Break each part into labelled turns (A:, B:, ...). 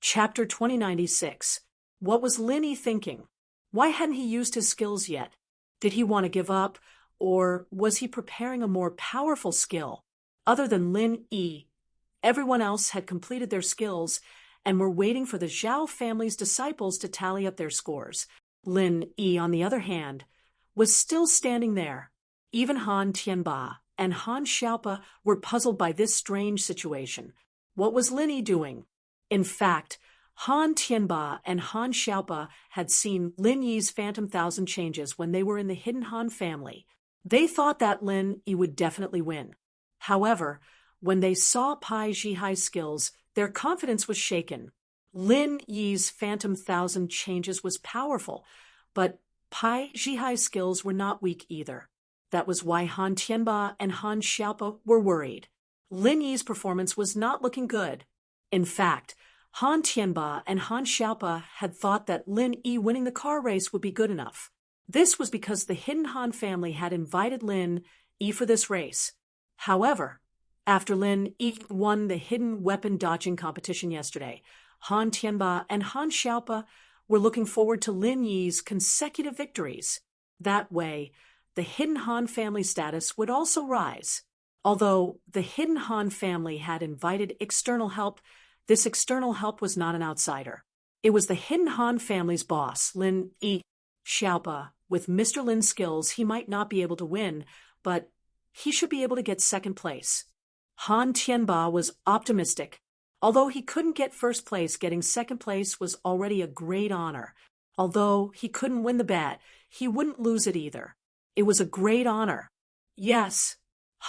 A: Chapter 2096. What was Lin Yi thinking? Why hadn't he used his skills yet? Did he want to give up, or was he preparing a more powerful skill? Other than Lin Yi, everyone else had completed their skills and were waiting for the Zhao family's disciples to tally up their scores. Lin Yi, on the other hand, was still standing there. Even Han Tianba and Han Xiaopa were puzzled by this strange situation. What was Lin Yi doing? In fact, Han Tianba and Han Xiaopa had seen Lin Yi's Phantom Thousand changes when they were in the hidden Han family. They thought that Lin Yi would definitely win. However, when they saw Pai Zhihai's skills, their confidence was shaken. Lin Yi's Phantom Thousand changes was powerful, but Pai Zhihai's skills were not weak either. That was why Han Tianba and Han Xiaopa were worried. Lin Yi's performance was not looking good. In fact, Han Tianba and Han Xiaopa had thought that Lin Yi winning the car race would be good enough. This was because the hidden Han family had invited Lin Yi for this race. However, after Lin Yi won the hidden weapon dodging competition yesterday, Han Tianba and Han Xiaopa were looking forward to Lin Yi's consecutive victories. That way, the hidden Han family status would also rise. Although the hidden Han family had invited external help, this external help was not an outsider. It was the hidden Han family's boss, Lin Yi. Xiaopa, with Mr. Lin's skills, he might not be able to win, but he should be able to get second place. Han Tianba was optimistic. Although he couldn't get first place, getting second place was already a great honor. Although he couldn't win the bet, he wouldn't lose it either. It was a great honor. Yes.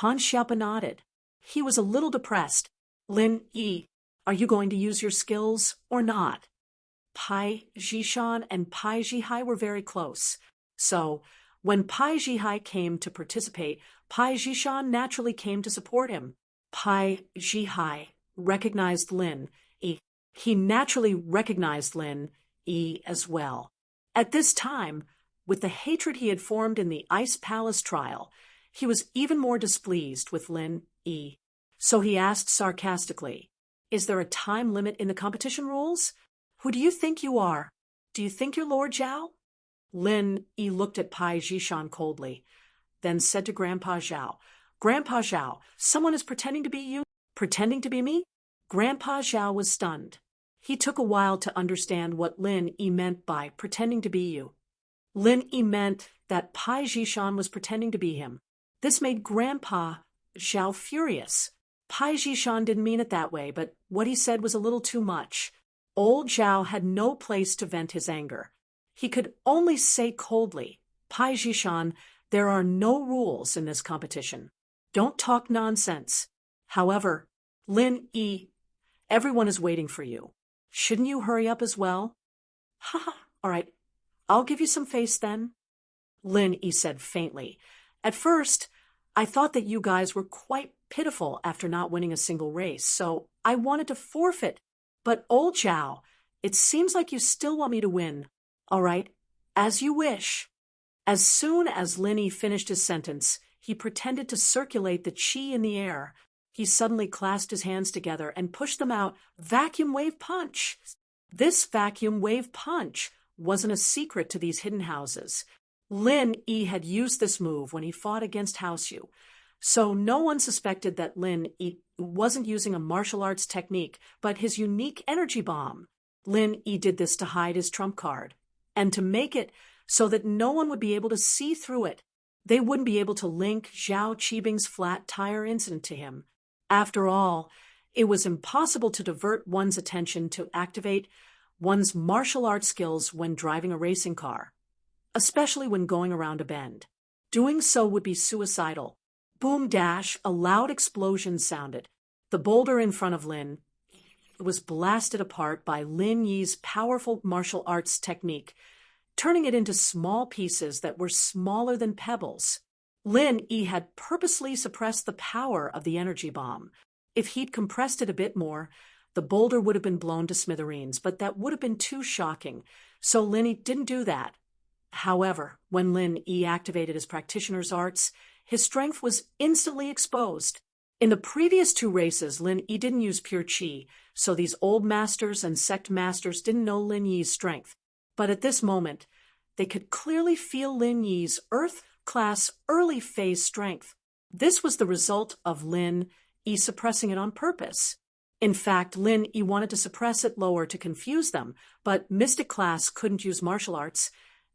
A: Han Xiaopa nodded. He was a little depressed. Lin Yi, are you going to use your skills or not? Pai Zhishan and Pai Zhihai were very close. So, when Pai Zhihai came to participate, Pai Zhishan naturally came to support him. Pai Zhihai recognized Lin Yi. He naturally recognized Lin Yi as well. At this time, with the hatred he had formed in the Ice Palace trial, he was even more displeased with Lin Yi. So he asked sarcastically, "Is there a time limit in the competition rules? Who do you think you are? Do you think you're Lord Zhao?" Lin Yi looked at Pai Zhishan coldly, then said to Grandpa Zhao, "Grandpa Zhao, someone is pretending to be you." "Pretending to be me?" Grandpa Zhao was stunned. He took a while to understand what Lin Yi meant by pretending to be you. Lin Yi meant that Pai Zhishan was pretending to be him. This made Grandpa Zhao furious. Pai Zhishan didn't mean it that way, but what he said was a little too much. Old Zhao had no place to vent his anger. He could only say coldly, "Pai Zhishan, there are no rules in this competition. Don't talk nonsense. However, Lin Yi, everyone is waiting for you. Shouldn't you hurry up as well?" "Ha ha, all right, I'll give you some face then," Lin Yi said faintly. "At first, I thought that you guys were quite pitiful after not winning a single race, so I wanted to forfeit. But old Zhao, it seems like you still want me to win. All right, as you wish." As soon as Lin Yi finished his sentence, he pretended to circulate the qi in the air. He suddenly clasped his hands together and pushed them out. Vacuum wave punch! This vacuum wave punch wasn't a secret to these hidden houses. Lin Yi had used this move when he fought against House Yu, so no one suspected that Lin Yi wasn't using a martial arts technique, but his unique energy bomb. Lin Yi did this to hide his trump card, and to make it so that no one would be able to see through it. They wouldn't be able to link Zhao Qibing's flat tire incident to him. After all, it was impossible to divert one's attention to activate one's martial arts skills when driving a racing car, especially when going around a bend. Doing so would be suicidal. Boom dash, a loud explosion sounded. The boulder in front of Lin was blasted apart by Lin Yi's powerful martial arts technique, turning it into small pieces that were smaller than pebbles. Lin Yi had purposely suppressed the power of the energy bomb. If he'd compressed it a bit more, the boulder would have been blown to smithereens, but that would have been too shocking, so Lin Yi didn't do that. However, when Lin Yi activated his practitioner's arts, his strength was instantly exposed. In the previous two races, Lin Yi didn't use pure qi, so these old masters and sect masters didn't know Lin Yi's strength. But at this moment, they could clearly feel Lin Yi's Earth-class early phase strength. This was the result of Lin Yi suppressing it on purpose. In fact, Lin Yi wanted to suppress it lower to confuse them, but Mystic Class couldn't use martial arts,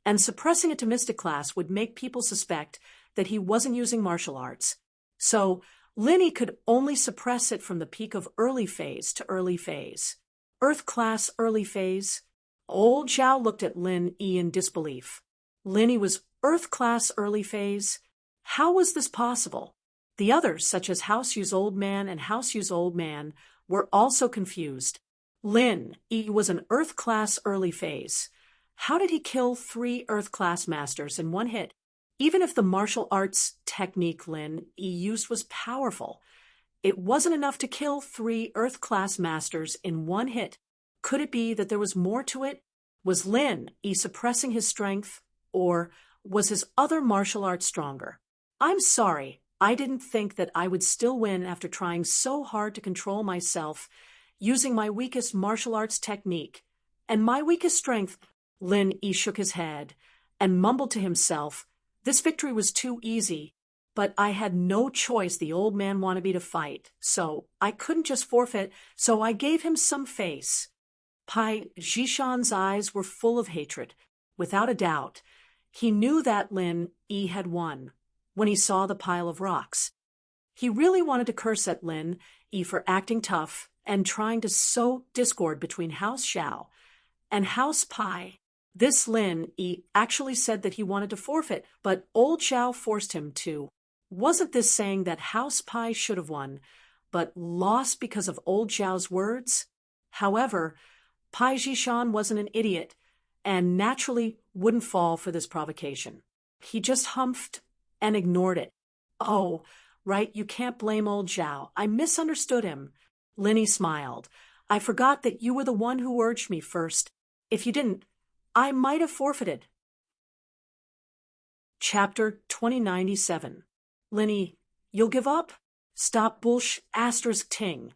A: and suppressing it to Mystic Class would make people suspect that he wasn't using martial arts. So, Lin Yi could only suppress it from the peak of early phase to early phase. Earth Class early phase? Old Zhao looked at Lin Yi in disbelief. Lin Yi was Earth Class early phase? How was this possible? The others, such as House Yu's old man and House Yu's old man, were also confused. Lin Yi was an Earth Class early phase. How did he kill 3 Earth Class masters in one hit? Even if the martial arts technique Lin Yi used was powerful, it wasn't enough to kill 3 Earth Class masters in one hit. Could it be that there was more to it? Was Lin Yi suppressing his strength, or was his other martial arts stronger? I'm sorry, I didn't think that I would still win after trying so hard to control myself, using my weakest martial arts technique. And my weakest strength, Lin Yi shook his head and mumbled to himself, this victory was too easy, but I had no choice. The old man wanted me to fight, so I couldn't just forfeit, so I gave him some face. Pai Zhishan's eyes were full of hatred. Without a doubt, he knew that Lin Yi had won when he saw the pile of rocks. He really wanted to curse at Lin Yi for acting tough and trying to sow discord between House Zhao and House Pai. This Lin Yi actually said that he wanted to forfeit, but old Zhao forced him to. Wasn't this saying that House Pai should have won, but lost because of old Zhao's words? However, Pai Zhishan wasn't an idiot, and naturally wouldn't fall for this provocation. He just humphed and ignored it. Oh, right, you can't blame old Zhao. I misunderstood him. Lin Yi smiled. I forgot that you were the one who urged me first. If you didn't, I might have forfeited. Chapter 2097. Lin Yi, you'll give up? Stop ting.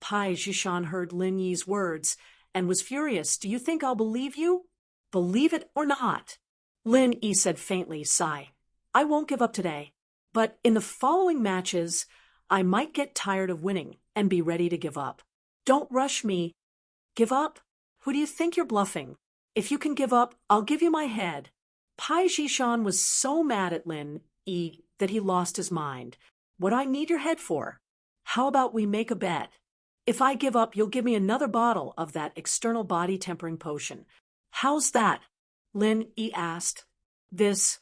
A: Pai Zhishan heard Lin Yi's words and was furious. Do you think I'll believe you? Believe it or not? Lin Yi said faintly, sigh. I won't give up today, but in the following matches, I might get tired of winning and be ready to give up. Don't rush me. Give up? Who do you think you're bluffing? If you can give up, I'll give you my head. Pai Zhishan was so mad at Lin Yi that he lost his mind. What do I need your head for? How about we make a bet? If I give up, you'll give me another bottle of that external body tempering potion. How's that? Lin Yi asked. This.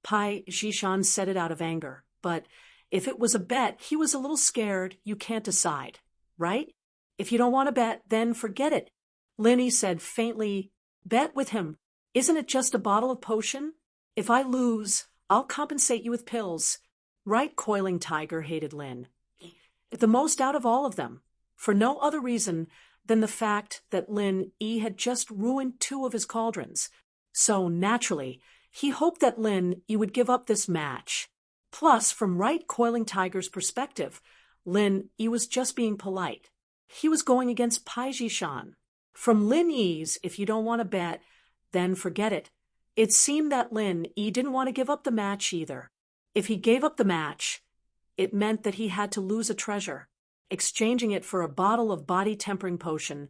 A: Pai Zhishan said it out of anger, but if it was a bet, he was a little scared. You can't decide, right? If you don't want to bet, then forget it. Lin Yi said faintly, bet with him. Isn't it just a bottle of potion? If I lose, I'll compensate you with pills. Right, Coiling Tiger hated Lin Yi the most out of all of them, for no other reason than the fact that Lin Yi had just ruined 2 of his cauldrons. So, naturally, he hoped that Lin Yi would give up this match. Plus, from Right Coiling Tiger's perspective, Lin Yi was just being polite. He was going against Pai Zhishan. From Lin Yi's, if you don't want to bet, then forget it. It seemed that Lin Yi didn't want to give up the match either. If he gave up the match, it meant that he had to lose a treasure. Exchanging it for a bottle of body tempering potion,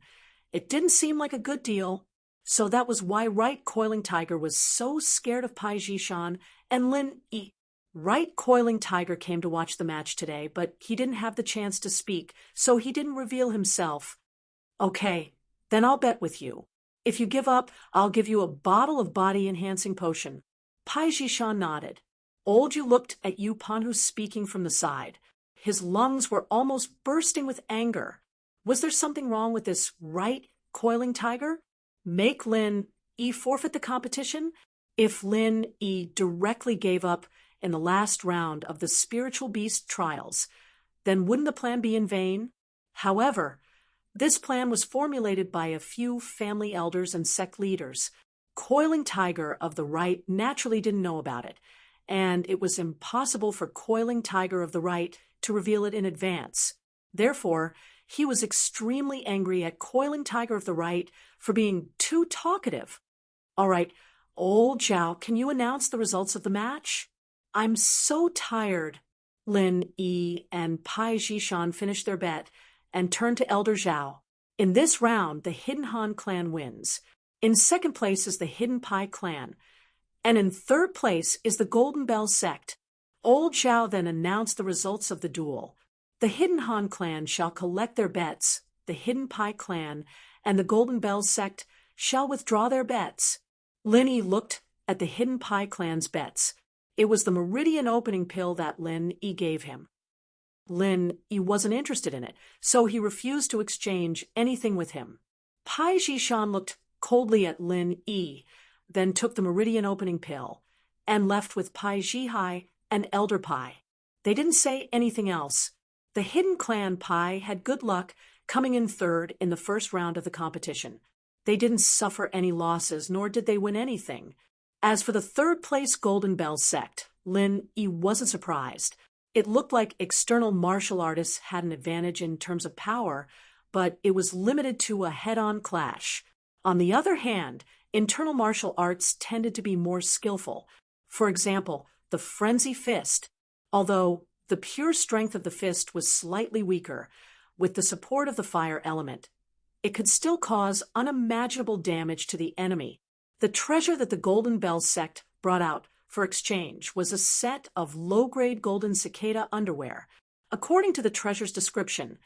A: it didn't seem like a good deal. So that was why Right Coiling Tiger was so scared of Pai Zhishan and Lin Yi. Right Coiling Tiger came to watch the match today, but he didn't have the chance to speak, so he didn't reveal himself. Okay, then I'll bet with you. If you give up, I'll give you a bottle of body-enhancing potion. Pai Zhishan nodded. Old Yu looked at Yu Panhu speaking from the side. His lungs were almost bursting with anger. Was there something wrong with this Right Coiling Tiger? Make Lin Yi forfeit the competition? If Lin Yi directly gave up in the last round of the Spiritual Beast trials, then wouldn't the plan be in vain? However, this plan was formulated by a few family elders and sect leaders. Coiling Tiger of the Right naturally didn't know about it, and it was impossible for Coiling Tiger of the Right to reveal it in advance. Therefore, He was extremely angry at Coiling Tiger of the Right for being too talkative. All right, old Zhao, can you announce the results of the match? I'm so tired. Lin Yi and Pai Zhishan finished their bet and turned to Elder Zhao. In this round, the Hidden Han clan wins. In second place is the Hidden Pai clan. And in third place is the Golden Bell sect. Old Zhao then announced the results of the duel. The Hidden Han clan shall collect their bets, the Hidden Pai clan and the Golden Bell sect shall withdraw their bets. Lin Yi looked at the Hidden Pai clan's bets. It was the Meridian opening pill that Lin Yi gave him. Lin Yi wasn't interested in it, so he refused to exchange anything with him. Pai Zhishan looked coldly at Lin Yi, then took the Meridian opening pill, and left with Pai Zhihai and Elder Pai. They didn't say anything else. The Hidden Clan Pai had good luck coming in third in the first round of the competition. They didn't suffer any losses, nor did they win anything. As for the third-place Golden Bell sect, Lin Yi wasn't surprised. It looked like external martial artists had an advantage in terms of power, but it was limited to a head-on clash. On the other hand, internal martial arts tended to be more skillful. For example, the Frenzy Fist. Although the pure strength of the fist was slightly weaker, with the support of the fire element, it could still cause unimaginable damage to the enemy. The treasure that the Golden Bell sect brought out for exchange was a set of low-grade golden cicada underwear. According to the treasure's description,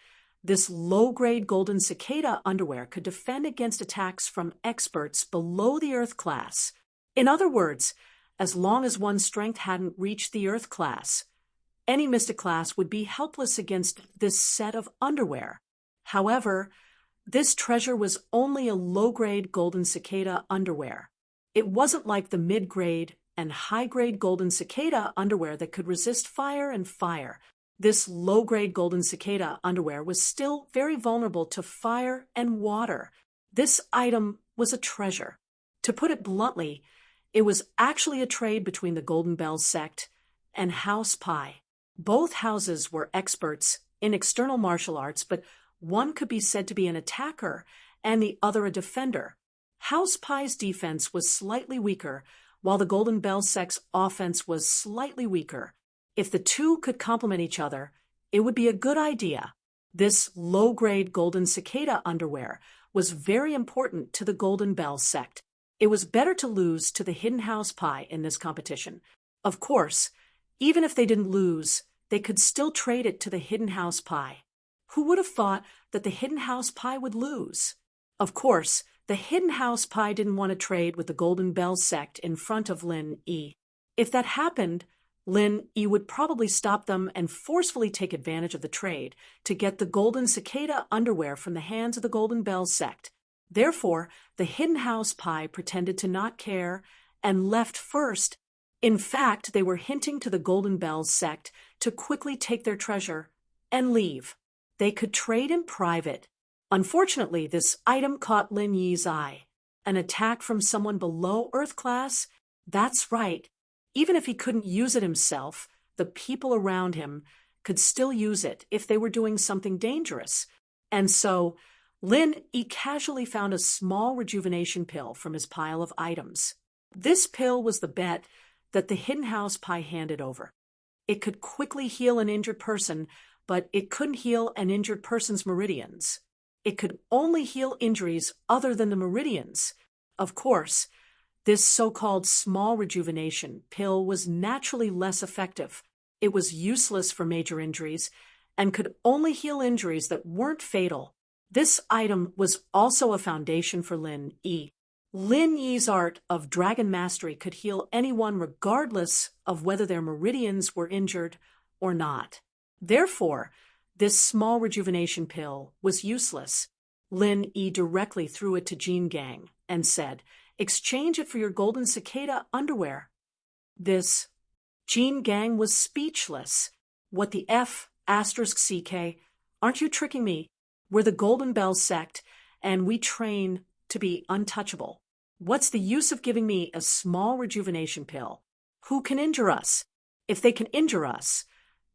A: this low-grade golden cicada underwear could defend against attacks from experts below the Earth class. In other words, as long as one's strength hadn't reached the Earth class, any mystic class would be helpless against this set of underwear. However, this treasure was only a low-grade golden cicada underwear. It wasn't like the mid-grade and high-grade golden cicada underwear that could resist fire and fire. This low-grade golden cicada underwear was still very vulnerable to fire and water. This item was a treasure. To put it bluntly, it was actually a trade between the Golden Bell sect and House Pai. Both houses were experts in external martial arts, but one could be said to be an attacker and the other a defender. House Pai's defense was slightly weaker, while the Golden Bell sect's offense was slightly weaker. If the two could complement each other, it would be a good idea. This low-grade golden cicada underwear was very important to the Golden Bell sect. It was better to lose to the Hidden House Pai in this competition. Of course, even if they didn't lose, they could still trade it to the Hidden House Pai. Who would have thought that the Hidden House Pai would lose? Of course, the Hidden House Pai didn't want to trade with the Golden Bell sect in front of Lin Yi. If that happened, Lin Yi would probably stop them and forcefully take advantage of the trade to get the golden cicada underwear from the hands of the Golden Bell sect. Therefore, the Hidden House Pai pretended to not care and left first. In fact, they were hinting to the Golden Bell sect to quickly take their treasure and leave. They could trade in private. Unfortunately, this item caught Lin Yi's eye. An attack from someone below Earth class? That's right. Even if he couldn't use it himself, the people around him could still use it if they were doing something dangerous. And so, Lin Yi casually found a small rejuvenation pill from his pile of items. This pill was the bet that the Hidden House Pai handed over. It could quickly heal an injured person, but it couldn't heal an injured person's meridians. It could only heal injuries other than the meridians. Of course, this so-called small rejuvenation pill was naturally less effective. It was useless for major injuries and could only heal injuries that weren't fatal. This item was also a foundation for Lin Yi. Lin Yi's art of dragon mastery could heal anyone regardless of whether their meridians were injured or not. Therefore, this small rejuvenation pill was useless. Lin Yi directly threw it to Jin Gang and said, "Exchange it for your golden cicada underwear." This Jin Gang was speechless. What the F *CK? Aren't you tricking me? We're the Golden Bell sect, and we train to be untouchable. What's the use of giving me a small rejuvenation pill? Who can injure us? If they can injure us,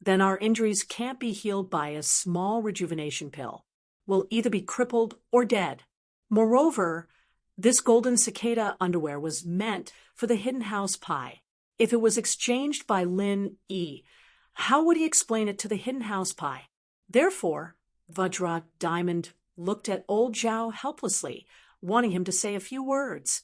A: then our injuries can't be healed by a small rejuvenation pill. will either be crippled or dead. Moreover, this golden cicada underwear was meant for the hidden house pie. If it was exchanged by Lin E, how would he explain it to the hidden house pie? Therefore, Vajra Diamond looked at old Zhao helplessly, wanting him to say a few words.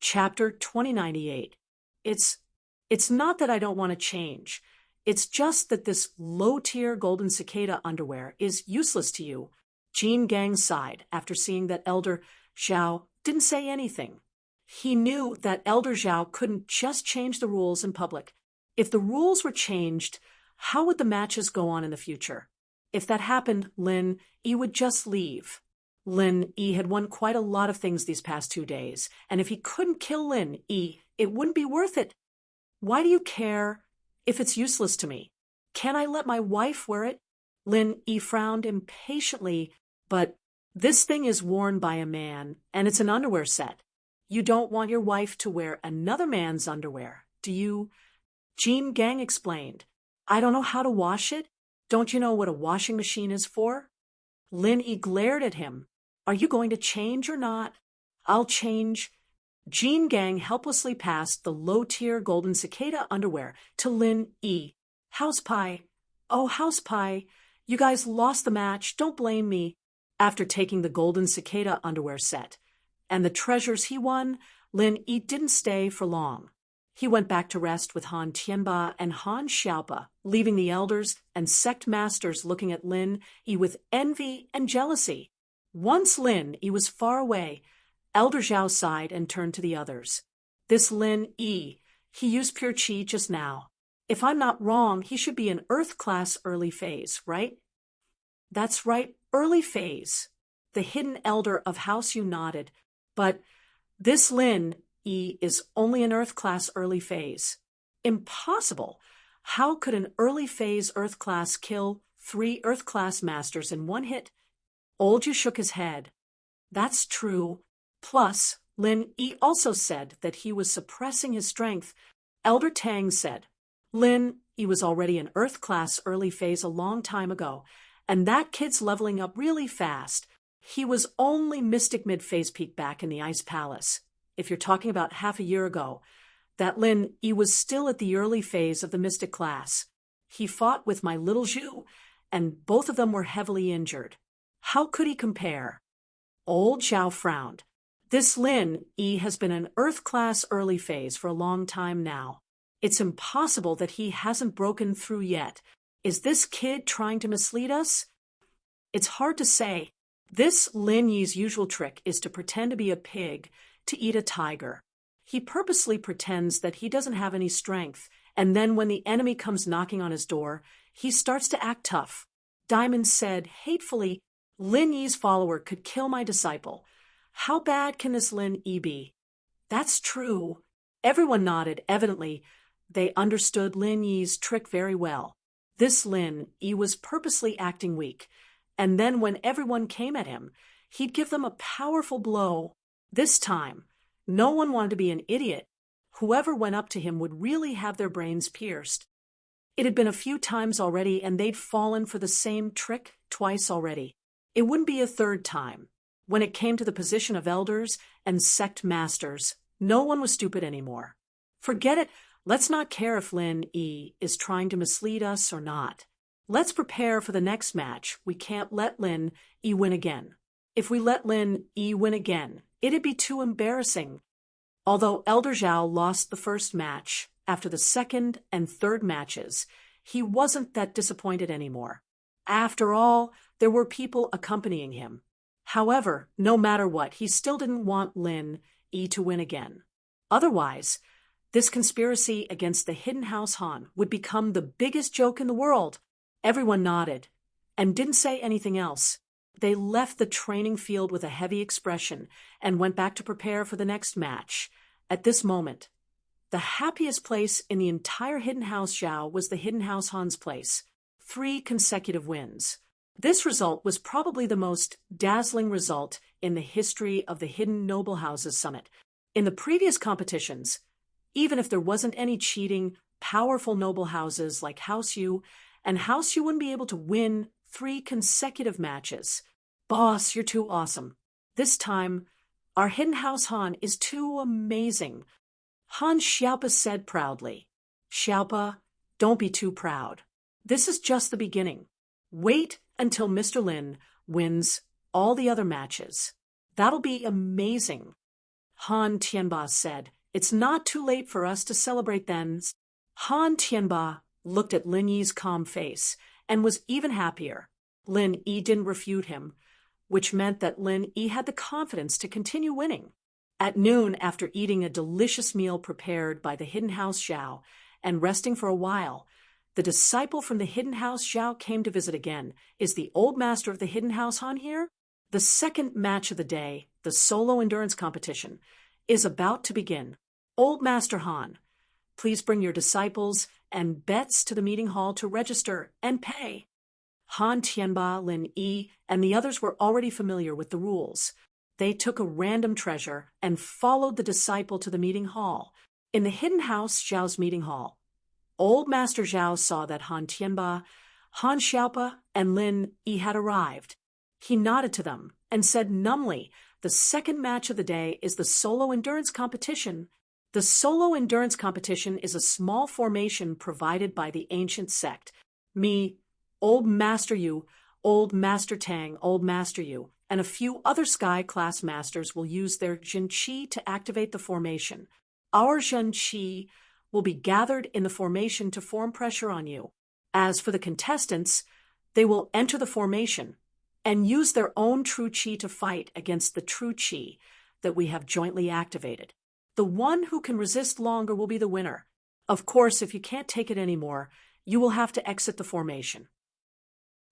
A: Chapter 2098. It's not that I don't want to change. It's just that this low-tier golden cicada underwear is useless to you. Jean Gang sighed after seeing that Elder Zhao didn't say anything. He knew that Elder Zhao couldn't just change the rules in public. If the rules were changed, how would the matches go on in the future? If that happened, Lin E would just leave. Lin E had won quite a lot of things these past 2 days, and if he couldn't kill Lin E, it wouldn't be worth it. Why do you care if it's useless to me? Can I let my wife wear it? Lin E frowned impatiently, but this thing is worn by a man, and it's an underwear set. You don't want your wife to wear another man's underwear, do you? Jean Gang explained. I don't know how to wash it. Don't you know what a washing machine is for? Lin E glared at him. Are you going to change or not? I'll change. Jean Gang helplessly passed the low-tier golden cicada underwear to Lin E. House pie. Oh, house pie. You guys lost the match. Don't blame me. After taking the golden cicada underwear set and the treasures he won, Lin E didn't stay for long. He went back to rest with Han Tianba and Han Xiaopa, leaving the elders and sect masters looking at Lin E with envy and jealousy. Once Lin E was far away, Elder Zhao sighed and turned to the others. This Lin E, he used pure qi just now. If I'm not wrong, he should be in Earth class early phase, right? That's right, early phase. The hidden elder of House Yu nodded, but this Lin E is only an Earth class early phase. Impossible! How could an early phase Earth class kill 3 Earth class masters in one hit? Old Yu shook his head. That's true. Plus, Lin E also said that he was suppressing his strength. Elder Tang said, Lin E was already in Earth class early phase a long time ago, and that kid's leveling up really fast. He was only Mystic mid-phase peak back in the Ice Palace. If you're talking about half a year ago, that Lin E was still at the early phase of the Mystic class. He fought with my little Zhu, and both of them were heavily injured. How could he compare? Old Zhao frowned. This Lin E has been in Earth class early phase for a long time now. It's impossible that he hasn't broken through yet. Is this kid trying to mislead us? It's hard to say. This Lin Yi's usual trick is to pretend to be a pig to eat a tiger. He purposely pretends that he doesn't have any strength, and then when the enemy comes knocking on his door, he starts to act tough. Diamond said hatefully, Lin Yi's follower could kill my disciple. How bad can this Lin E be? That's true. Everyone nodded. Evidently, they understood Lin Yi's trick very well. This Lin E was purposely acting weak, and then when everyone came at him, he'd give them a powerful blow. This time, no one wanted to be an idiot. Whoever went up to him would really have their brains pierced. It had been a few times already, and they'd fallen for the same trick twice already. It wouldn't be a third time. When it came to the position of elders and sect masters, no one was stupid anymore. Forget it. Let's not care if Lin E is trying to mislead us or not. Let's prepare for the next match. We can't let Lin E win again. If we let Lin E win again, it'd be too embarrassing. Although Elder Zhao lost the first match, after the second and third matches, he wasn't that disappointed anymore. After all, there were people accompanying him. However, no matter what, he still didn't want Lin E to win again. Otherwise, this conspiracy against the Hidden House Han would become the biggest joke in the world. Everyone nodded and didn't say anything else. They left the training field with a heavy expression and went back to prepare for the next match. At this moment, the happiest place in the entire Hidden House Zhao was the Hidden House Han's place. 3 consecutive wins. This result was probably the most dazzling result in the history of the Hidden Noble Houses Summit. In the previous competitions, even if there wasn't any cheating, powerful noble houses like House Yu and House Yu wouldn't be able to win 3 consecutive matches. Boss, you're too awesome. This time, our hidden house Han is too amazing. Han Xiaopa said proudly. Xiaopa, don't be too proud. This is just the beginning. Wait until Mr. Lin wins all the other matches. That'll be amazing. Han Tianba said, it's not too late for us to celebrate then. Han Tianba looked at Lin Yi's calm face and was even happier. Lin Yi didn't refute him, which meant that Lin Yi had the confidence to continue winning. At noon, after eating a delicious meal prepared by the Hidden House Zhao and resting for a while, the disciple from the Hidden House Zhao came to visit again. Is the old master of the Hidden House Han here? The second match of the day, the solo endurance competition, is about to begin. Old Master Han, please bring your disciples and bets to the meeting hall to register and pay. Han Tianba, Lin Yi, and the others were already familiar with the rules. They took a random treasure and followed the disciple to the meeting hall. In the Hidden House Zhao's meeting hall, Old Master Zhao saw that Han Tianba, Han Xiaopa, and Lin Yi had arrived. He nodded to them and said numbly, the second match of the day is the solo endurance competition. The solo endurance competition is a small formation provided by the ancient sect. Me, Old Master Yu, Old Master Tang, Old Master Yu, and a few other Sky Class Masters will use their Jin Qi to activate the formation. Our Jin Qi will be gathered in the formation to form pressure on you. As for the contestants, they will enter the formation and use their own true Qi to fight against the true Qi that we have jointly activated. The one who can resist longer will be the winner. Of course, if you can't take it anymore, you will have to exit the formation.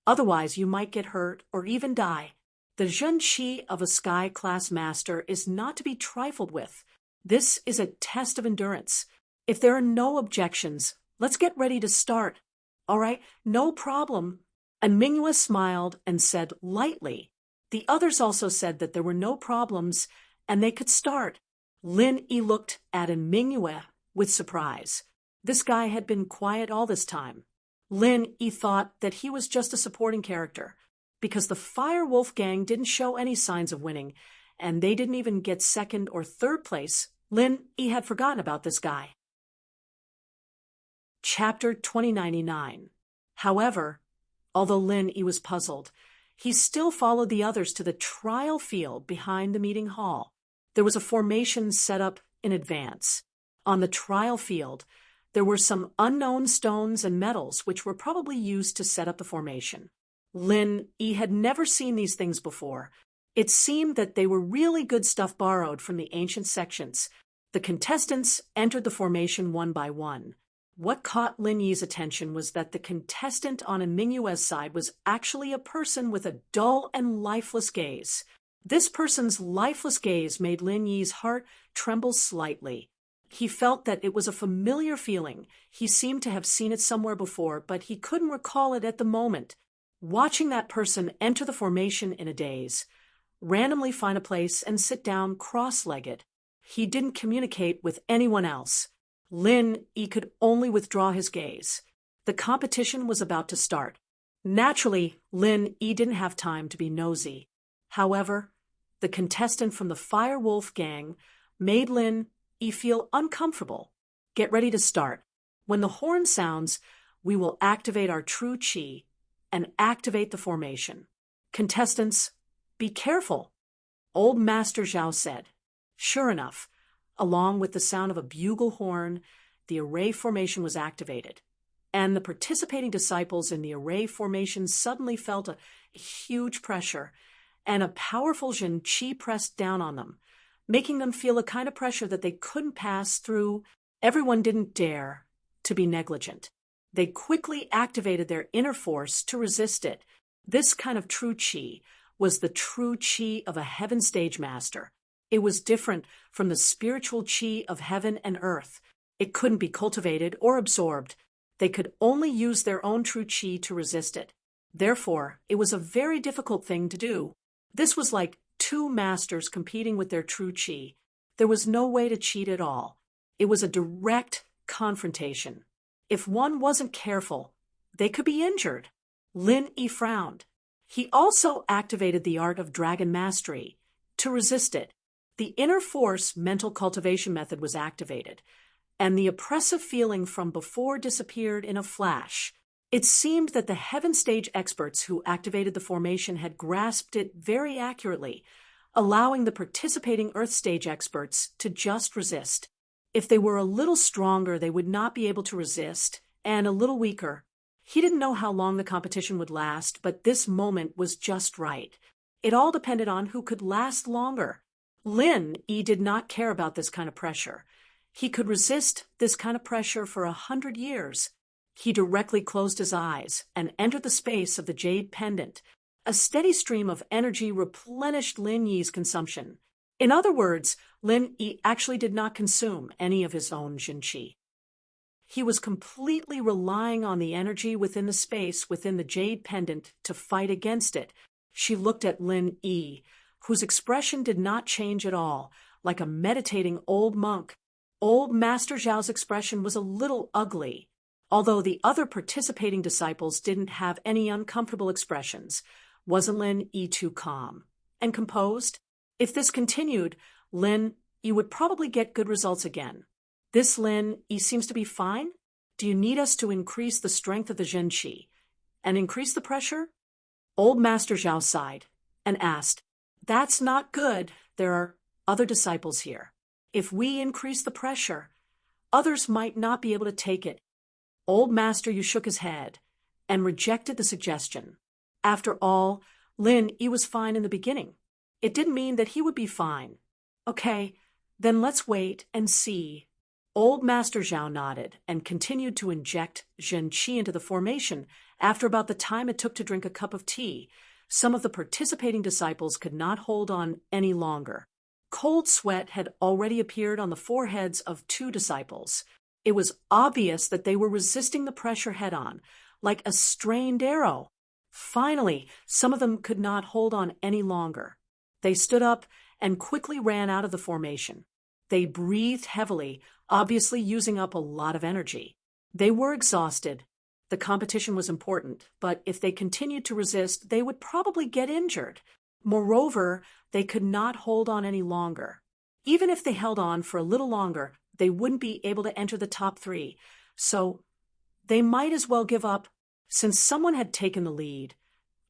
A: Otherwise, you might get hurt or even die. The Jin Qi of a Sky Class Master is not to be trifled with. This is a test of endurance. If there are no objections, let's get ready to start. All right, no problem. And Mingyue smiled and said lightly. The others also said that there were no problems and they could start. Lin Yi looked at Mingyue with surprise. This guy had been quiet all this time. Lin Yi thought that he was just a supporting character, because the Fire Wolf gang didn't show any signs of winning, and they didn't even get second or third place. Lin Yi had forgotten about this guy. Chapter 2099. However, although Lin Yi was puzzled, he still followed the others to the trial field behind the meeting hall. There was a formation set up in advance. On the trial field, there were some unknown stones and metals which were probably used to set up the formation. Lin Yi had never seen these things before. It seemed that they were really good stuff borrowed from the ancient sections. The contestants entered the formation one by one. What caught Lin Yi's attention was that the contestant on Mingyue's side was actually a person with a dull and lifeless gaze. This person's lifeless gaze made Lin Yi's heart tremble slightly. He felt that it was a familiar feeling. He seemed to have seen it somewhere before, but he couldn't recall it at the moment. Watching that person enter the formation in a daze, randomly find a place and sit down cross-legged. He didn't communicate with anyone else. Lin Yi could only withdraw his gaze. The competition was about to start. Naturally, Lin Yi didn't have time to be nosy. However, the contestant from the Fire Wolf gang made Lin Yi feel uncomfortable. Get ready to start. When the horn sounds, we will activate our true Qi and activate the formation. Contestants, be careful, Old Master Zhao said. Sure enough, along with the sound of a bugle horn, the array formation was activated, and the participating disciples in the array formation suddenly felt a huge pressure, and a powerful Jin Qi pressed down on them, making them feel a kind of pressure that they couldn't pass through. Everyone didn't dare to be negligent. They quickly activated their inner force to resist it. This kind of true Qi was the true Qi of a heaven stage master. It was different from the spiritual Qi of heaven and earth. It couldn't be cultivated or absorbed. They could only use their own true Qi to resist it. Therefore, it was a very difficult thing to do. This was like two masters competing with their true Qi. There was no way to cheat at all. It was a direct confrontation. If one wasn't careful, they could be injured. Lin Yi frowned. He also activated the art of dragon mastery to resist it. The inner force mental cultivation method was activated, and the oppressive feeling from before disappeared in a flash. It seemed that the heaven stage experts who activated the formation had grasped it very accurately, allowing the participating earth stage experts to just resist. If they were a little stronger, they would not be able to resist, and a little weaker. He didn't know how long the competition would last, but this moment was just right. It all depended on who could last longer. Lin Yi did not care about this kind of pressure. He could resist this kind of pressure for 100 years. He directly closed his eyes and entered the space of the jade pendant. A steady stream of energy replenished Lin Yi's consumption. In other words, Lin Yi actually did not consume any of his own Jinqi. He was completely relying on the energy within the space within the jade pendant to fight against it. She looked at Lin Yi, whose expression did not change at all, like a meditating old monk. Old Master Zhao's expression was a little ugly, although the other participating disciples didn't have any uncomfortable expressions. Wasn't Lin Yi too calm and composed? If this continued, Lin Yi would probably get good results again. This Lin Yi seems to be fine. Do you need us to increase the strength of the Zhenqi and increase the pressure? Old Master Zhao sighed and asked, That's not good. There are other disciples here. If we increase the pressure, others might not be able to take it. Old Master Yu shook his head and rejected the suggestion. After all, Lin Yi was fine in the beginning. It didn't mean that he would be fine. Okay, then let's wait and see. Old Master Zhao nodded and continued to inject Zhenqi into the formation. After about the time it took to drink a cup of tea, some of the participating disciples could not hold on any longer. Cold sweat had already appeared on the foreheads of 2 disciples. It was obvious that they were resisting the pressure head-on, like a strained arrow. Finally, some of them could not hold on any longer. They stood up and quickly ran out of the formation. They breathed heavily, obviously using up a lot of energy. They were exhausted. The competition was important, but if they continued to resist, they would probably get injured. Moreover, they could not hold on any longer. Even if they held on for a little longer, they wouldn't be able to enter the top 3. So they might as well give up. Since someone had taken the lead,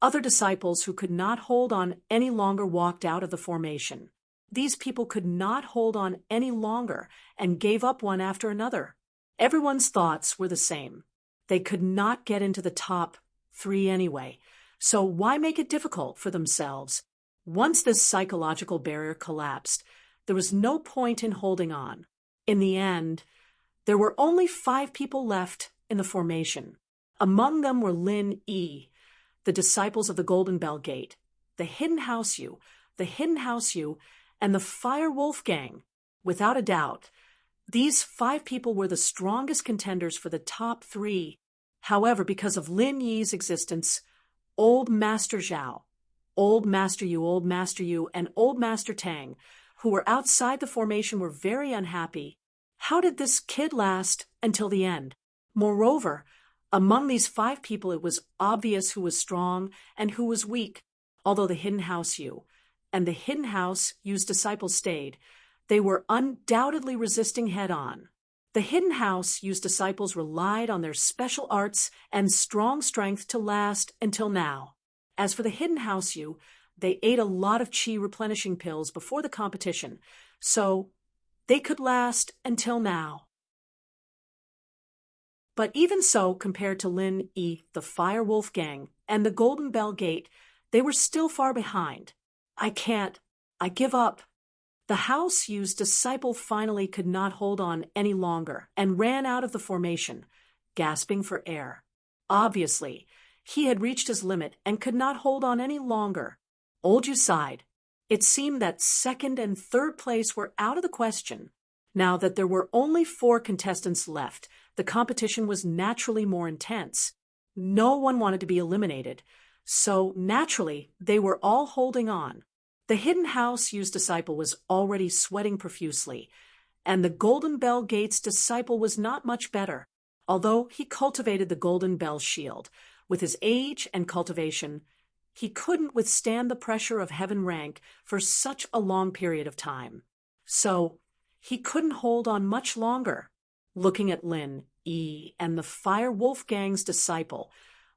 A: other disciples who could not hold on any longer walked out of the formation. These people could not hold on any longer and gave up one after another. Everyone's thoughts were the same. They could not get into the top 3 anyway, so why make it difficult for themselves? Once this psychological barrier collapsed, there was no point in holding on. In the end, there were only 5 people left in the formation. Among them were Lin Yi, the disciples of the Golden Bell Gate, the Hidden House Yu, and the Fire Wolf Gang. Without a doubt, these 5 people were the strongest contenders for the top 3. However, because of Lin Yi's existence, Old Master Zhao, Old Master Yu, and Old Master Tang, who were outside the formation, were very unhappy. How did this kid last until the end? Moreover, among these 5 people, it was obvious who was strong and who was weak. Although the Hidden House Yu and the Hidden House Yu's disciples stayed, they were undoubtedly resisting head-on. The Hidden House Yu's disciples relied on their special arts and strong strength to last until now. As for the Hidden House Yu, they ate a lot of qi replenishing pills before the competition, so they could last until now. But even so, compared to Lin Yi, the Fire Wolf Gang, and the Golden Bell Gate, they were still far behind. I give up. The House Yu's disciple finally could not hold on any longer and ran out of the formation, gasping for air. Obviously, he had reached his limit and could not hold on any longer. Old Yu sighed. It seemed that 2nd and 3rd place were out of the question. Now that there were only 4 contestants left, the competition was naturally more intense. No one wanted to be eliminated, so naturally they were all holding on. The Hidden House Yu's disciple was already sweating profusely, and the Golden Bell Gate's disciple was not much better, although he cultivated the Golden Bell Shield, With his age and cultivation, he couldn't withstand the pressure of heaven rank for such a long period of time. So, he couldn't hold on much longer. Looking at Lin Yi and the Fire Wolfgang's disciple,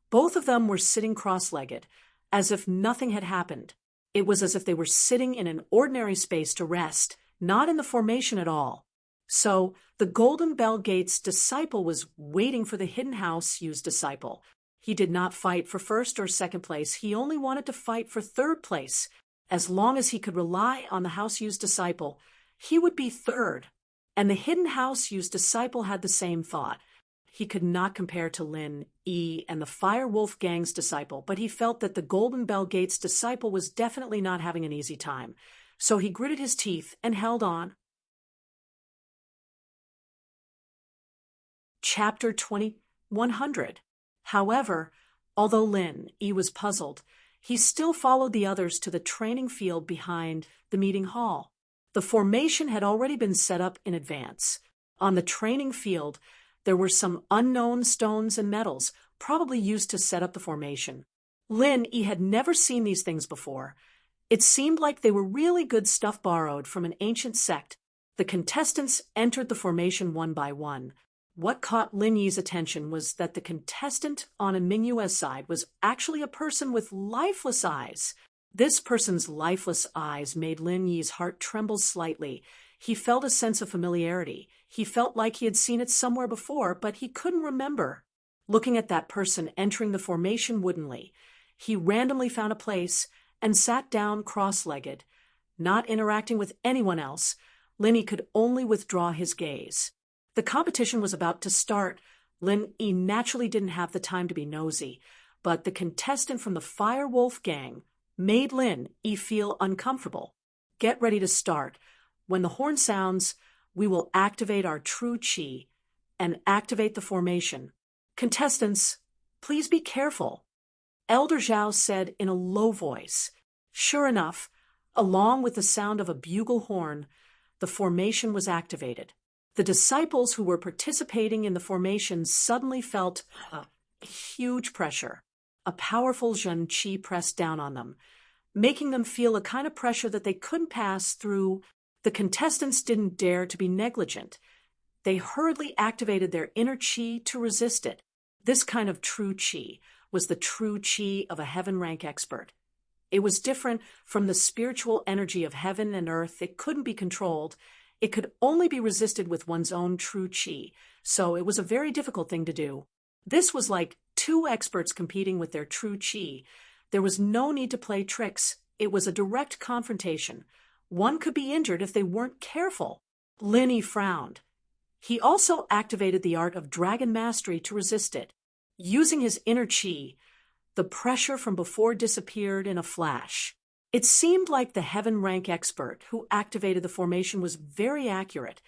A: both of them were sitting cross-legged, as if nothing had happened. It was as if they were sitting in an ordinary space to rest, not in the formation at all. So, the Golden Bell Gate's disciple was waiting for the Hidden House U's disciple. He did not fight for first or second place. He only wanted to fight for third place. As long as he could rely on the House U's disciple, he would be third. And the Hidden House U's disciple had the same thought. He could not compare to Lin Yi and the Fire Wolf Gang's disciple, but he felt that the Golden Bell Gate's disciple was definitely not having an easy time. So he gritted his teeth and held on. Chapter 2100. However, although Lin Yi was puzzled, he still followed the others to the training field behind the meeting hall. The formation had already been set up in advance. On the training field, there were some unknown stones and metals, probably used to set up the formation. Lin Yi had never seen these things before. It seemed like they were really good stuff borrowed from an ancient sect. The contestants entered the formation one by one. What caught Lin Yi's attention was that the contestant on Mingyue's side was actually a person with lifeless eyes. This person's lifeless eyes made Lin Yi's heart tremble slightly. He felt a sense of familiarity. He felt like he had seen it somewhere before, but he couldn't remember. Looking at that person entering the formation woodenly, he randomly found a place and sat down cross-legged. Not interacting with anyone else, Lin Yi could only withdraw his gaze. The competition was about to start. Lin Yi naturally didn't have the time to be nosy, but the contestant from the Fire Wolf Gang made Lin Yi feel uncomfortable. Get ready to start. When the horn sounds, we will activate our true chi and activate the formation. Contestants, please be careful, Elder Zhao said in a low voice. Sure enough, along with the sound of a bugle horn, the formation was activated. The disciples who were participating in the formation suddenly felt a huge pressure. A powerful Zhen Qi pressed down on them, making them feel a kind of pressure that they couldn't pass through. The contestants didn't dare to be negligent. They hurriedly activated their inner qi to resist it. This kind of true qi was the true qi of a heaven rank expert. It was different from the spiritual energy of heaven and earth. It couldn't be controlled. It could only be resisted with one's own true qi, so it was a very difficult thing to do. This was like two experts competing with their true qi. There was no need to play tricks. It was a direct confrontation. One could be injured if they weren't careful. Lin Yi frowned. He also activated the art of dragon mastery to resist it. Using his inner qi, the pressure from before disappeared in a flash. It seemed like the heaven rank expert who activated the formation was very accurate,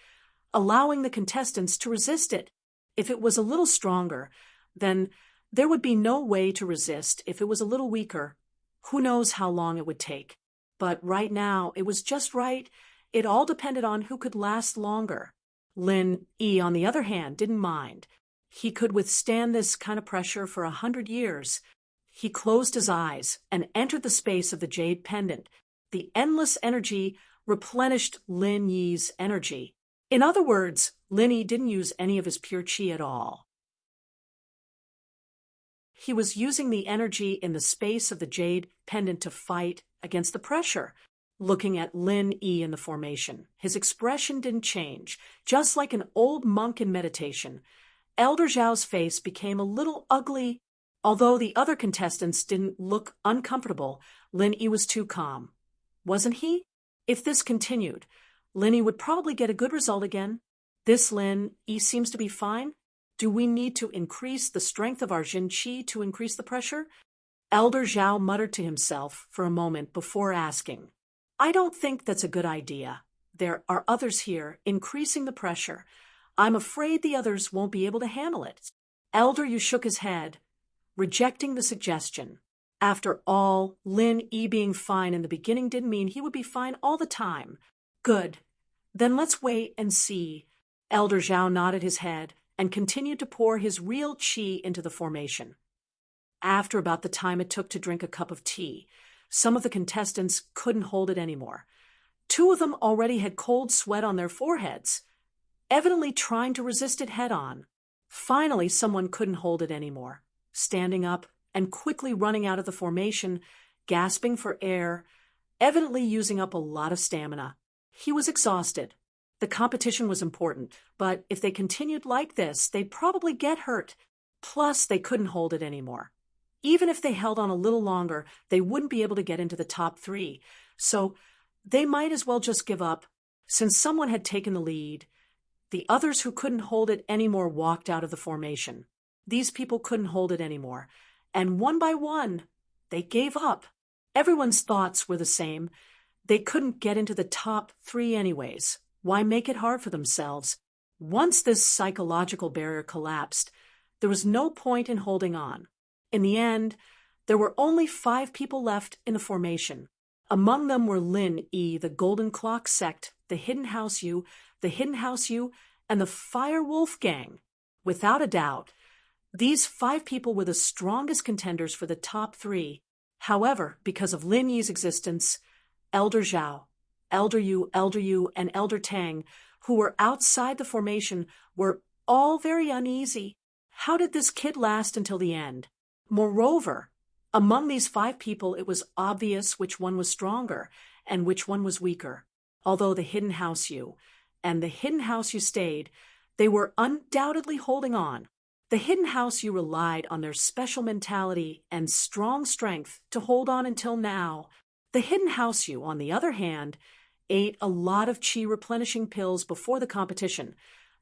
A: allowing the contestants to resist it. If it was a little stronger, then there would be no way to resist. If it was a little weaker, who knows how long it would take. But right now, it was just right. It all depended on who could last longer. Lin Yi, on the other hand, didn't mind. He could withstand this kind of pressure for 100 years. He closed his eyes and entered the space of the jade pendant. The endless energy replenished Lin Yi's energy. In other words, Lin Yi didn't use any of his pure qi at all. He was using the energy in the space of the jade pendant to fight against the pressure. Looking at Lin Yi in the formation, his expression didn't change. Just like an old monk in meditation, Elder Zhao's face became a little ugly. Although the other contestants didn't look uncomfortable, Lin Yi was too calm. Wasn't he? If this continued, Lin Yi would probably get a good result again. This Lin Yi seems to be fine. Do we need to increase the strength of our Jin Qi to increase the pressure? Elder Zhao muttered to himself for a moment before asking. I don't think that's a good idea. There are others here increasing the pressure. I'm afraid the others won't be able to handle it. Elder Yu shook his head, rejecting the suggestion. After all, Lin Yi being fine in the beginning didn't mean he would be fine all the time. Good. Then let's wait and see. Elder Zhao nodded his head and continued to pour his real qi into the formation. after about the time it took to drink a cup of tea. Some of the contestants couldn't hold it anymore. Two of them already had cold sweat on their foreheads, evidently trying to resist it head-on. Finally, someone couldn't hold it anymore, standing up and quickly running out of the formation, gasping for air, evidently using up a lot of stamina. He was exhausted. The competition was important, but if they continued like this, they'd probably get hurt. Plus, they couldn't hold it anymore. Even if they held on a little longer, they wouldn't be able to get into the top 3. So they might as well just give up. Since someone had taken the lead, the others who couldn't hold it anymore walked out of the formation. These people couldn't hold it anymore, and one by one, they gave up. Everyone's thoughts were the same. They couldn't get into the top 3 anyways. Why make it hard for themselves? Once this psychological barrier collapsed, there was no point in holding on. In the end, there were only 5 people left in the formation. Among them were Lin E, the Golden Clock Sect, the Hidden House U, and the Fire Wolf Gang. Without a doubt, these 5 people were the strongest contenders for the top 3. However, because of Lin Yi's existence, Elder Zhao, Elder Yu, and Elder Tang, who were outside the formation, were all very uneasy. How did this kid last until the end? Moreover, among these 5 people, it was obvious which one was stronger and which one was weaker. Although the Hidden House U and the Hidden House U stayed, they were undoubtedly holding on. The Hidden House U relied on their special mentality and strong strength to hold on until now. The Hidden House U, on the other hand, ate a lot of chi replenishing pills before the competition.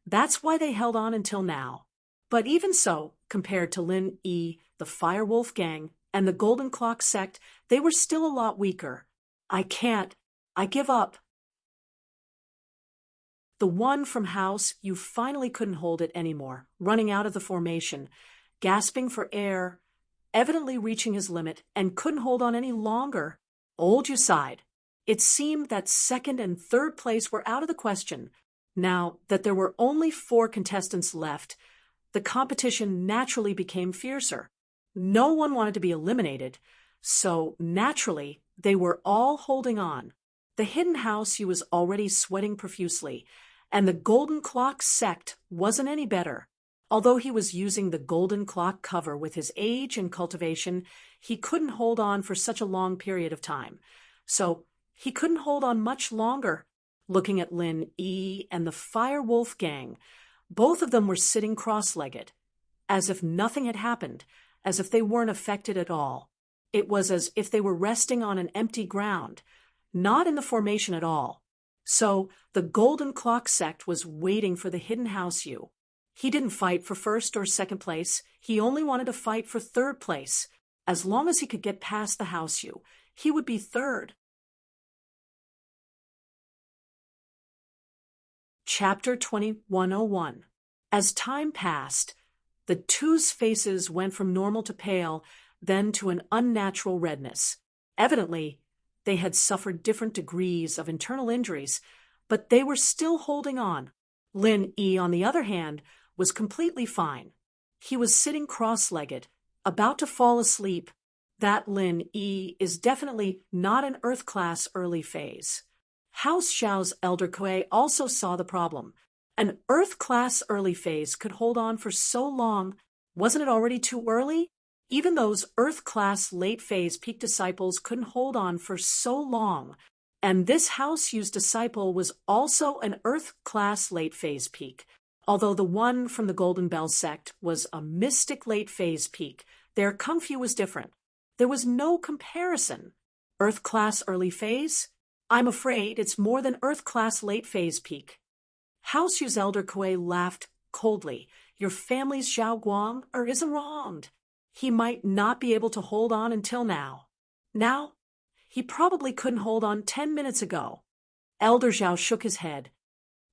A: That's why they held on until now. But even so, compared to Lin E, the Fire Wolf Gang, and the Golden Clock Sect, they were still a lot weaker. I give up. The one from House U finally couldn't hold it anymore, running out of the formation, gasping for air, evidently reaching his limit, and couldn't hold on any longer. Old Yu sighed. It seemed that 2nd and 3rd place were out of the question. Now that there were only 4 contestants left, the competition naturally became fiercer. No one wanted to be eliminated, so naturally they were all holding on. The Hidden House U was already sweating profusely, and the Golden Clock Sect wasn't any better. Although he was using the Golden Clock cover with his age and cultivation, he couldn't hold on for such a long period of time. So he couldn't hold on much longer. Looking at Lin E and the Fire Wolf Gang, both of them were sitting cross-legged, as if nothing had happened, as if they weren't affected at all. It was as if they were resting on an empty ground, not in the formation at all. So the Golden Clock Sect was waiting for the Hidden House U. He didn't fight for 1st or 2nd place. He only wanted to fight for 3rd place. As long as he could get past the House U, he would be 3rd. Chapter 2101. As time passed, the 2's faces went from normal to pale, then to an unnatural redness. Evidently, they had suffered different degrees of internal injuries, but they were still holding on. Lin E, on the other hand, was completely fine. He was sitting cross-legged, about to fall asleep. That Lin E is definitely not an Earth class early phase. House Xiao's Elder Kuei also saw the problem. An Earth class early phase could hold on for so long. Wasn't it already too early? Even those Earth class late phase peak disciples couldn't hold on for so long. And this House U's disciple was also an Earth class late phase peak. Although the one from the Golden Bell sect was a mystic late phase peak, their Kung Fu was different. There was no comparison. Earth class early phase? I'm afraid it's more than Earth class late phase peak. House U's Elder Kuei laughed coldly. Your family's Xiao Guang isn't wronged. He might not be able to hold on until now. Now? He probably couldn't hold on 10 minutes ago. Elder Zhao shook his head.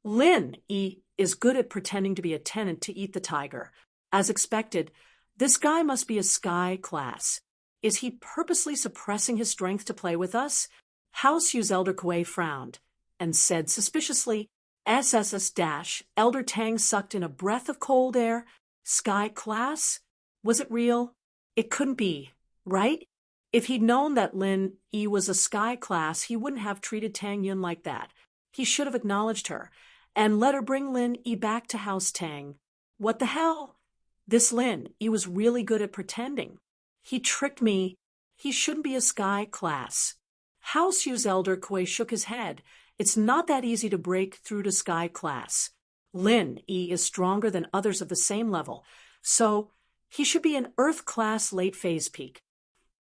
A: Lin E is good at pretending to be a tenant to eat the tiger. As expected, this guy must be a sky class. Is he purposely suppressing his strength to play with us? House U's Elder Kuei frowned and said suspiciously, SSS- Elder Tang sucked in a breath of cold air. Sky class? Was it real? It couldn't be, right? If he'd known that Lin Yi was a sky class, he wouldn't have treated Tang Yun like that. He should have acknowledged her and let her bring Lin Yi back to House Tang. What the hell? This Lin Yi was really good at pretending. He tricked me. He shouldn't be a sky class. House Yu's elder Kuei shook his head. It's not that easy to break through to sky class. Lin Yi is stronger than others of the same level, so he should be an Earth class late phase peak.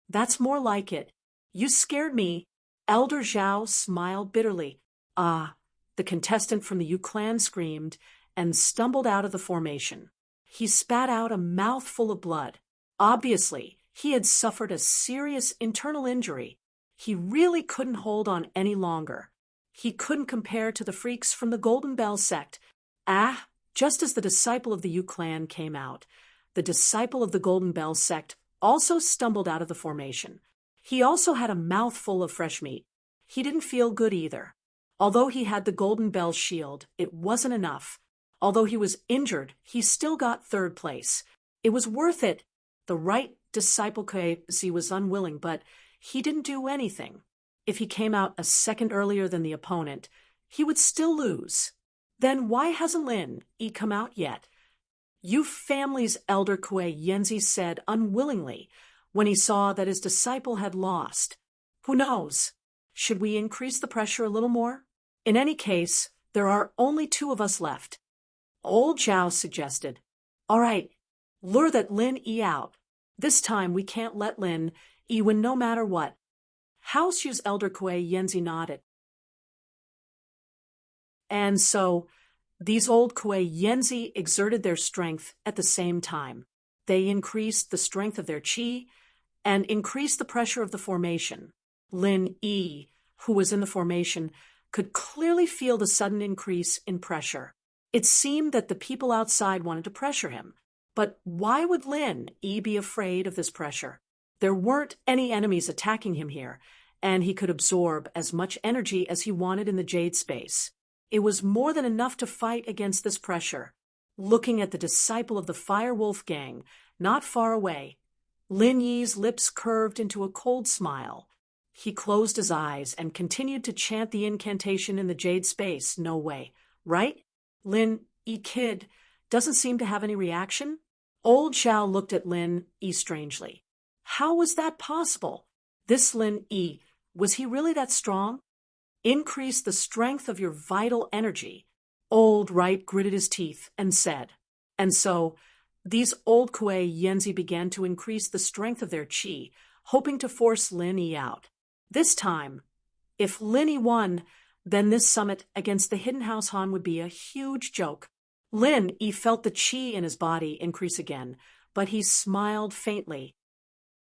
A: That's more like it. You scared me. Elder Zhao smiled bitterly. Ah, the contestant from the Yu clan screamed and stumbled out of the formation. He spat out a mouthful of blood. Obviously, he had suffered a serious internal injury. He really couldn't hold on any longer. He couldn't compare to the freaks from the Golden Bell sect. Just as the disciple of the Yu clan came out, the disciple of the Golden Bell sect also stumbled out of the formation. He also had a mouthful of fresh meat. He didn't feel good either. Although he had the Golden Bell shield, it wasn't enough. Although he was injured, he still got third place. It was worth it. The right disciple Kuei was unwilling, but he didn't do anything. If he came out a second earlier than the opponent, he would still lose. Then why hasn't Lin Yi come out yet? Yu family's elder Kuei Yanzi said unwillingly when he saw that his disciple had lost. Who knows? Should we increase the pressure a little more? In any case, there are only 2 of us left. Old Zhao suggested. All right, lure that Lin Yi out. This time we can't let Lin Yi win no matter what. House Yu's elder Kuei Yanzi nodded. And so, these old Kuei Yanzi exerted their strength at the same time. They increased the strength of their qi and increased the pressure of the formation. Lin Yi, who was in the formation, could clearly feel the sudden increase in pressure. It seemed that the people outside wanted to pressure him. But why would Lin Yi be afraid of this pressure? There weren't any enemies attacking him here, and he could absorb as much energy as he wanted in the Jade space. It was more than enough to fight against this pressure. Looking at the disciple of the Fire Wolf gang, not far away, Lin Yi's lips curved into a cold smile. He closed his eyes and continued to chant the incantation in the Jade space. No way, right? Lin Yi kid doesn't seem to have any reaction? Old Zhao looked at Lin Yi strangely. How was that possible? This Lin Yi, was he really that strong? Increase the strength of your vital energy. Old Right gritted his teeth and said. And so, these old Kuei Yanzi began to increase the strength of their qi, hoping to force Lin Yi out. This time, if Lin Yi won, then this summit against the Hidden House Han would be a huge joke. Lin Yi felt the qi in his body increase again, but he smiled faintly.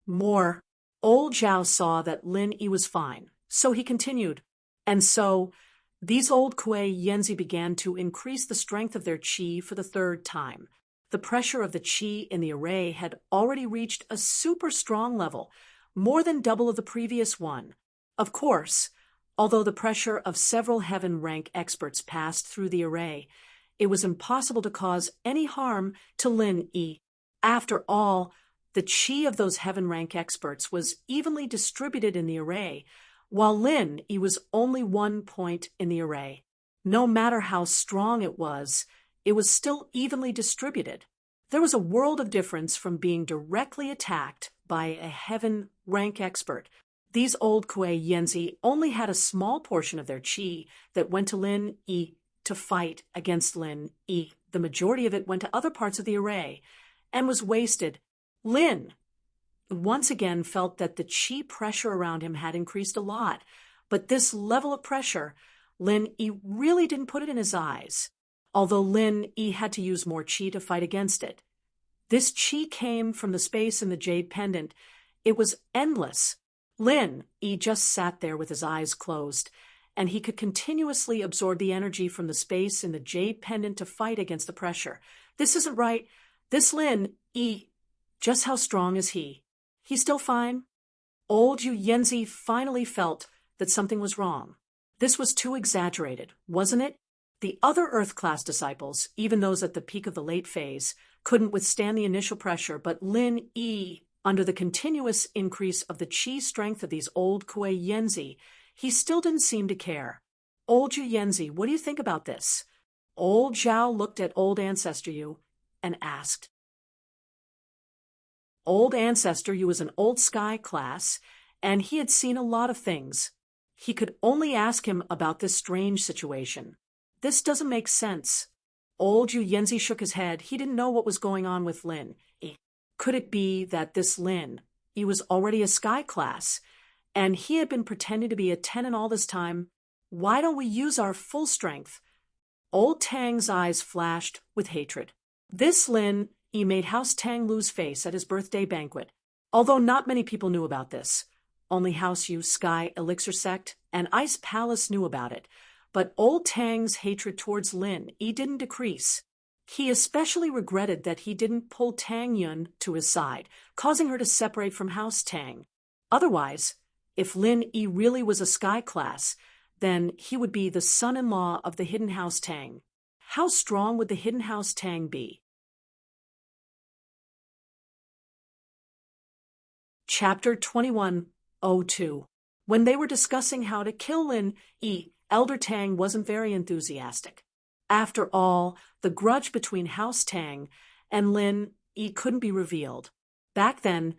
A: More. Old Zhao saw that Lin Yi was fine, so he continued. And so, these old Kuei Yanzi began to increase the strength of their qi for the 3rd time. The pressure of the qi in the array had already reached a super strong level, more than double of the previous one. Of course, although the pressure of several heaven rank experts passed through the array, it was impossible to cause any harm to Lin Yi. After all, the qi of those heaven rank experts was evenly distributed in the array, while Lin Yi was only 1 point in the array. No matter how strong it was still evenly distributed. There was a world of difference from being directly attacked by a heaven rank expert. These old Kuei Yanzi only had a small portion of their qi that went to Lin Yi to fight against Lin Yi. The majority of it went to other parts of the array and was wasted. Lin once again felt that the qi pressure around him had increased a lot, but this level of pressure, Lin Yi really didn't put it in his eyes, although Lin Yi had to use more qi to fight against it. This qi came from the space in the jade pendant. It was endless. Lin Yi just sat there with his eyes closed, and he could continuously absorb the energy from the space in the jade pendant to fight against the pressure. This isn't right. This Lin Yi, just how strong is he? He's still fine? Old Yu Yanzi finally felt that something was wrong. This was too exaggerated, wasn't it? The other Earth-class disciples, even those at the peak of the late phase, couldn't withstand the initial pressure, but Lin Yi, Under the continuous increase of the chi strength of these old Kuei Yenzi, he still didn't seem to care. Old Yu Yenzi, what do you think about this? Old Zhao looked at old Ancestor Yu and asked. Old Ancestor Yu was an old sky class, and he had seen a lot of things. He could only ask him about this strange situation. This doesn't make sense. Old Yu Yenzi shook his head. He didn't know what was going on with Lin. Could it be that this Lin, he was already a sky class, and he had been pretending to be a tenant all this time? Why don't we use our full strength? Old Tang's eyes flashed with hatred. This Lin, he made House Tang lose face at his birthday banquet, although not many people knew about this. Only House Yu, Sky, Elixir Sect, and Ice Palace knew about it, but Old Tang's hatred towards Lin, he didn't decrease. He especially regretted that he didn't pull Tang Yun to his side, causing her to separate from House Tang. Otherwise, if Lin Yi really was a sky class, then he would be the son-in-law of the Hidden House Tang. How strong would the Hidden House Tang be? Chapter 21:02. When they were discussing how to kill Lin Yi, Elder Tang wasn't very enthusiastic. After all, the grudge between House Tang and Lin Yi couldn't be revealed. Back then,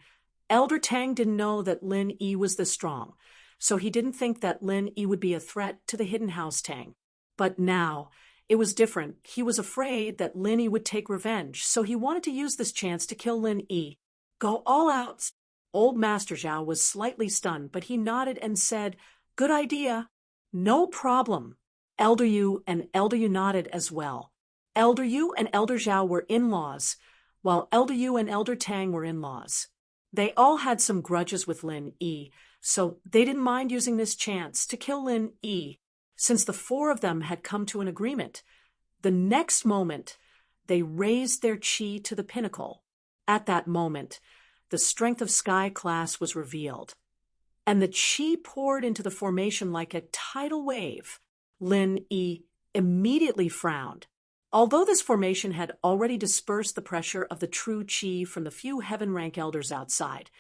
A: Elder Tang didn't know that Lin Yi was this strong, so he didn't think that Lin Yi would be a threat to the Hidden House Tang. But now, it was different. He was afraid that Lin Yi would take revenge, so he wanted to use this chance to kill Lin Yi. Go all out. Old Master Zhao was slightly stunned, but he nodded and said, "Good idea." "No problem." Elder Yu and Elder Yu nodded as well. Elder Yu and Elder Zhao were in-laws, while Elder Yu and Elder Tang were in-laws. They all had some grudges with Lin Yi, so they didn't mind using this chance to kill Lin Yi. Since the four of them had come to an agreement, the next moment, they raised their chi to the pinnacle. At that moment, the strength of Sky class was revealed, and the chi poured into the formation like a tidal wave. Lin Yi immediately frowned. Although this formation had already dispersed the pressure of the true chi from the few heaven rank elders outside,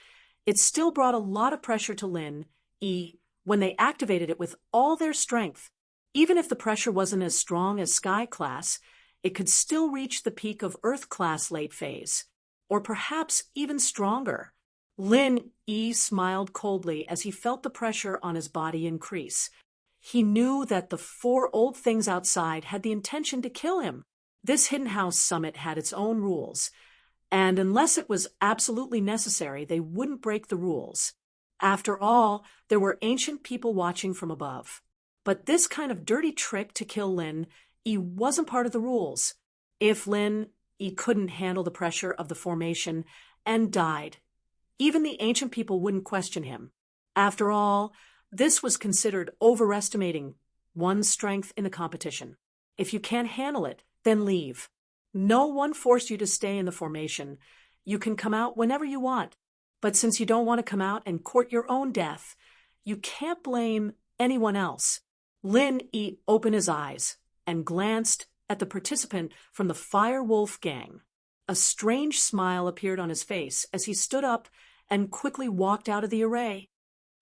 A: it still brought a lot of pressure to Lin Yi when they activated it with all their strength. Even if the pressure wasn't as strong as Sky class, it could still reach the peak of Earth class late phase, or perhaps even stronger. Lin Yi smiled coldly as he felt the pressure on his body increase. He knew that the four old things outside had the intention to kill him. This Hidden House Summit had its own rules, and unless it was absolutely necessary, they wouldn't break the rules. After all, there were ancient people watching from above. But this kind of dirty trick to kill Lin Yi wasn't part of the rules. If Lin Yi couldn't handle the pressure of the formation and died, even the ancient people wouldn't question him. After all, this was considered overestimating one's strength in the competition. If you can't handle it, then leave. No one forced you to stay in the formation. You can come out whenever you want. But since you don't want to come out and court your own death, you can't blame anyone else. Lin Yi opened his eyes and glanced at the participant from the Fire Wolf gang. A strange smile appeared on his face as he stood up and quickly walked out of the array.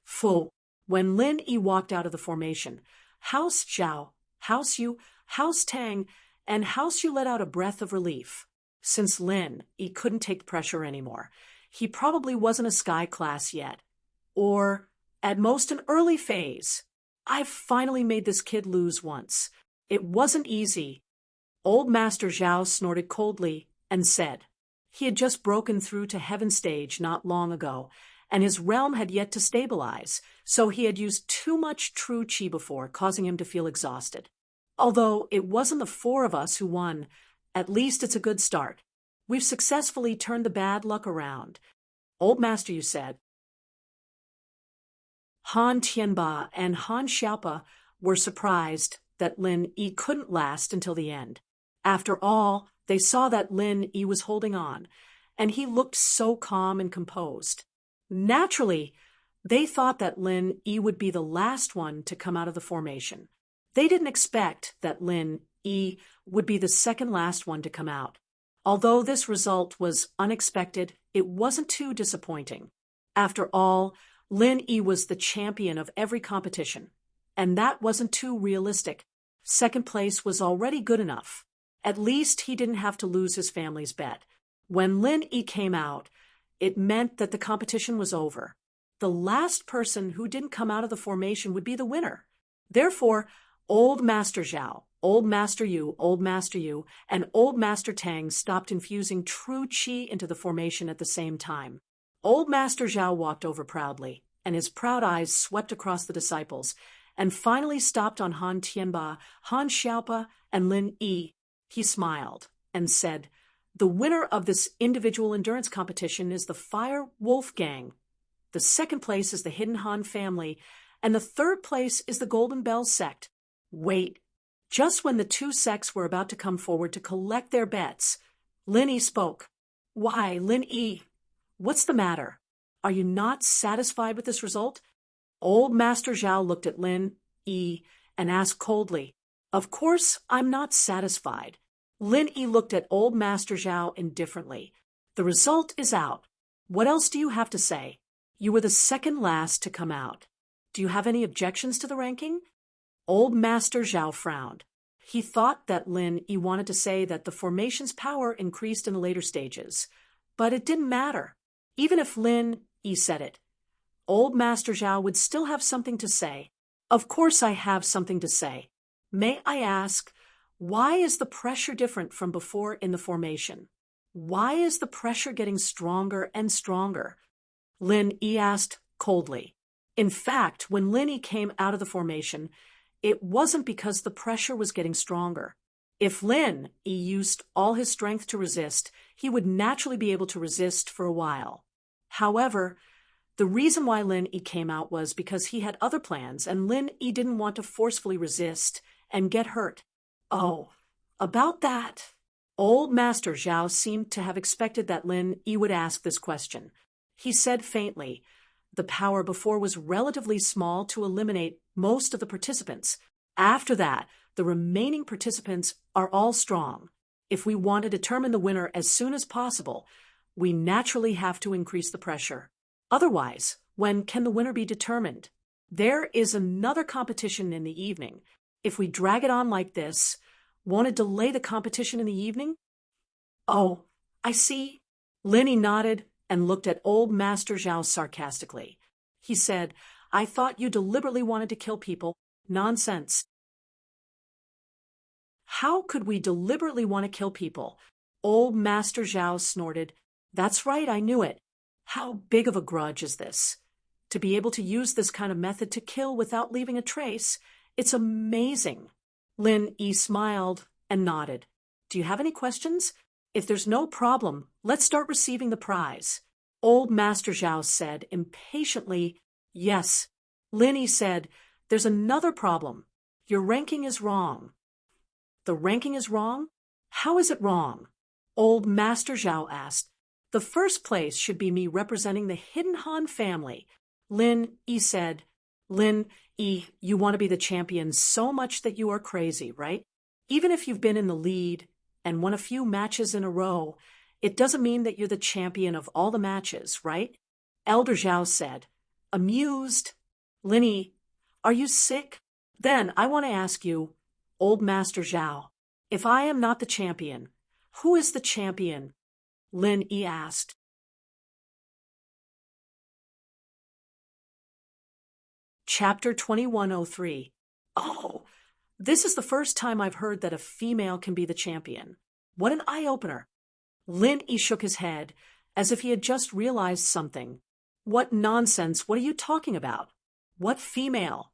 A: Full. When Lin Yi walked out of the formation, House Zhao, House Yu, House Tang, and House Yu let out a breath of relief. Since Lin Yi couldn't take pressure anymore, he probably wasn't a sky class yet. Or, at most, an early phase. I've finally made this kid lose once. It wasn't easy. Old Master Zhao snorted coldly and said, he had just broken through to Heaven Stage not long ago, and his realm had yet to stabilize, so he had used too much true chi before, causing him to feel exhausted. Although it wasn't the four of us who won, at least it's a good start. We've successfully turned the bad luck around. Old Master Yu said. Han Tianba and Han Xiaopa were surprised that Lin Yi couldn't last until the end. After all, they saw that Lin Yi was holding on, and he looked so calm and composed. Naturally, they thought that Lin Yi would be the last one to come out of the formation. They didn't expect that Lin Yi would be the second last one to come out. Although this result was unexpected it wasn't too disappointing. After all, Lin Yi was the champion of every competition, and that wasn't too realistic. Second place was already good enough. At least he didn't have to lose his family's bet. When Lin Yi came out, it meant that the competition was over. The last person who didn't come out of the formation would be the winner. Therefore, Old Master Zhao, Old Master Yu, and Old Master Tang stopped infusing true qi into the formation at the same time. Old Master Zhao walked over proudly, and his proud eyes swept across the disciples, and finally stopped on Han Tianba, Han Xiaopa, and Lin Yi. He smiled and said, "The winner of this individual endurance competition is the Fire Wolf Gang. The second place is the Hidden Han family, and the third place is the Golden Bell sect." Wait. Just when the two sects were about to come forward to collect their bets, Lin Yi spoke. "Why, Lin Yi, what's the matter? Are you not satisfied with this result?" Old Master Zhao looked at Lin Yi and asked coldly, "Of course I'm not satisfied." Lin Yi looked at Old Master Zhao indifferently. "The result is out. What else do you have to say? You were the second last to come out. Do you have any objections to the ranking?" Old Master Zhao frowned. He thought that Lin Yi wanted to say that the formation's power increased in the later stages, but it didn't matter. Even if Lin Yi said it, Old Master Zhao would still have something to say. "Of course I have something to say. May I ask, why is the pressure different from before in the formation? Why is the pressure getting stronger and stronger?" Lin Yi asked coldly. In fact, when Lin Yi came out of the formation, it wasn't because the pressure was getting stronger. If Lin Yi used all his strength to resist, he would naturally be able to resist for a while. However, the reason why Lin Yi came out was because he had other plans, and Lin Yi didn't want to forcefully resist and get hurt. Oh, about that. Old Master Zhao seemed to have expected that Lin Yi would ask this question. He said faintly, "The power before was relatively small to eliminate most of the participants. After that, the remaining participants are all strong. If we want to determine the winner as soon as possible, we naturally have to increase the pressure. Otherwise, when can the winner be determined? There is another competition in the evening. If we drag it on like this, won't it delay the competition in the evening?" "Oh, I see." Lin Yi nodded and looked at Old Master Zhao sarcastically. He said, "I thought you deliberately wanted to kill people. Nonsense." "How could we deliberately want to kill people?" Old Master Zhao snorted. "That's right, I knew it. How big of a grudge is this? To be able to use this kind of method to kill without leaving a trace, it's amazing." Lin Yi smiled and nodded. "Do you have any questions? If there's no problem, let's start receiving the prize." Old Master Zhao said impatiently, "Yes." Lin Yi said, "There's another problem. Your ranking is wrong." "The ranking is wrong? How is it wrong?" Old Master Zhao asked. "The first place should be me representing the Hidden Han family." Lin Yi said, "Lin Yi, you want to be the champion so much that you are crazy, right? Even if you've been in the lead and won a few matches in a row, it doesn't mean that you're the champion of all the matches, right?" Elder Zhao said, amused. "Lin Yi, are you sick? Then I want to ask you, Old Master Zhao, if I am not the champion, who is the champion?" Lin Yi asked. Chapter 2103. Oh, this is the first time I've heard that a female can be the champion. What an eye-opener. Lin Yi shook his head, as if he had just realized something. "What nonsense, what are you talking about? What female?"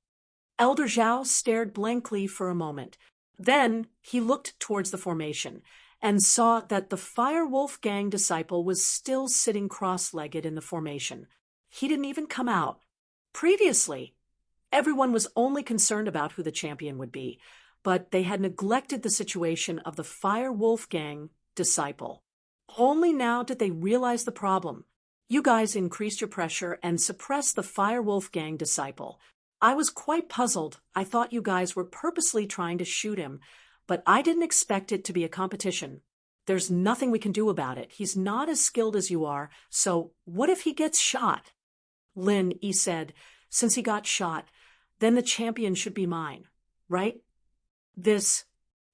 A: Elder Zhao stared blankly for a moment. Then he looked towards the formation, and saw that the Fire Wolf Gang disciple was still sitting cross-legged in the formation. He didn't even come out. Previously, everyone was only concerned about who the champion would be, but they had neglected the situation of the Fire Wolf Gang disciple. Only now did they realize the problem. You guys increased your pressure and suppressed the Fire Wolf Gang disciple. I was quite puzzled. I thought you guys were purposely trying to shoot him, but I didn't expect it to be a competition. There's nothing we can do about it. He's not as skilled as you are, so what if he gets shot? Lin Yi said, since he got shot, then the champion should be mine, right? This.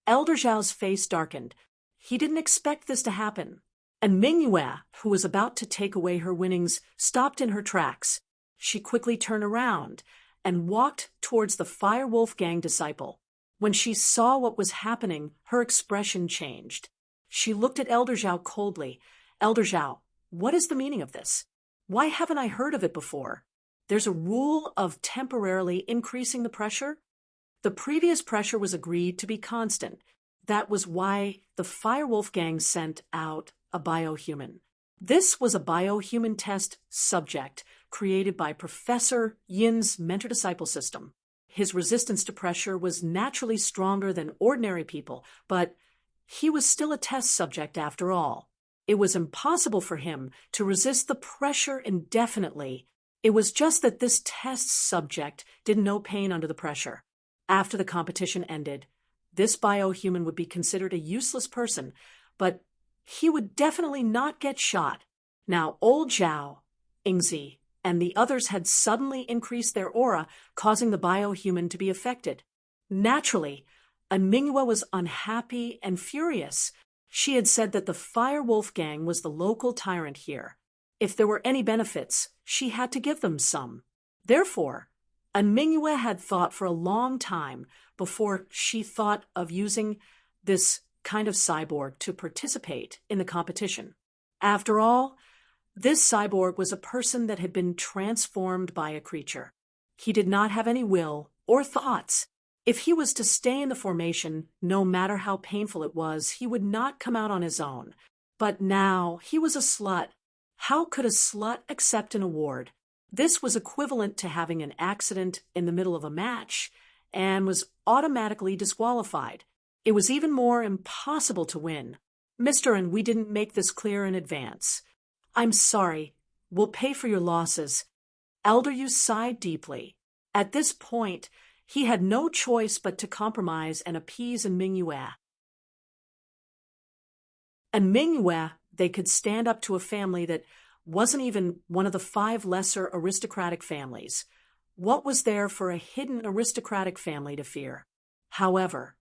A: Elder Zhao's face darkened. He didn't expect this to happen. And Mingyue, who was about to take away her winnings, stopped in her tracks. She quickly turned around and walked towards the Fire Wolf Gang disciple. When she saw what was happening, her expression changed. She looked at Elder Zhao coldly. Elder Zhao, what is the meaning of this? Why haven't I heard of it before? There's a rule of temporarily increasing the pressure? The previous pressure was agreed to be constant. That was why the Fire Wolf Gang sent out a biohuman. This was a biohuman test subject created by Professor Yin's mentor-disciple system. His resistance to pressure was naturally stronger than ordinary people, but he was still a test subject after all. It was impossible for him to resist the pressure indefinitely. It was just that this test subject didn't know pain under the pressure. After the competition ended, this biohuman would be considered a useless person, but he would definitely not get shot. Now, old Zhao, Ingzi, and the others had suddenly increased their aura, causing the biohuman to be affected. Naturally, Mingyue was unhappy and furious. She had said that the Fire Wolf Gang was the local tyrant here. If there were any benefits, she had to give them some. Therefore, Mingyue had thought for a long time before she thought of using this kind of cyborg to participate in the competition. After all, this cyborg was a person that had been transformed by a creature. He did not have any will or thoughts. If he was to stay in the formation, no matter how painful it was, he would not come out on his own. But now he was a slut. How could a slut accept an award? This was equivalent to having an accident in the middle of a match and was automatically disqualified. It was even more impossible to win. Mr. And we didn't make this clear in advance. I'm sorry. We'll pay for your losses. Elder Yu sighed deeply. At this point, he had no choice but to compromise and appease Mingyue. And Mingyue, they could stand up to a family that wasn't even one of the 5 lesser aristocratic families. What was there for a hidden aristocratic family to fear? However,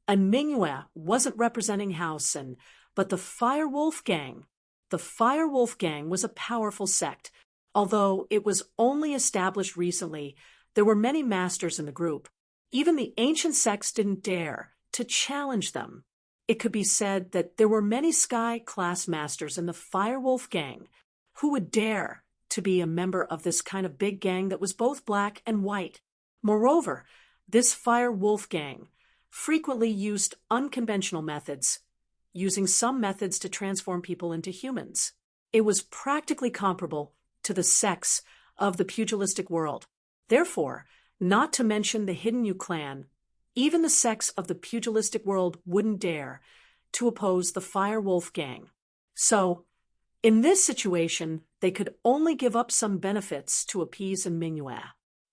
A: Mingyue wasn't representing Haosen, but the Fire Wolf Gang. The Fire Wolf Gang was a powerful sect. Although it was only established recently, there were many masters in the group. Even the ancient sects didn't dare to challenge them. It could be said that there were many sky-class masters in the Fire Wolf Gang. Who would dare to be a member of this kind of big gang that was both black and white? Moreover, this Fire Wolf Gang frequently used unconventional methods, using some methods to transform people into humans. It was practically comparable to the sects of the pugilistic world. Therefore, not to mention the Hidden Yu clan, even the sects of the pugilistic world wouldn't dare to oppose the Fire Wolf Gang. So, in this situation, they could only give up some benefits to appease Mingyue.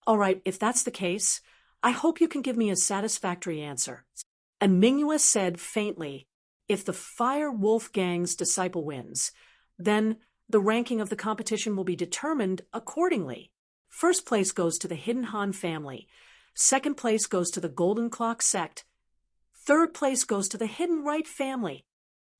A: All right, if that's the case, I hope you can give me a satisfactory answer. And Mingyue said faintly, if the Fire Wolf Gang's disciple wins, then the ranking of the competition will be determined accordingly. First place goes to the Hidden Han family. Second place goes to the Golden Clock sect. Third place goes to the Hidden Right family.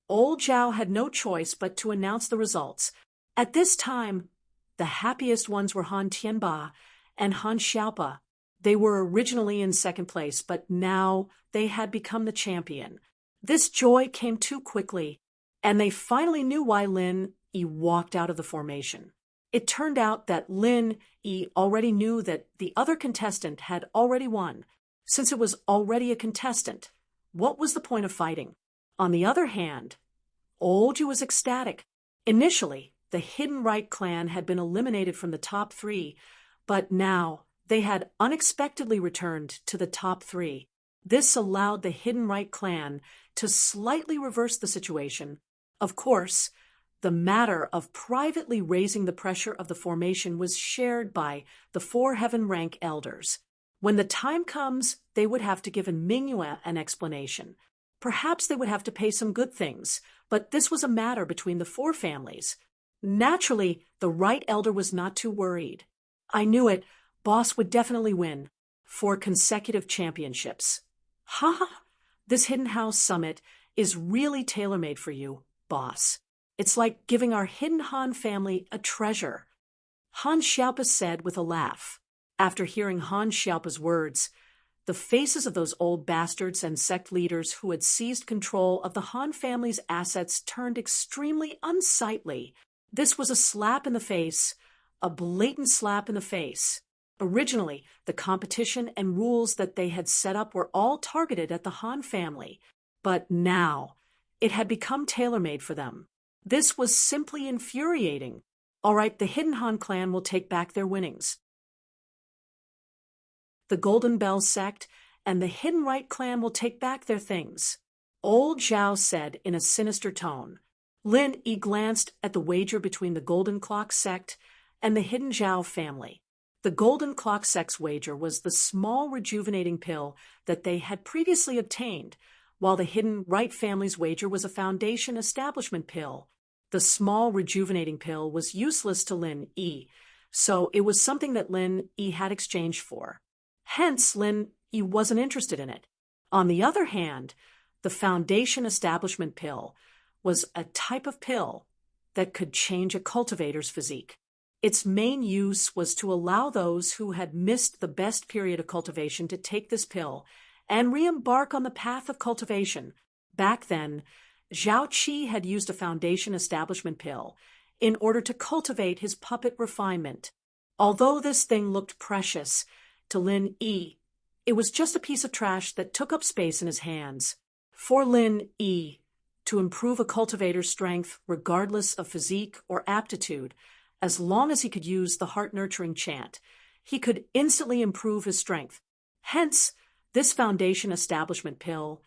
A: Old Zhao had no choice but to announce the results. At this time, the happiest ones were Han Tianba and Han Xiaopa. They were originally in second place, but now they had become the champion. This joy came too quickly, and they finally knew why Lin Yi walked out of the formation. It turned out that Lin Yi already knew that the other contestant had already won. Since it was already a contestant, what was the point of fighting? On the other hand, Old Yu was ecstatic. Initially, the Hidden Right clan had been eliminated from the top 3, but now they had unexpectedly returned to the top 3. This allowed the Hidden Right clan to slightly reverse the situation. Of course, the matter of privately raising the pressure of the formation was shared by the 4 heaven rank elders. When the time comes, they would have to give Mingyue an explanation. Perhaps they would have to pay some good things, but this was a matter between the four families. Naturally, the right elder was not too worried. I knew it, Boss would definitely win. 4 consecutive championships. Ha ha! This Hidden House Summit is really tailor-made for you, Boss. It's like giving our Hidden Han family a treasure. Han Xiaopa said with a laugh. After hearing Han Xiaopa's words, the faces of those old bastards and sect leaders who had seized control of the Han family's assets turned extremely unsightly. This was a slap in the face, a blatant slap in the face. Originally, the competition and rules that they had set up were all targeted at the Han family, but now it had become tailor-made for them. This was simply infuriating. All right, the Hidden Han clan will take back their winnings. The Golden Bell sect and the Hidden Right clan will take back their things. Old Zhao said in a sinister tone. Lin Yi glanced at the wager between the Golden Clock sect and the Hidden Zhao family. The Golden Clock sect's wager was the small rejuvenating pill that they had previously obtained, while the Hidden Right family's wager was a foundation establishment pill. The small rejuvenating pill was useless to Lin Yi, so it was something that Lin Yi had exchanged for. Hence, Lin Yi wasn't interested in it. On the other hand, the foundation establishment pill was a type of pill that could change a cultivator's physique. Its main use was to allow those who had missed the best period of cultivation to take this pill and re-embark on the path of cultivation. Back then, Zhao Qi had used a foundation establishment pill in order to cultivate his puppet refinement. Although this thing looked precious to Lin Yi, it was just a piece of trash that took up space in his hands. For Lin Yi to improve a cultivator's strength regardless of physique or aptitude, as long as he could use the heart-nurturing chant, he could instantly improve his strength. Hence, this foundation establishment pill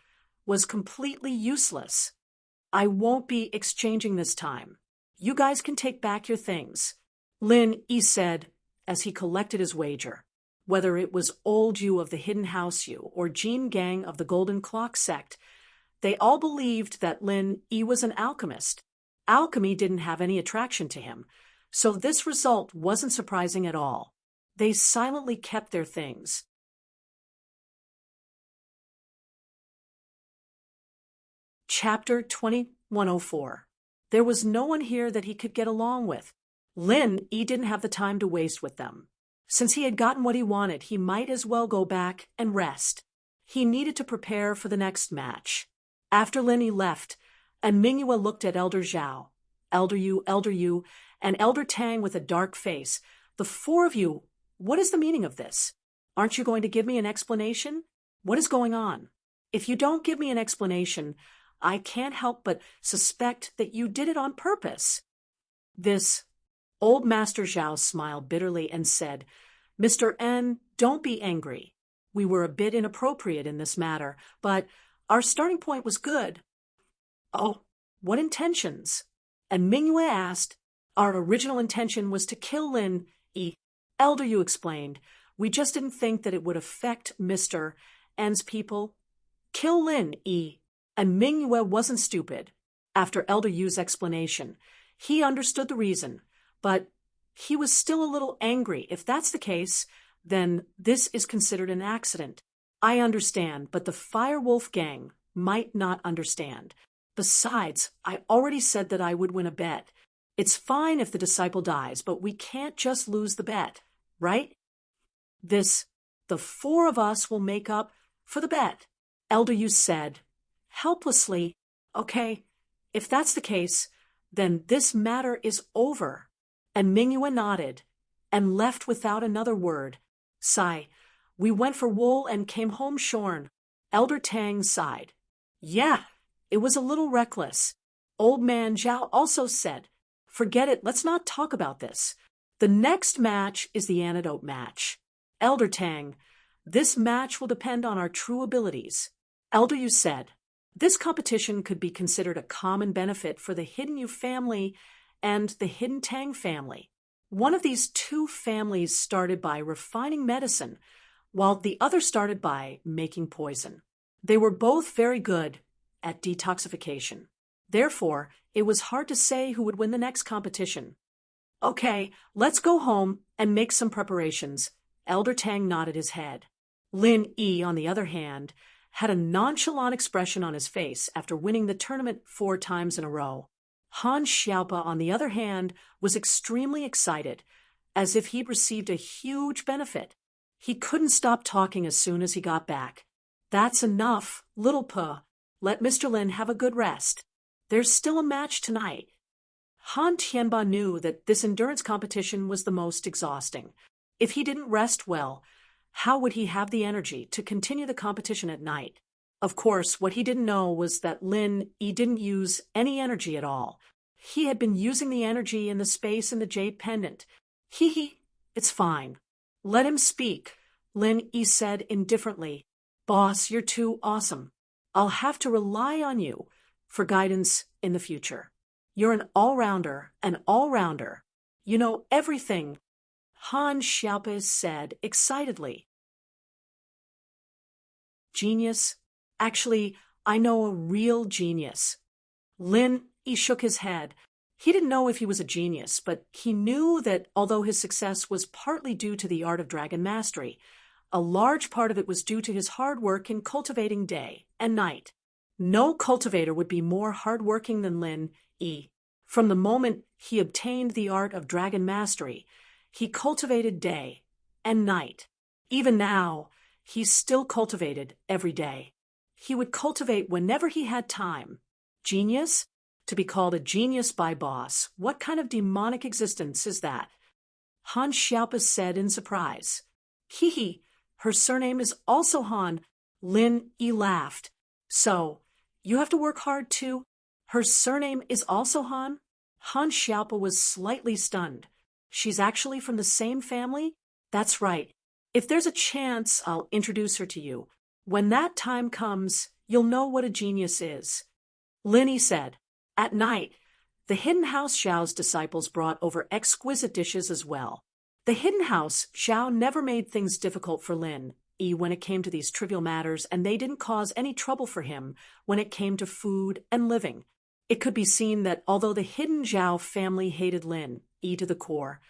A: was completely useless. I won't be exchanging this time. You guys can take back your things, Lin Yi said as he collected his wager. Whether it was Old Yu of the Hidden House Yu or Jean Gang of the Golden Clock sect, they all believed that Lin Yi was an alchemist. Alchemy didn't have any attraction to him, so this result wasn't surprising at all. They silently kept their things. Chapter 2104. There was no one here that he could get along with. Lin Yi didn't have the time to waste with them. Since he had gotten what he wanted, he might as well go back and rest. He needed to prepare for the next match. After Lin Yi left, and Mingyue looked at Elder Zhao, Elder Yu, and Elder Tang with a dark face. The four of you, what is the meaning of this? Aren't you going to give me an explanation? What is going on? If you don't give me an explanation, I can't help but suspect that you did it on purpose. This old Master Zhao smiled bitterly and said, Mr. N, don't be angry. We were a bit inappropriate in this matter, but our starting point was good. Oh, what intentions? And Mingyue asked. Our original intention was to kill Lin Yi. Elder Yu explained. We just didn't think that it would affect Mr. N's people. Kill Lin Yi. And Mingyue wasn't stupid. After Elder Yu's explanation, he understood the reason, but he was still a little angry. If that's the case, then this is considered an accident. I understand, but the Firewolf gang might not understand. Besides, I already said that I would win a bet. It's fine if the disciple dies, but we can't just lose the bet, right? The four of us will make up for the bet, Elder Yu said, helplessly. Okay, if that's the case, then this matter is over. And Mingyue nodded and left without another word. Sigh, we went for wool and came home shorn. Elder Tang sighed. Yeah, it was a little reckless. Old Man Zhao also said, forget it, let's not talk about this. The next match is the antidote match. Elder Tang, this match will depend on our true abilities. Elder Yu said, this competition could be considered a common benefit for the Hidden Yu family and the Hidden Tang family. One of these two families started by refining medicine, while the other started by making poison. They were both very good at detoxification. Therefore, it was hard to say who would win the next competition. Okay, let's go home and make some preparations. Elder Tang nodded his head. Lin Yi, on the other hand, had a nonchalant expression on his face after winning the tournament 4 times in a row. Han Xiaopa, on the other hand, was extremely excited, as if he'd received a huge benefit. He couldn't stop talking as soon as he got back. That's enough, little puh. Let Mr. Lin have a good rest. There's still a match tonight. Han Tianba knew that this endurance competition was the most exhausting. If he didn't rest well, how would he have the energy to continue the competition at night? Of course, what he didn't know was that Lin Yi didn't use any energy at all. He had been using the energy in the space in the jade pendant. It's fine. Let him speak, Lin Yi said indifferently. Boss, you're too awesome. I'll have to rely on you for guidance in the future. You're an all-rounder, an all-rounder. You know everything, Han Xiaopa said excitedly. Genius? Actually, I know a real genius. Lin Yi shook his head. He didn't know if he was a genius, but he knew that although his success was partly due to the art of dragon mastery, a large part of it was due to his hard work in cultivating day and night. No cultivator would be more hardworking than Lin Yi. From the moment he obtained the art of dragon mastery, he cultivated day and night. Even now, he still cultivated every day. He would cultivate whenever he had time. Genius? To be called a genius by boss, what kind of demonic existence is that? Han Xiaopa said in surprise. Her surname is also Han. Lin Yi laughed. So, you have to work hard too? Her surname is also Han? Han Xiaopa was slightly stunned. She's actually from the same family? That's right. If there's a chance, I'll introduce her to you. When that time comes, you'll know what a genius is. Lin Yi said. At night, the Hidden House Xiao's disciples brought over exquisite dishes as well. The Hidden House Xiao never made things difficult for Lin Yi when it came to these trivial matters, and they didn't cause any trouble for him when it came to food and living. It could be seen that although the Hidden Zhao family hated Lin Yi to the core,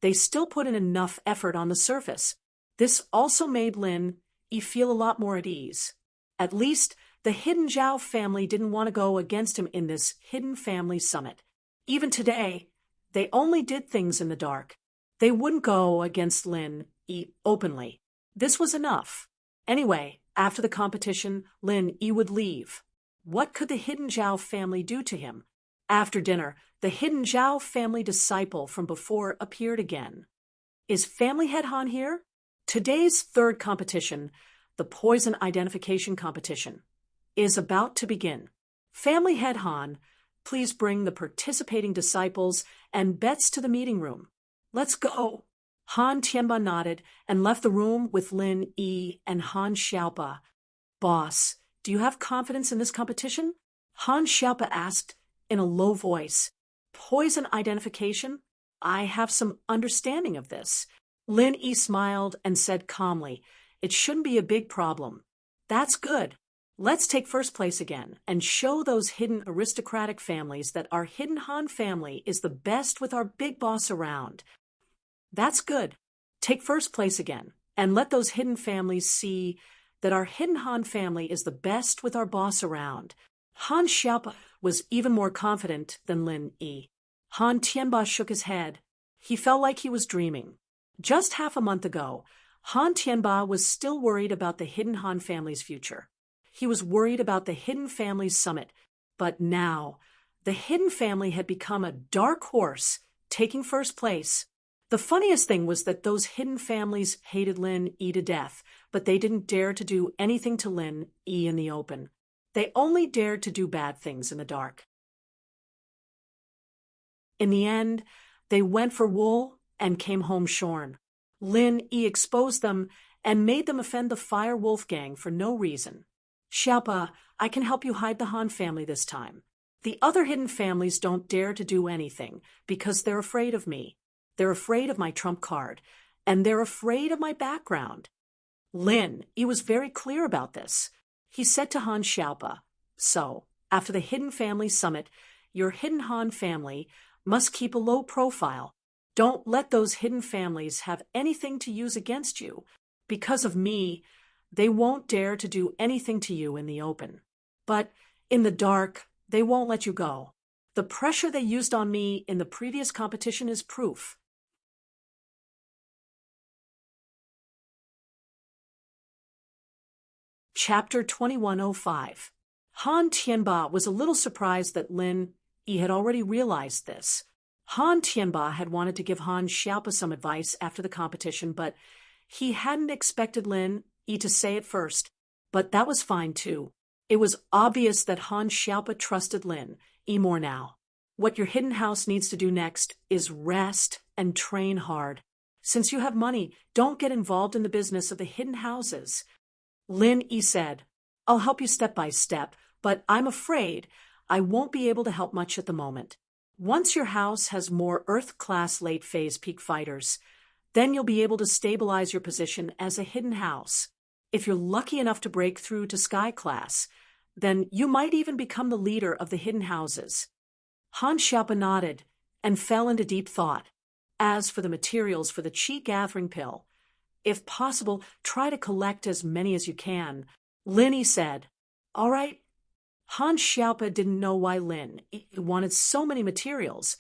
A: they still put in enough effort on the surface. This also made Lin Yi feel a lot more at ease. At least, the Hidden Zhao family didn't want to go against him in this Hidden Family Summit. Even today, they only did things in the dark. They wouldn't go against Lin Yi openly. This was enough. Anyway, after the competition, Lin Yi would leave. What could the Hidden Zhao family do to him? After dinner, the Hidden Zhao family disciple from before appeared again. Is Family Head Han here? Today's third competition, the Poison Identification Competition, is about to begin. Family Head Han, please bring the participating disciples and bets to the meeting room. Let's go. Han Tianba nodded and left the room with Lin Yi and Han Xiaopa. Boss, do you have confidence in this competition? Han Xiaopa asked in a low voice. Poison identification? I have some understanding of this. Lin Yi smiled and said calmly, it shouldn't be a big problem. That's good. Let's take first place again and show those hidden aristocratic families that our Hidden Han family is the best with our big boss around. That's good. Take first place again and let those hidden families see that our Hidden Han family is the best with our boss around. Han Xiaopa was even more confident than Lin Yi. Han Tianba shook his head. He felt like he was dreaming. Just half a month ago, Han Tianba was still worried about the Hidden Han family's future. He was worried about the Hidden Family Summit, but now, the Hidden Family had become a dark horse, taking first place. The funniest thing was that those hidden families hated Lin Yi to death, but they didn't dare to do anything to Lin Yi in the open. They only dared to do bad things in the dark. In the end, they went for wool and came home shorn. Lin Yi exposed them and made them offend the Fire Wolf Gang for no reason. Xiaopa, I can help you hide the Han family this time. The other hidden families don't dare to do anything because they're afraid of me. They're afraid of my trump card, and they're afraid of my background. Lin Yi was very clear about this. He said to Han Xiaopa, So, after the Hidden Family Summit, your Hidden Han family must keep a low profile. Don't let those hidden families have anything to use against you. Because of me, they won't dare to do anything to you in the open. But in the dark, they won't let you go. The pressure they used on me in the previous competition is proof. Chapter 2105. Han Tianba was a little surprised that Lin Yi had already realized this. Han Tianba had wanted to give Han Xiaopa some advice after the competition, but he hadn't expected Lin Yi to say it first. But that was fine too. It was obvious that Han Xiaopa trusted Lin Yi more now. What your hidden house needs to do next is rest and train hard. Since you have money, don't get involved in the business of the hidden houses. Lin Yi said, I'll help you step by step, but I'm afraid I won't be able to help much at the moment. Once your house has more Earth-class late-phase peak fighters, then you'll be able to stabilize your position as a hidden house. If you're lucky enough to break through to Sky class, then you might even become the leader of the hidden houses. Han Xiaopa nodded and fell into deep thought. As for the materials for the Qi gathering pill, if possible, try to collect as many as you can. Lin Yi said, All right. Han Xiaopa didn't know why Lin Yi wanted so many materials,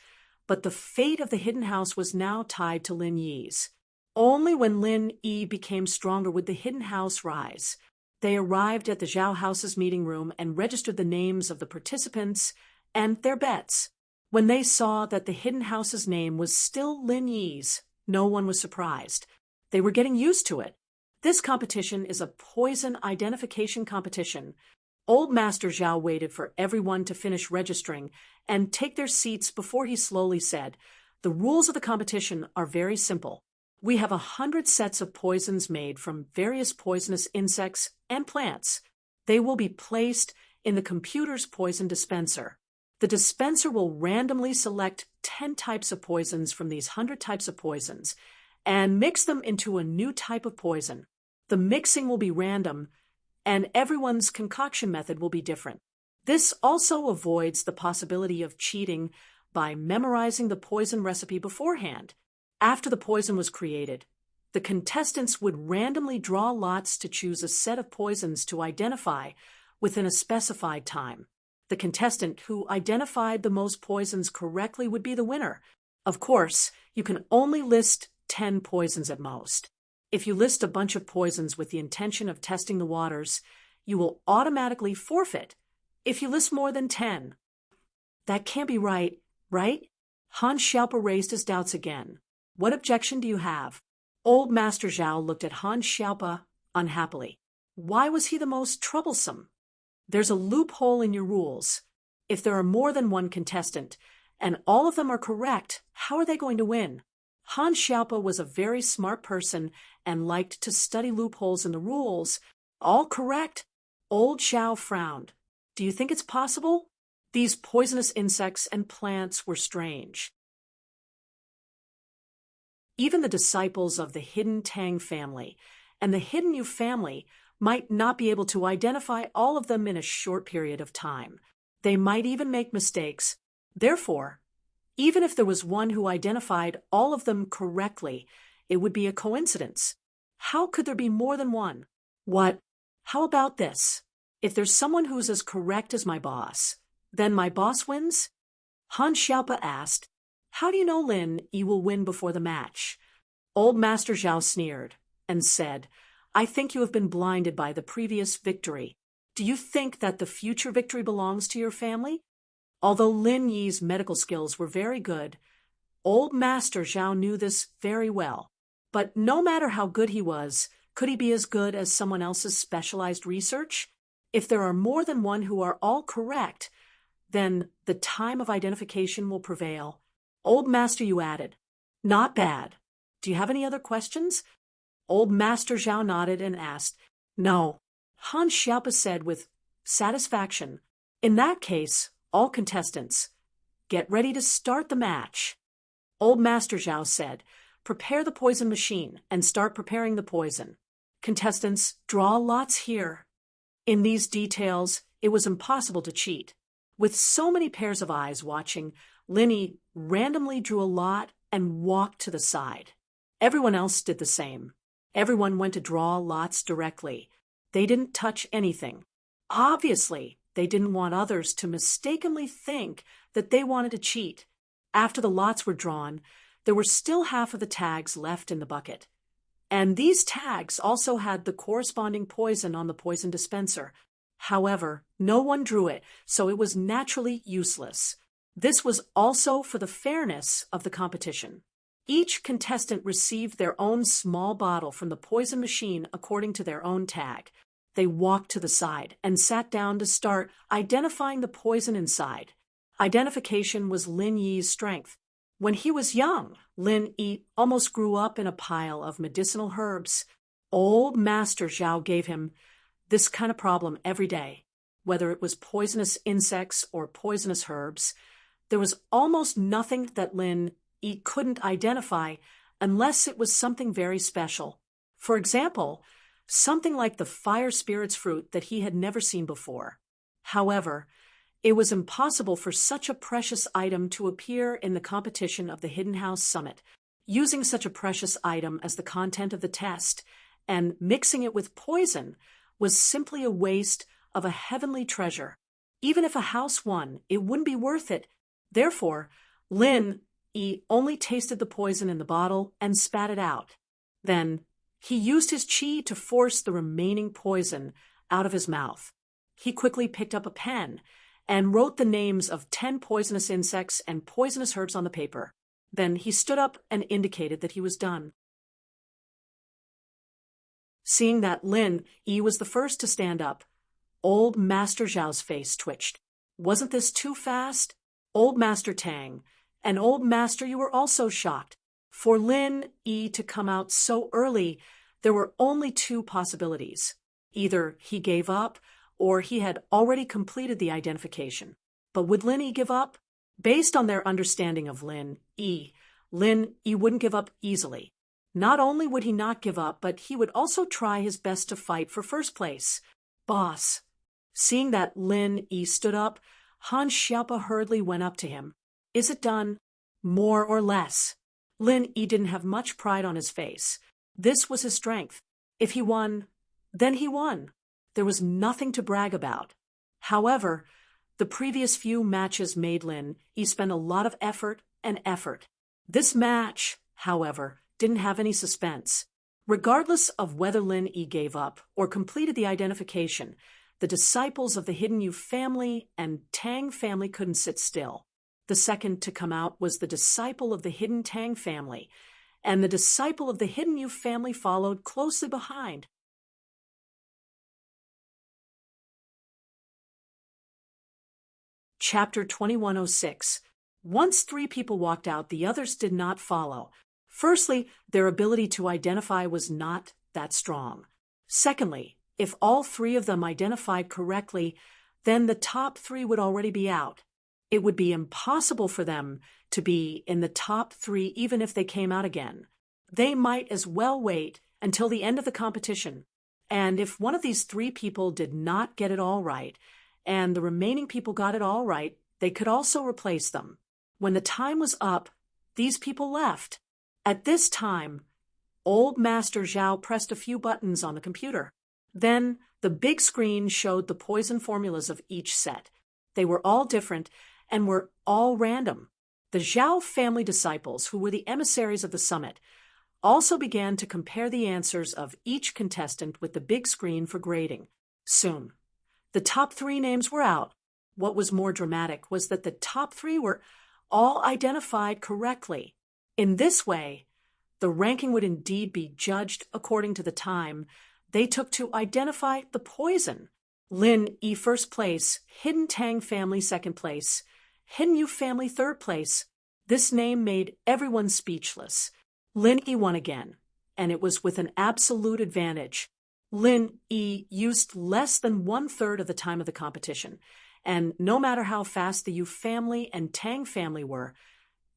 A: but the fate of the hidden house was now tied to Lin Yi's. Only when Lin Yi became stronger would the hidden house rise. They arrived at the Zhao House's meeting room and registered the names of the participants and their bets. When they saw that the hidden house's name was still Lin Yi's, no one was surprised. They were getting used to it. This competition is a poison identification competition. Old Master Zhao waited for everyone to finish registering and take their seats before he slowly said, The rules of the competition are very simple. We have 100 sets of poisons made from various poisonous insects and plants. They will be placed in the computer's poison dispenser. The dispenser will randomly select 10 types of poisons from these 100 types of poisons and mix them into a new type of poison. The mixing will be random, and everyone's concoction method will be different. This also avoids the possibility of cheating by memorizing the poison recipe beforehand. After the poison was created, the contestants would randomly draw lots to choose a set of poisons to identify within a specified time. The contestant who identified the most poisons correctly would be the winner. Of course, you can only list 10 poisons at most. If you list a bunch of poisons with the intention of testing the waters, you will automatically forfeit if you list more than 10. That can't be right, right? Han Xiaopa raised his doubts again. What objection do you have? Old Master Zhao looked at Han Xiaopa unhappily. Why was he the most troublesome? There's a loophole in your rules. If there are more than one contestant, and all of them are correct, how are they going to win? Han Xiaopa was a very smart person and liked to study loopholes in the rules. All correct? Old Zhao frowned. Do you think it's possible? These poisonous insects and plants were strange. Even the disciples of the Hidden Tang family and the Hidden Yu family might not be able to identify all of them in a short period of time. They might even make mistakes. Therefore, even if there was one who identified all of them correctly, it would be a coincidence. How could there be more than one? What? How about this? If there's someone who's as correct as my boss, then my boss wins? Han Xiaopa asked, How do you know Lin Yi will win before the match? Old Master Zhao sneered and said, I think you have been blinded by the previous victory. Do you think that the future victory belongs to your family? Although Lin Yi's medical skills were very good, Old Master Zhao knew this very well. But no matter how good he was, could he be as good as someone else's specialized research? If there are more than one who are all correct, then the time of identification will prevail. Old Master Yu added, Not bad. Do you have any other questions? Old Master Zhao nodded and asked, No. Han Xiaopa said with satisfaction, In that case, all contestants, get ready to start the match. Old Master Zhao said, Prepare the poison machine and start preparing the poison. Contestants, draw lots here. In these details, it was impossible to cheat. With so many pairs of eyes watching, Linny randomly drew a lot and walked to the side. Everyone else did the same. Everyone went to draw lots directly. They didn't touch anything. Obviously, they didn't want others to mistakenly think that they wanted to cheat. After the lots were drawn, there were still half of the tags left in the bucket. And these tags also had the corresponding poison on the poison dispenser. However, no one drew it, so it was naturally useless. This was also for the fairness of the competition. Each contestant received their own small bottle from the poison machine according to their own tag. They walked to the side and sat down to start identifying the poison inside. Identification was Lin Yi's strength. When he was young, Lin Yi almost grew up in a pile of medicinal herbs. Old Master Zhao gave him this kind of problem every day. Whether it was poisonous insects or poisonous herbs, there was almost nothing that Lin Yi couldn't identify unless it was something very special. For example, something like the fire spirit's fruit that he had never seen before. However, it was impossible for such a precious item to appear in the competition of the Hidden House Summit. Using such a precious item as the content of the test and mixing it with poison was simply a waste of a heavenly treasure. Even if a house won, it wouldn't be worth it. Therefore, Lin Yi only tasted the poison in the bottle and spat it out. Then, he used his qi to force the remaining poison out of his mouth. He quickly picked up a pen and wrote the names of 10 poisonous insects and poisonous herbs on the paper. Then he stood up and indicated that he was done. Seeing that Lin Yi was the first to stand up, Old Master Zhao's face twitched. Wasn't this too fast? Old Master Tang and Old Master, you were also shocked. For Lin Yi to come out so early, there were only 2 possibilities. Either he gave up, or he had already completed the identification. But would Lin Yi give up? Based on their understanding of Lin Yi wouldn't give up easily. Not only would he not give up, but he would also try his best to fight for first place. Boss. Seeing that Lin Yi stood up, Han Xiaopa hurriedly went up to him. Is it done? More or less. Lin Yi didn't have much pride on his face. This was his strength. If he won, then he won. There was nothing to brag about. However, the previous few matches made Lin Yi spend a lot of effort and effort. This match, however, didn't have any suspense. Regardless of whether Lin Yi gave up or completed the identification, the disciples of the Hidden Yu family and Tang family couldn't sit still. The second to come out was the disciple of the Hidden Tang family, and the disciple of the Hidden Yu family followed closely behind. Chapter 2106. Once 3 people walked out, the others did not follow. Firstly, their ability to identify was not that strong. Secondly, if all 3 of them identified correctly, then the top 3 would already be out. It would be impossible for them to be in the top 3 even if they came out again. They might as well wait until the end of the competition. And if one of these 3 people did not get it all right, and the remaining people got it all right, they could also replace them. When the time was up, these people left. At this time, Old Master Zhao pressed a few buttons on the computer. Then the big screen showed the poison formulas of each set. They were all different and were all random. The Zhao family disciples, who were the emissaries of the summit, also began to compare the answers of each contestant with the big screen for grading. Soon, the top 3 names were out. What was more dramatic was that the top 3 were all identified correctly. In this way, the ranking would indeed be judged according to the time they took to identify the poison. Lin Yi first place, Hidden Tang family second place, Hidden Yu family third place. This name made everyone speechless. Lin Yi won again, and it was with an absolute advantage. Lin Yi used less than 1/3 of the time of the competition, and no matter how fast the Yu family and Tang family were,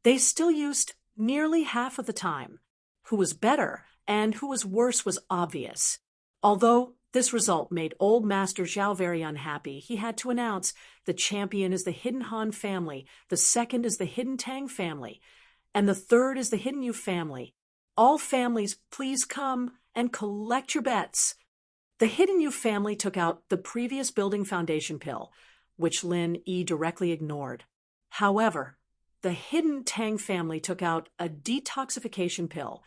A: they still used nearly half of the time. Who was better and who was worse was obvious. Although This result made old Master Zhao very unhappy. He had to announce the champion is the hidden Han family, the second is the hidden Tang family, and the third is the hidden Yu family. All families, please come and collect your bets. The hidden Yu family took out the previous building foundation pill, which Lin Yi directly ignored. However, the hidden Tang family took out a detoxification pill,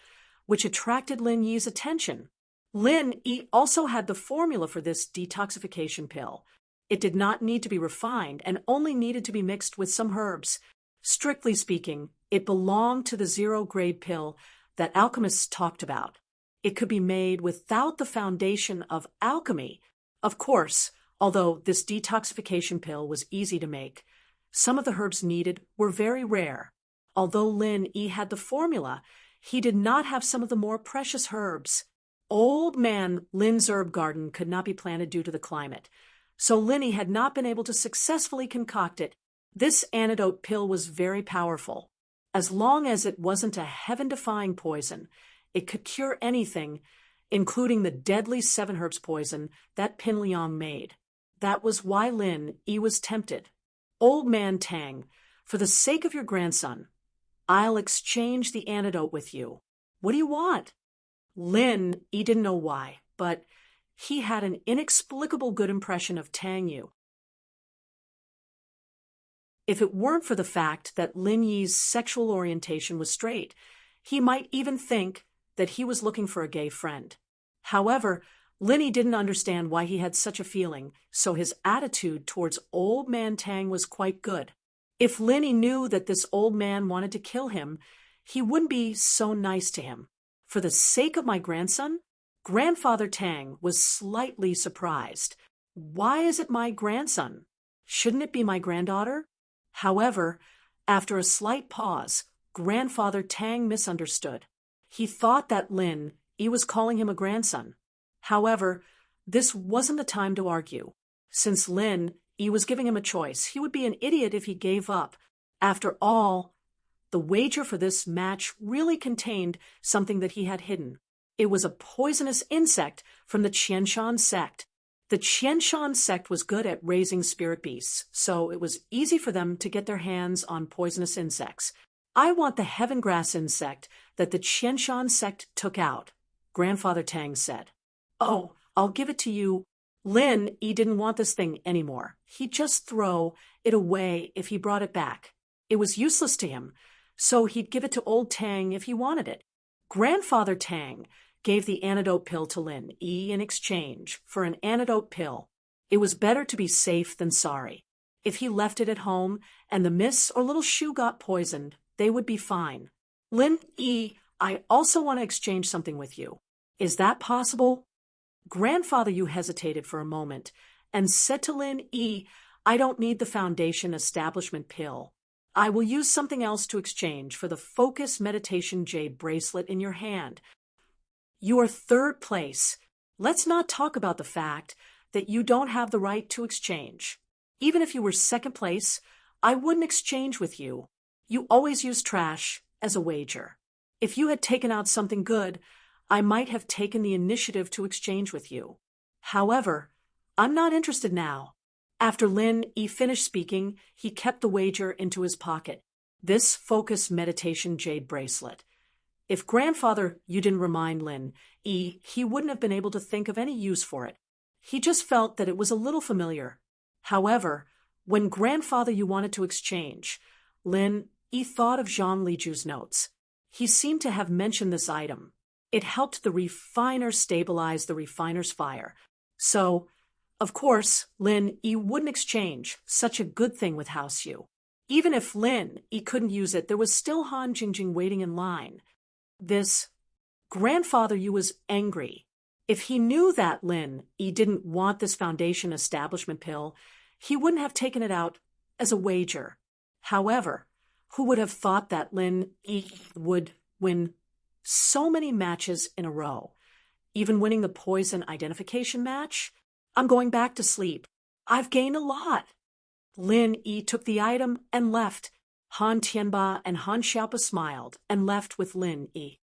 A: which attracted Lin Yi's attention. Lin Yi also had the formula for this detoxification pill. It did not need to be refined and only needed to be mixed with some herbs. Strictly speaking, it belonged to the zero-grade pill that alchemists talked about. It could be made without the foundation of alchemy. Of course, although this detoxification pill was easy to make, some of the herbs needed were very rare. Although Lin Yi had the formula, he did not have some of the more precious herbs. Old man Lin's herb garden could not be planted due to the climate, so Lin Yi had not been able to successfully concoct it. This antidote pill was very powerful. As long as it wasn't a heaven-defying poison, it could cure anything, including the deadly 7 herbs poison that Pin Liang made. That was why Lin Yi was tempted. Old man Tang, for the sake of your grandson, I'll exchange the antidote with you. What do you want? Lin Yi didn't know why, but he had an inexplicable good impression of Tang Yu. If it weren't for the fact that Lin Yi's sexual orientation was straight, he might even think that he was looking for a gay friend. However, Lin Yi didn't understand why he had such a feeling, so his attitude towards old man Tang was quite good. If Lin Yi knew that this old man wanted to kill him, he wouldn't be so nice to him. For the sake of my grandson? Grandfather Tang was slightly surprised. Why is it my grandson? Shouldn't it be my granddaughter? However, after a slight pause, Grandfather Tang misunderstood. He thought that Lin Yi was calling him a grandson. However, this wasn't the time to argue. Since Lin Yi was giving him a choice, he would be an idiot if he gave up. After all, the wager for this match really contained something that he had hidden. It was a poisonous insect from the Qianshan sect. The Qianshan sect was good at raising spirit beasts, so it was easy for them to get their hands on poisonous insects. I want the heaven grass insect that the Qianshan sect took out, Grandfather Tang said. Oh, I'll give it to you. Lin Yi didn't want this thing anymore. He'd just throw it away if he brought it back. It was useless to him, so he'd give it to old Tang if he wanted it. Grandfather Tang gave the antidote pill to Lin Yi in exchange for an antidote pill. It was better to be safe than sorry. If he left it at home and the miss or little shoe got poisoned, they would be fine. Lin Yi, I also want to exchange something with you. Is that possible? Grandfather Yu hesitated for a moment and said to Lin Yi, I don't need the foundation establishment pill. I will use something else to exchange for the focus meditation jade bracelet in your hand. You are third place. Let's not talk about the fact that you don't have the right to exchange. Even if you were second place, I wouldn't exchange with you. You always use trash as a wager. If you had taken out something good, I might have taken the initiative to exchange with you. However, I'm not interested now. After Lin Yi finished speaking, he kept the wager into his pocket. This focus meditation jade bracelet. If Grandfather Yu didn't remind Lin Yi, he wouldn't have been able to think of any use for it. He just felt that it was a little familiar. However, when Grandfather Yu wanted to exchange, Lin Yi thought of Zhang Liju's notes. He seemed to have mentioned this item. It helped the refiner stabilize the refiner's fire. So, of course, Lin Yi wouldn't exchange such a good thing with House Yu. Even if Lin Yi couldn't use it, there was still Han Jingjing waiting in line. Grandfather Yu was angry. If he knew that Lin Yi didn't want this foundation establishment pill, he wouldn't have taken it out as a wager. However, who would have thought that Lin Yi would win so many matches in a row, even winning the poison identification match? I'm going back to sleep. I've gained a lot. Lin Yi took the item and left. Han Tianba and Han Xiaopa smiled and left with Lin Yi.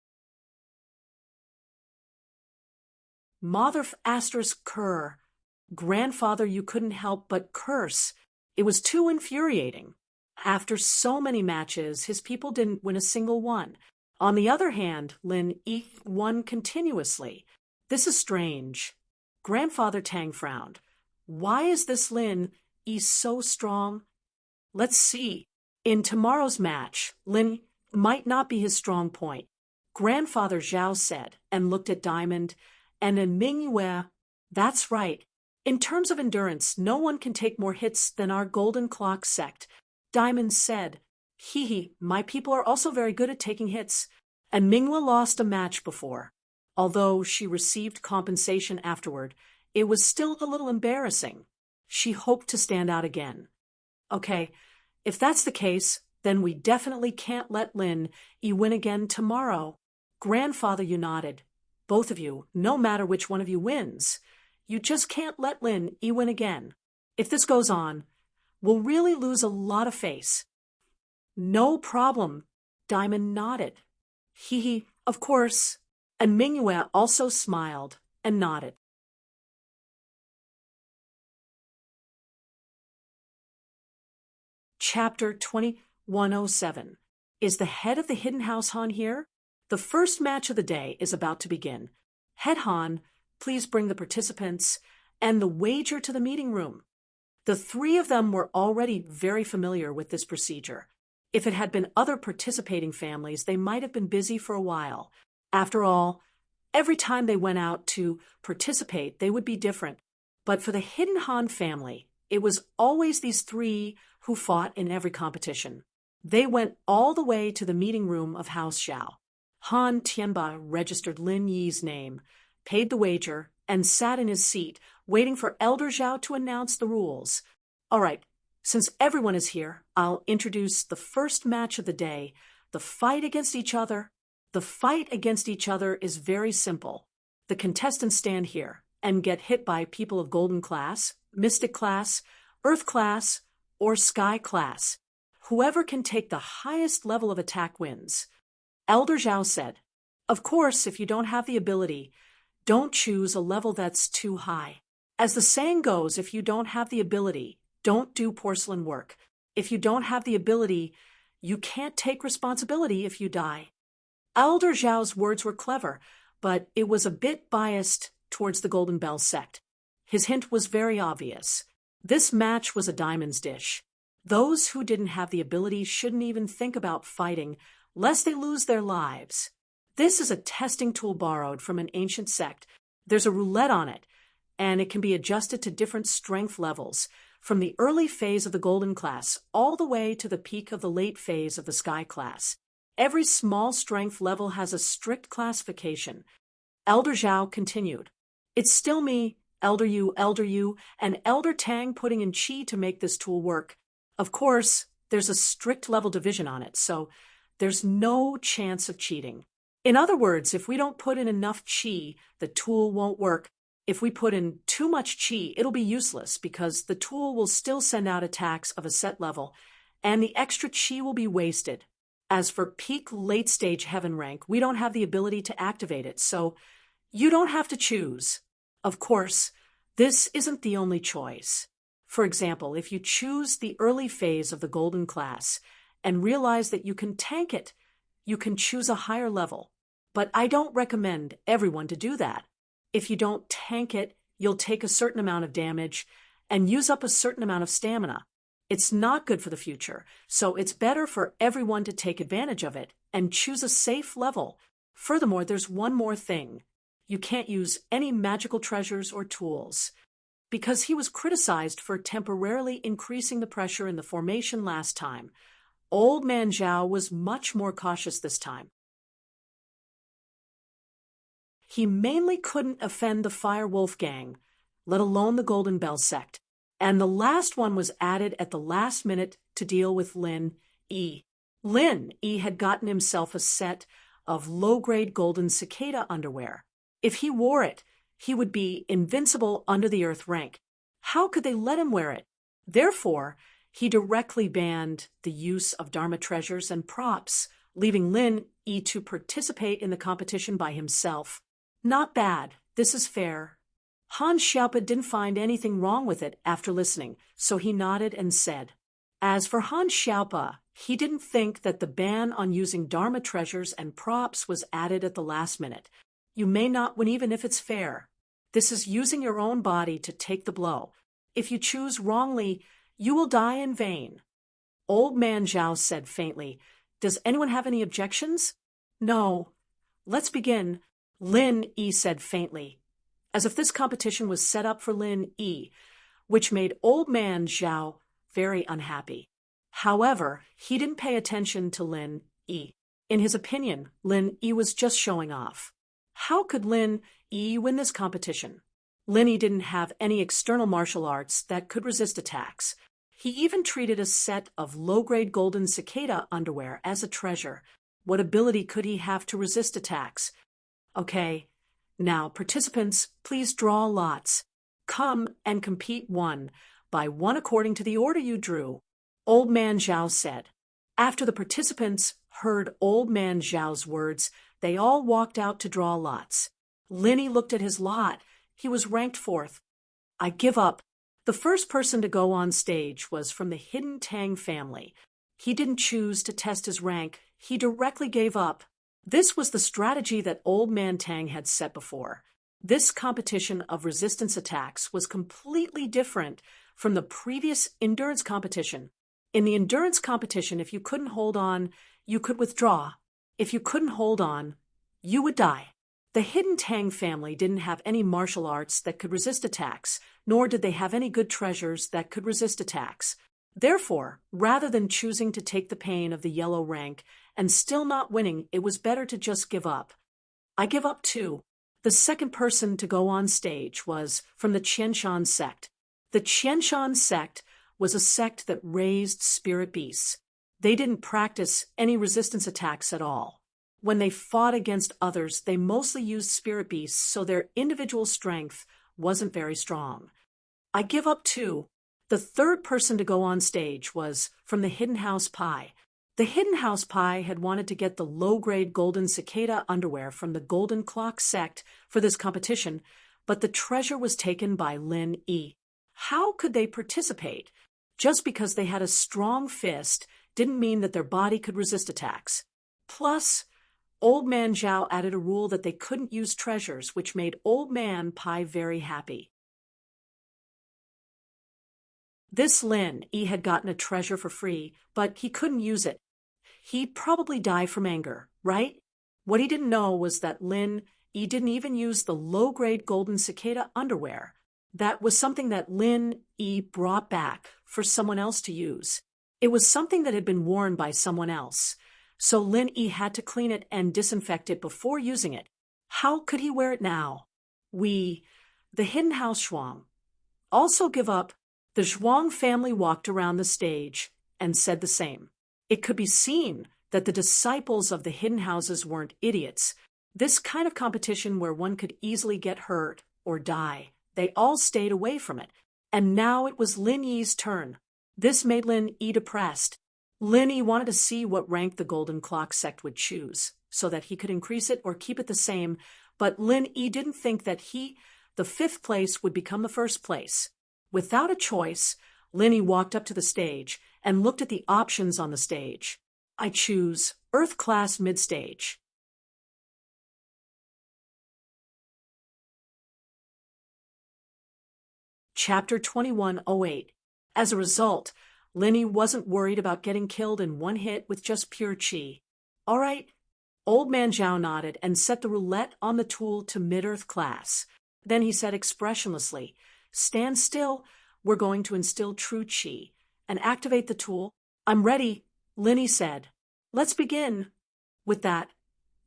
A: Mother asterisk cur. Grandfather, you couldn't help but curse. It was too infuriating. After so many matches, his people didn't win a single one. On the other hand, Lin E won continuously. This is strange. Grandfather Tang frowned. Why is this Lin E so strong? Let's see. In tomorrow's match, Lin might not be his strong point. Grandfather Zhao said, and looked at Diamond, and in Mingyue, that's right. In terms of endurance, no one can take more hits than our Golden Clock sect. Diamond said, hee, my people are also very good at taking hits, and Mingyue lost a match before. Although she received compensation afterward, it was still a little embarrassing. She hoped to stand out again. Okay, if that's the case, then we definitely can't let Lin E win again tomorrow. Grandfather, you nodded. Both of you, no matter which one of you wins. You just can't let Lin E win again. If this goes on, we'll really lose a lot of face. No problem. Diamond nodded. Hee, of course. And Mingyue also smiled and nodded. Chapter 2107. Is the head of the Hidden House Han here? The first match of the day is about to begin. Head Han, please bring the participants and the wager to the meeting room. The three of them were already very familiar with this procedure. If it had been other participating families, they might have been busy for a while. After all, every time they went out to participate, they would be different. But for the Hidden Han family, it was always these three who fought in every competition. They went all the way to the meeting room of House Xiao. Han Tianba registered Lin Yi's name, paid the wager, and sat in his seat, waiting for Elder Zhao to announce the rules. All right, since everyone is here, I'll introduce the first match of the day, the fight against each other. The fight against each other is very simple. The contestants stand here and get hit by people of Golden Class, Mystic Class, Earth Class, or Sky Class. Whoever can take the highest level of attack wins. Elder Zhao said, of course, if you don't have the ability, don't choose a level that's too high. As the saying goes, if you don't have the ability, don't do porcelain work. If you don't have the ability, you can't take responsibility if you die. Elder Zhao's words were clever, but it was a bit biased towards the Golden Bell sect. His hint was very obvious. This match was a diamond's dish. Those who didn't have the ability shouldn't even think about fighting, lest they lose their lives. This is a testing tool borrowed from an ancient sect. There's a roulette on it, and it can be adjusted to different strength levels, from the early phase of the Golden Class all the way to the peak of the late phase of the Sky Class. Every small strength level has a strict classification. Elder Zhao continued, it's still me, Elder Yu, and Elder Tang putting in chi to make this tool work. Of course, there's a strict level division on it, so there's no chance of cheating. In other words, if we don't put in enough chi, the tool won't work. If we put in too much chi, it'll be useless because the tool will still send out attacks of a set level, and the extra chi will be wasted. As for peak late-stage heaven rank, we don't have the ability to activate it, so you don't have to choose. Of course, this isn't the only choice. For example, if you choose the early phase of the Golden Class and realize that you can tank it, you can choose a higher level. But I don't recommend everyone to do that. If you don't tank it, you'll take a certain amount of damage and use up a certain amount of stamina. It's not good for the future, so it's better for everyone to take advantage of it and choose a safe level. Furthermore, there's one more thing. You can't use any magical treasures or tools. Because he was criticized for temporarily increasing the pressure in the formation last time, Old Man Zhao was much more cautious this time. He mainly couldn't offend the Fire Wolf Gang, let alone the Golden Bell sect, and the last one was added at the last minute to deal with Lin E. Lin E had gotten himself a set of low-grade golden cicada underwear. If he wore it, he would be invincible under the earth rank. How could they let him wear it? Therefore, he directly banned the use of Dharma treasures and props, leaving Lin E to participate in the competition by himself. Not bad. this is fair. Han Xiaopa didn't find anything wrong with it after listening, so he nodded and said. As for Han Xiaopa, he didn't think that the ban on using Dharma treasures and props was added at the last minute. You may not win even if it's fair. This is using your own body to take the blow. If you choose wrongly, you will die in vain. Old Man Zhao said faintly, Does anyone have any objections? No. Let's begin, Lin Yi said faintly, as if this competition was set up for Lin Yi, which made Old Man Zhao very unhappy. However, he didn't pay attention to Lin Yi. In his opinion, Lin Yi was just showing off. How could Lin Yi win this competition? Lin Yi didn't have any external martial arts that could resist attacks. He even treated a set of low-grade golden cicada underwear as a treasure. What ability could he have to resist attacks? Okay, now participants, please draw lots. Come and compete one by one according to the order you drew, Old Man Zhao said. After the participants heard Old Man Zhao's words, they all walked out to draw lots. Lin Yi looked at his lot. He was ranked 4th. I give up. The first person to go on stage was from the Hidden Tang family. He didn't choose to test his rank. He directly gave up. This was the strategy that Old Man Tang had set before. This competition of resistance attacks was completely different from the previous endurance competition. In the endurance competition, if you couldn't hold on, you could withdraw. If you couldn't hold on, you would die. The Hidden Tang family didn't have any martial arts that could resist attacks, nor did they have any good treasures that could resist attacks. Therefore, rather than choosing to take the pain of the yellow rank and still not winning, it was better to just give up. I give up too. The second person to go on stage was from the Qianshan sect. The Qianshan sect was a sect that raised spirit beasts. They didn't practice any resistance attacks at all. When they fought against others, they mostly used spirit beasts, so their individual strength wasn't very strong. I give up too. The third person to go on stage was from the Hidden House Pie. The Hidden House Pie had wanted to get the low-grade golden cicada underwear from the Golden Clock sect for this competition, but the treasure was taken by Lin Yi. How could they participate? Just because they had a strong fist didn't mean that their body could resist attacks. Plus, Old Man Zhao added a rule that they couldn't use treasures, which made Old Man Pie very happy. This Lin Yi had gotten a treasure for free, but he couldn't use it. He'd probably die from anger, right? What he didn't know was that Lin Yi didn't even use the low-grade golden cicada underwear. That was something that Lin Yi brought back for someone else to use. It was something that had been worn by someone else, so Lin Yi had to clean it and disinfect it before using it. How could he wear it now? We, the Hidden House Zhuang, also give up. The Zhuang family walked around the stage and said the same. It could be seen that the disciples of the hidden houses weren't idiots. This kind of competition where one could easily get hurt or die, they all stayed away from it. And now it was Lin Yi's turn. This made Lin Yi depressed. Lin Yi wanted to see what rank the Golden Clock sect would choose, so that he could increase it or keep it the same, but Lin Yi didn't think that the 5th place, would become the 1st place. Without a choice, Lin Yi walked up to the stage and looked at the options on the stage. I choose Earth Class Mid-Stage. Chapter 2108. As a result, Lin Yi wasn't worried about getting killed in one hit with just pure chi. All right. Old Man Zhao nodded and set the roulette on the tool to Mid-Earth Class. Then he said expressionlessly, Stand still. We're going to instill true chi and activate the tool. I'm ready, Lin Yi said. Let's begin. With that,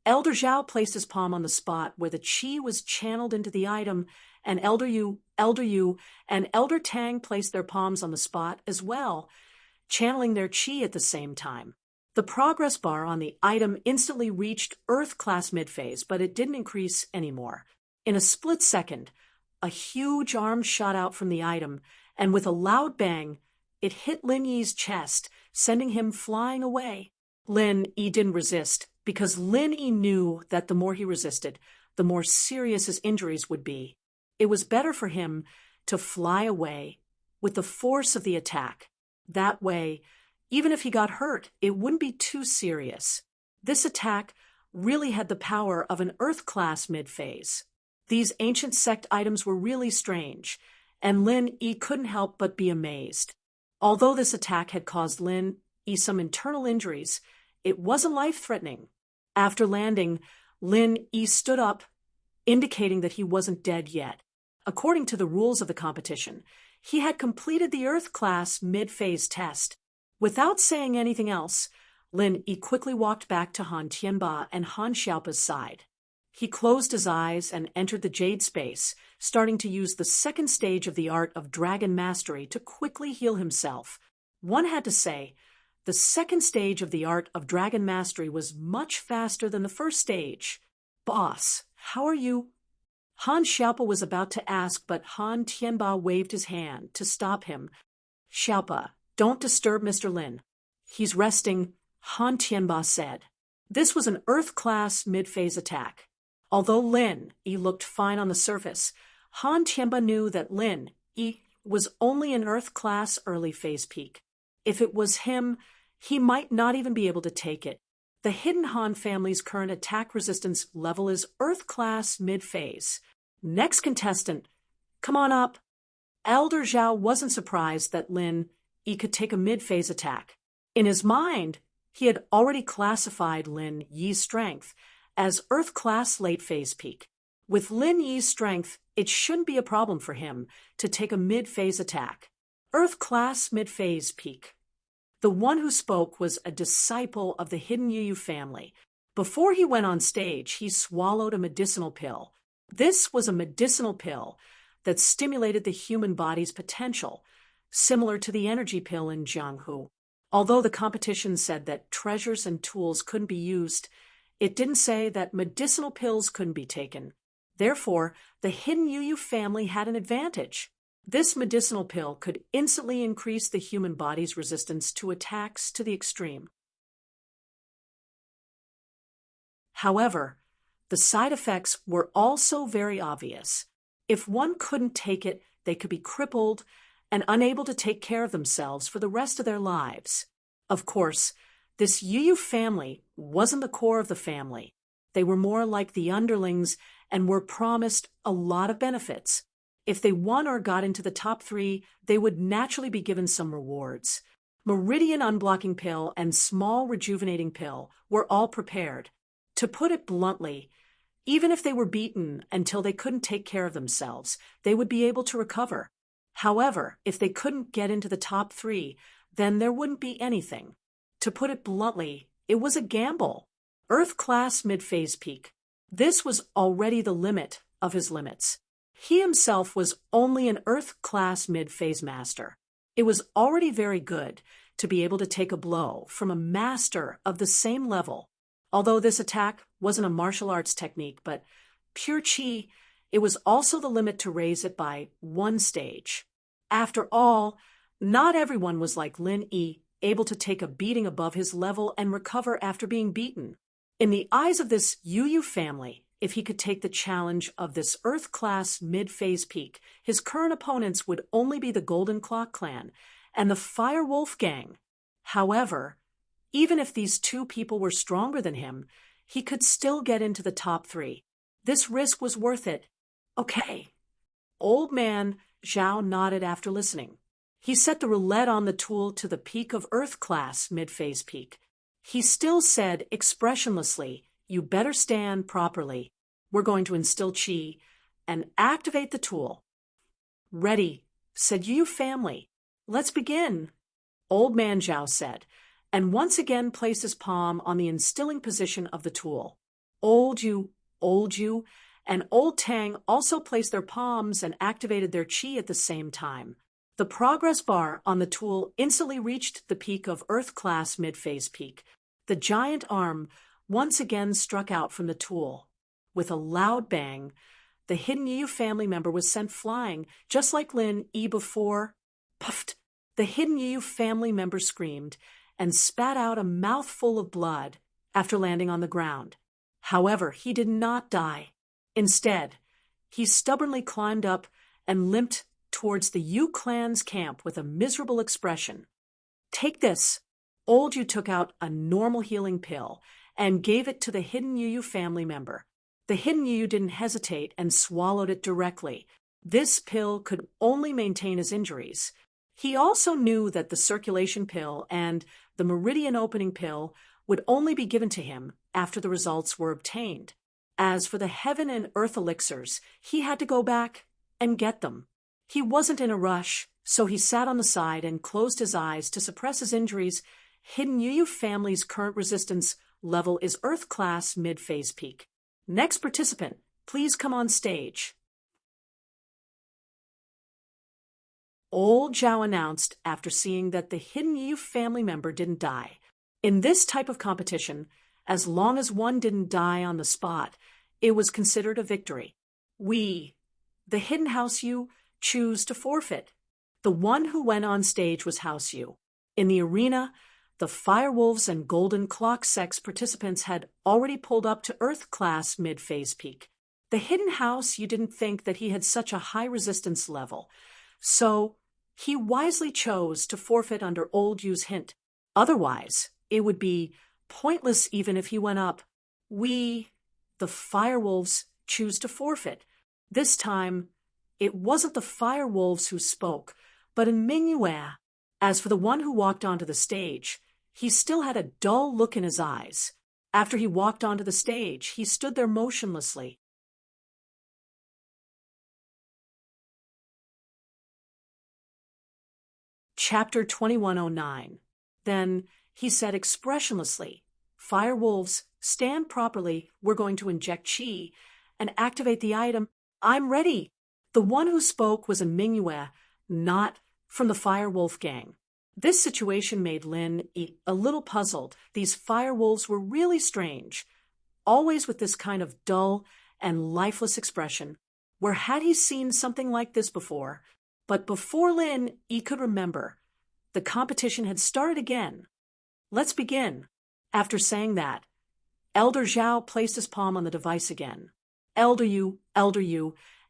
A: Elder Zhao placed his palm on the spot where the chi was channeled into the item, and Elder Yu, and Elder Tang placed their palms on the spot as well, channeling their chi at the same time. The progress bar on the item instantly reached Earth Class Mid-Phase, but it didn't increase anymore. In a split second, a huge arm shot out from the item, and with a loud bang, it hit Lin Yi's chest, sending him flying away. Lin Yi didn't resist, because Lin Yi knew that the more he resisted, the more serious his injuries would be. It was better for him to fly away with the force of the attack. That way, even if he got hurt, it wouldn't be too serious. This attack really had the power of an Earth-class mid-phase. These ancient sect items were really strange, and Lin Yi couldn't help but be amazed. Although this attack had caused Lin Yi some internal injuries, it wasn't life-threatening. After landing, Lin Yi stood up, indicating that he wasn't dead yet. According to the rules of the competition, he had completed the Earth-class mid-phase test. Without saying anything else, Lin Yi quickly walked back to Han Tianba and Han Xiaopa's side. He closed his eyes and entered the Jade Space, starting to use the second stage of the art of Dragon Mastery to quickly heal himself. One had to say, the second stage of the art of Dragon Mastery was much faster than the first stage. "Boss, how are you?" Han Xiaopa was about to ask, but Han Tianba waved his hand to stop him. "Xiaopa, don't disturb Mr. Lin. He's resting," Han Tianba said. This was an Earth-class mid-phase attack. Although Lin Yi looked fine on the surface, Han Tianba knew that Lin Yi was only an Earth-class early-phase peak. If it was him, he might not even be able to take it. The Hidden Han family's current attack resistance level is Earth-class mid-phase. Next contestant, come on up. Elder Zhao wasn't surprised that Lin Yi could take a mid-phase attack. In his mind, he had already classified Lin Yi's strength as Earth-class late-phase peak. With Lin Yi's strength, it shouldn't be a problem for him to take a mid-phase attack. Earth-class mid-phase peak. The one who spoke was a disciple of the Hidden Yu family. Before he went on stage, he swallowed a medicinal pill. This was a medicinal pill that stimulated the human body's potential, similar to the energy pill in Jianghu. Although the competition said that treasures and tools couldn't be used, it didn't say that medicinal pills couldn't be taken. Therefore, the Hidden Yu family had an advantage. This medicinal pill could instantly increase the human body's resistance to attacks to the extreme. However, the side effects were also very obvious. If one couldn't take it, they could be crippled and unable to take care of themselves for the rest of their lives. Of course, this Yu family wasn't the core of the family. They were more like the underlings and were promised a lot of benefits. If they won or got into the top 3, they would naturally be given some rewards. Meridian unblocking pill and small rejuvenating pill were all prepared. To put it bluntly, even if they were beaten until they couldn't take care of themselves, they would be able to recover. However, if they couldn't get into the top 3, then there wouldn't be anything. To put it bluntly, it was a gamble. Earth-class mid-phase peak. This was already the limit of his limits. He himself was only an Earth-class mid-phase master. It was already very good to be able to take a blow from a master of the same level. Although this attack wasn't a martial arts technique, but pure chi, it was also the limit to raise it by 1 stage. After all, not everyone was like Lin Yi, able to take a beating above his level and recover after being beaten. In the eyes of this Yu family, if he could take the challenge of this Earth-class mid-phase peak, his current opponents would only be the Golden Clock Clan and the Fire Wolf Gang. However, even if these 2 people were stronger than him, he could still get into the top 3. This risk was worth it. Okay. Old man Zhao nodded after listening. He set the roulette on the tool to the peak of Earth-class mid-phase peak. He still said expressionlessly, "You better stand properly. We're going to instill chi and activate the tool." "Ready," said Yu family. "Let's begin," Old man Zhao said, and once again placed his palm on the instilling position of the tool. Old Yu, and Old Tang also placed their palms and activated their chi at the same time. The progress bar on the tool instantly reached the peak of Earth-class mid-phase peak. The giant arm once again struck out from the tool. With a loud bang, the Hidden Yu family member was sent flying, just like Lin Yi before. Puffed! The Hidden Yu family member screamed and spat out a mouthful of blood after landing on the ground. However, he did not die. Instead, he stubbornly climbed up and limped towards the Yu clan's camp with a miserable expression. "Take this." Old Yu took out a normal healing pill and gave it to the hidden Yu family member. The hidden Yu didn't hesitate and swallowed it directly. This pill could only maintain his injuries. He also knew that the circulation pill and the meridian opening pill would only be given to him after the results were obtained. As for the heaven and earth elixirs, he had to go back and get them. He wasn't in a rush, so he sat on the side and closed his eyes to suppress his injuries. Hidden Yu family's current resistance level is Earth class mid-phase peak. Next participant, please come on stage. Old Zhao announced after seeing that the hidden Yu family member didn't die. In this type of competition, as long as one didn't die on the spot, it was considered a victory. We, the hidden House Yu, choose to forfeit. The one who went on stage was House Yu. In the arena, the Firewolves and Golden Clock Sex participants had already pulled up to Earth class mid-phase peak. The hidden House Yu didn't think that he had such a high resistance level, so he wisely chose to forfeit under Old Yu's hint. Otherwise, it would be pointless even if he went up. We, the Firewolves, choose to forfeit. This time, it wasn't the Firewolves who spoke, but in Mingyue. As for the one who walked onto the stage, he still had a dull look in his eyes. After he walked onto the stage, he stood there motionlessly. Chapter 2109. Then he said expressionlessly, "Firewolves, stand properly. We're going to inject qi and activate the item. I'm ready." The one who spoke was a Mingyue, not from the Firewolf gang. This situation made Lin a little puzzled. These Firewolves were really strange, always with this kind of dull and lifeless expression. Where had he seen something like this before? But before Lin could remember, the competition had started again. "Let's begin." After saying that, Elder Zhao placed his palm on the device again. Elder Yu,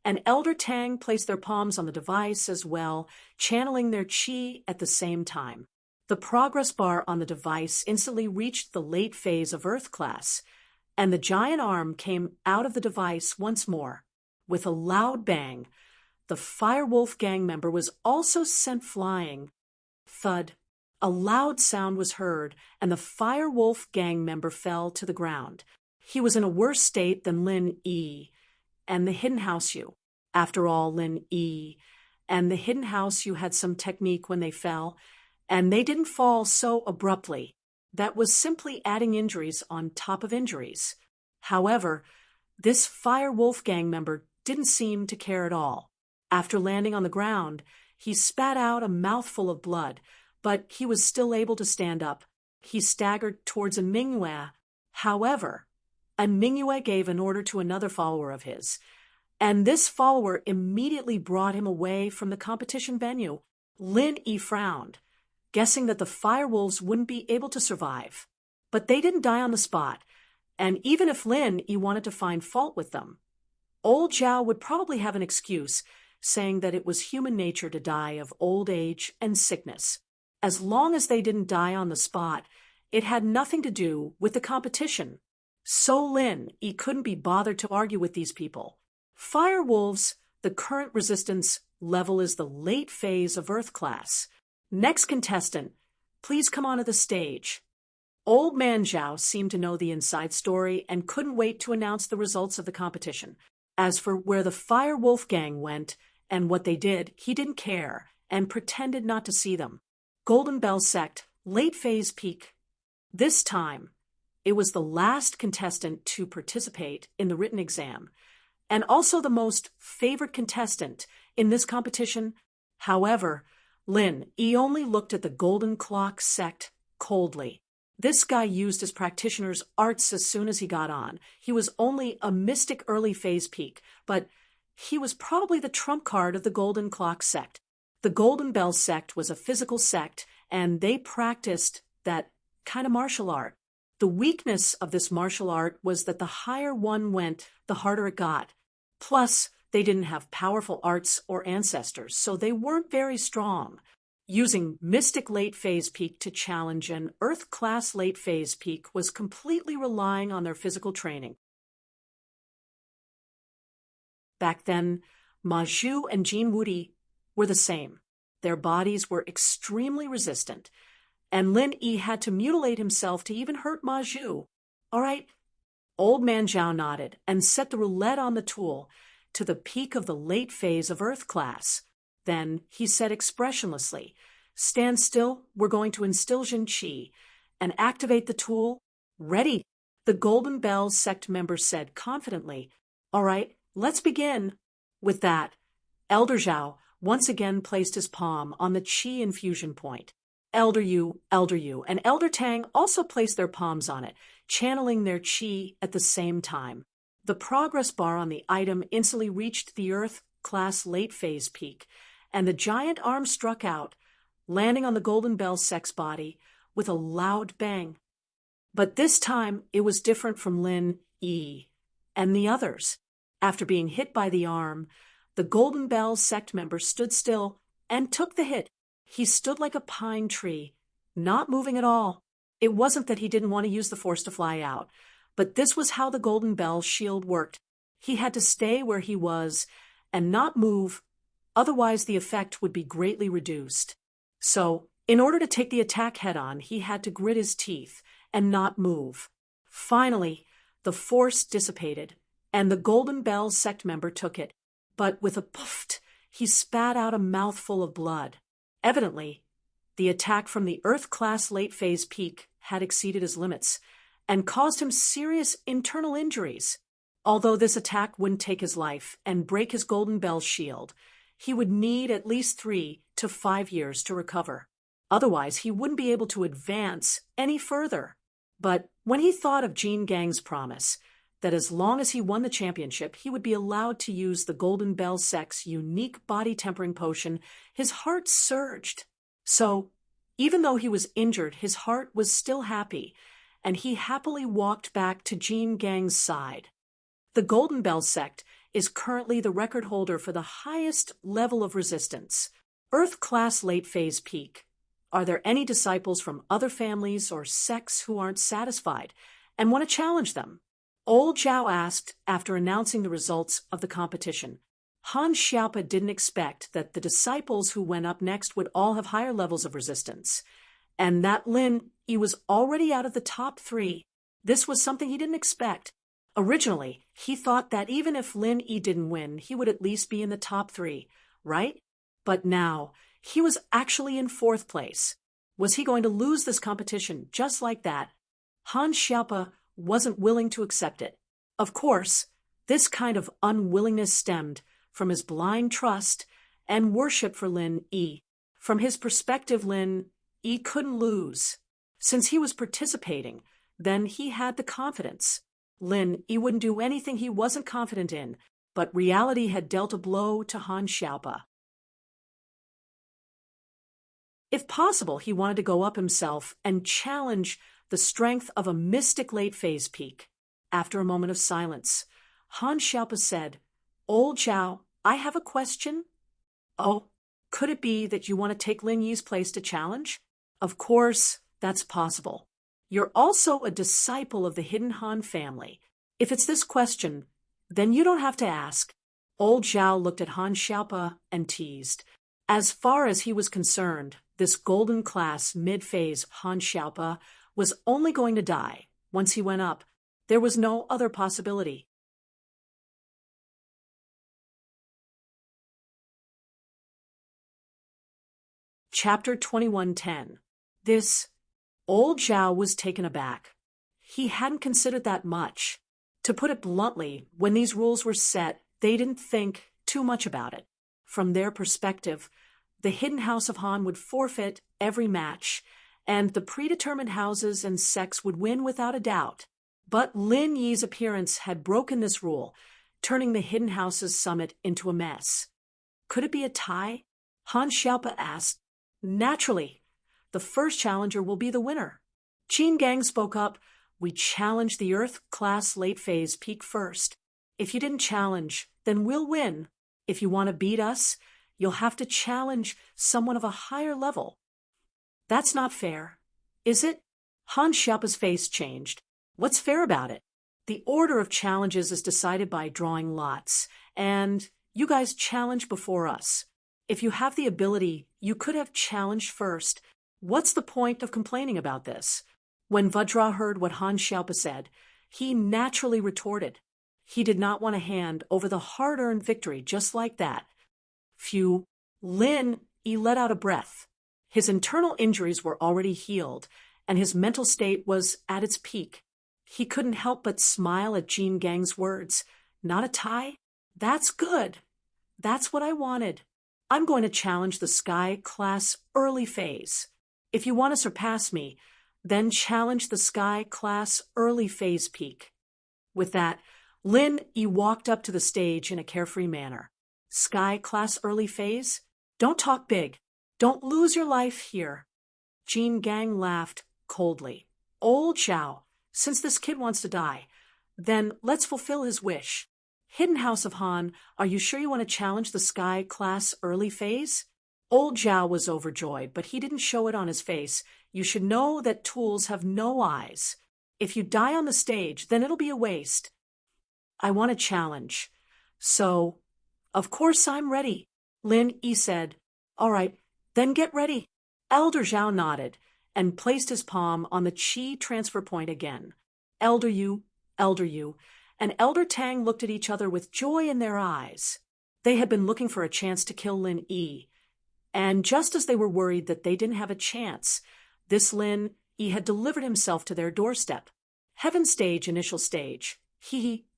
A: and Elder Tang placed their palms on the device as well, channeling their qi at the same time. The progress bar on the device instantly reached the late phase of Earth class, and the giant arm came out of the device once more. With a loud bang, the Firewolf gang member was also sent flying. Thud. A loud sound was heard, and the Firewolf gang member fell to the ground. He was in a worse state than Lin and the hidden House Yu. After all, Lin and the hidden House Yu had some technique when they fell, and they didn't fall so abruptly. That was simply adding injuries on top of injuries. However, this Firewolf gang member didn't seem to care at all. After landing on the ground, he spat out a mouthful of blood, but he was still able to stand up. He staggered towards a Mingyue. However, a Mingyue gave an order to another follower of his, and this follower immediately brought him away from the competition venue. Lin frowned, guessing that the Firewolves wouldn't be able to survive. But they didn't die on the spot, and even if Lin wanted to find fault with them, Old Zhao would probably have an excuse, saying that it was human nature to die of old age and sickness. As long as they didn't die on the spot, it had nothing to do with the competition. So Lin couldn't be bothered to argue with these people. Firewolves, the current resistance level is the late phase of Earth class. Next contestant, please come onto the stage. Old Man Zhao seemed to know the inside story and couldn't wait to announce the results of the competition. As for where the Firewolf gang went and what they did, he didn't care and pretended not to see them. Golden Bell Sect, late phase peak. This time, it was the last contestant to participate in the written exam, and also the most favored contestant in this competition. However, Lin only looked at the Golden Clock Sect coldly. This guy used his practitioner's arts as soon as he got on. He was only a mystic early phase peak, but he was probably the trump card of the Golden Clock Sect. The Golden Bell Sect was a physical sect, and they practiced that kind of martial art. The The weakness of this martial art was that the higher one went, the harder it got. Plus, they didn't have powerful arts or ancestors, so they weren't very strong. Using Mystic Late Phase Peak to challenge an Earth-class Late Phase Peak was completely relying on their physical training. Back then, Ma Zhu and Jin Wudi were the same. Their bodies were extremely resistant, and Lin Yi had to mutilate himself to even hurt Ma Zhu. All right. Old Man Zhao nodded and set the roulette on the tool to the peak of the late phase of Earth class. Then he said expressionlessly, "Stand still, we're going to instill Jin Qi and activate the tool." "Ready," the Golden Bell sect member said confidently. "All right, let's begin." With that, Elder Zhao once again placed his palm on the Qi infusion point. Elder Yu, and Elder Tang also placed their palms on it, channeling their Qi at the same time. The progress bar on the item instantly reached the Earth-class late phase peak, and the giant arm struck out, landing on the Golden Bell sect's body with a loud bang. But this time, it was different from Lin Yi and the others. After being hit by the arm, the Golden Bell sect member stood still and took the hit. He stood like a pine tree, not moving at all. It wasn't that he didn't want to use the force to fly out, but this was how the Golden Bell shield worked. He had to stay where he was and not move, otherwise the effect would be greatly reduced. So, in order to take the attack head-on, he had to grit his teeth and not move. Finally, the force dissipated, and the Golden Bell sect member took it, but with a puff, he spat out a mouthful of blood. Evidently, the attack from the Earth-class late-phase peak had exceeded his limits and caused him serious internal injuries. Although this attack wouldn't take his life and break his Golden Bell shield, he would need at least 3 to 5 years to recover. Otherwise, he wouldn't be able to advance any further. But when he thought of Jean Gang's promise that as long as he won the championship, he would be allowed to use the Golden Bell sect's unique body-tempering potion, his heart surged. So, even though he was injured, his heart was still happy, and he happily walked back to Jean Gang's side. The Golden Bell sect is currently the record holder for the highest level of resistance, Earth-class late-phase peak. Are there any disciples from other families or sects who aren't satisfied and want to challenge them? Old Zhao asked after announcing the results of the competition. Han Xiaopa didn't expect that the disciples who went up next would all have higher levels of resistance, and that Lin Yi was already out of the top 3. This was something he didn't expect. Originally, he thought that even if Lin Yi didn't win, he would at least be in the top 3, right? But now, he was actually in 4th place. Was he going to lose this competition just like that? Han Xiaopa wasn't willing to accept it. Of course, this kind of unwillingness stemmed from his blind trust and worship for Lin Yi. From his perspective, Lin Yi couldn't lose. Since he was participating, then he had the confidence. Lin Yi wouldn't do anything he wasn't confident in, but reality had dealt a blow to Han Xiaopa. If possible, he wanted to go up himself and challenge the strength of a mystic late phase peak. After a moment of silence, Han Xiaopa said, "Old Zhao, I have a question." "Oh, could it be that you want to take Lin Yi's place to challenge?" "Of course, that's possible. You're also a disciple of the Hidden Han family. If it's this question, then you don't have to ask." Old Zhao looked at Han Xiaopa and teased. As far as he was concerned, this golden class mid-phase Han Xiaopa was only going to die. Once he went up, there was no other possibility. Chapter 2110. Old Zhao was taken aback. He hadn't considered that much. To put it bluntly, when these rules were set, they didn't think too much about it. From their perspective, the Hidden House of Han would forfeit every match, and the predetermined houses and sects would win without a doubt. But Lin Yi's appearance had broken this rule, turning the Hidden House's summit into a mess. Could it be a tie? Han Xiaopa asked. Naturally. The first challenger will be the winner. Qin Gang spoke up We challenge the Earth-class late phase peak first. If you didn't challenge, then we'll win. If you want to beat us, you'll have to challenge someone of a higher level. That's not fair, is it? Han Xiaopa's face changed. What's fair about it? The order of challenges is decided by drawing lots, and you guys challenge before us. If you have the ability, you could have challenged first. What's the point of complaining about this? When Vajra heard what Han Xiaopa said, he naturally retorted. He did not want to hand over the hard-earned victory just like that. Phew. Lin Yi let out a breath. His internal injuries were already healed, and his mental state was at its peak. He couldn't help but smile at Jean Gang's words. Not a tie? That's good. That's what I wanted. I'm going to challenge the Sky Class early phase. If you want to surpass me, then challenge the Sky Class early phase peak. With that, Lin Yi walked up to the stage in a carefree manner. Sky Class early phase? Don't talk big. Don't lose your life here. Jean Gang laughed coldly. Old Zhao, since this kid wants to die, then let's fulfill his wish. Hidden House of Han, are you sure you want to challenge the Sky Class early phase? Old Zhao was overjoyed, but he didn't show it on his face. You should know that tools have no eyes. If you die on the stage, then it'll be a waste. I want a challenge. So, of course I'm ready. Lin Yi said. All right, then get ready. Elder Zhao nodded and placed his palm on the Qi transfer point again. Elder Yu, and Elder Tang looked at each other with joy in their eyes. They had been looking for a chance to kill Lin Yi. And just as they were worried that they didn't have a chance, this Lin Yi had delivered himself to their doorstep. Heaven stage, initial stage.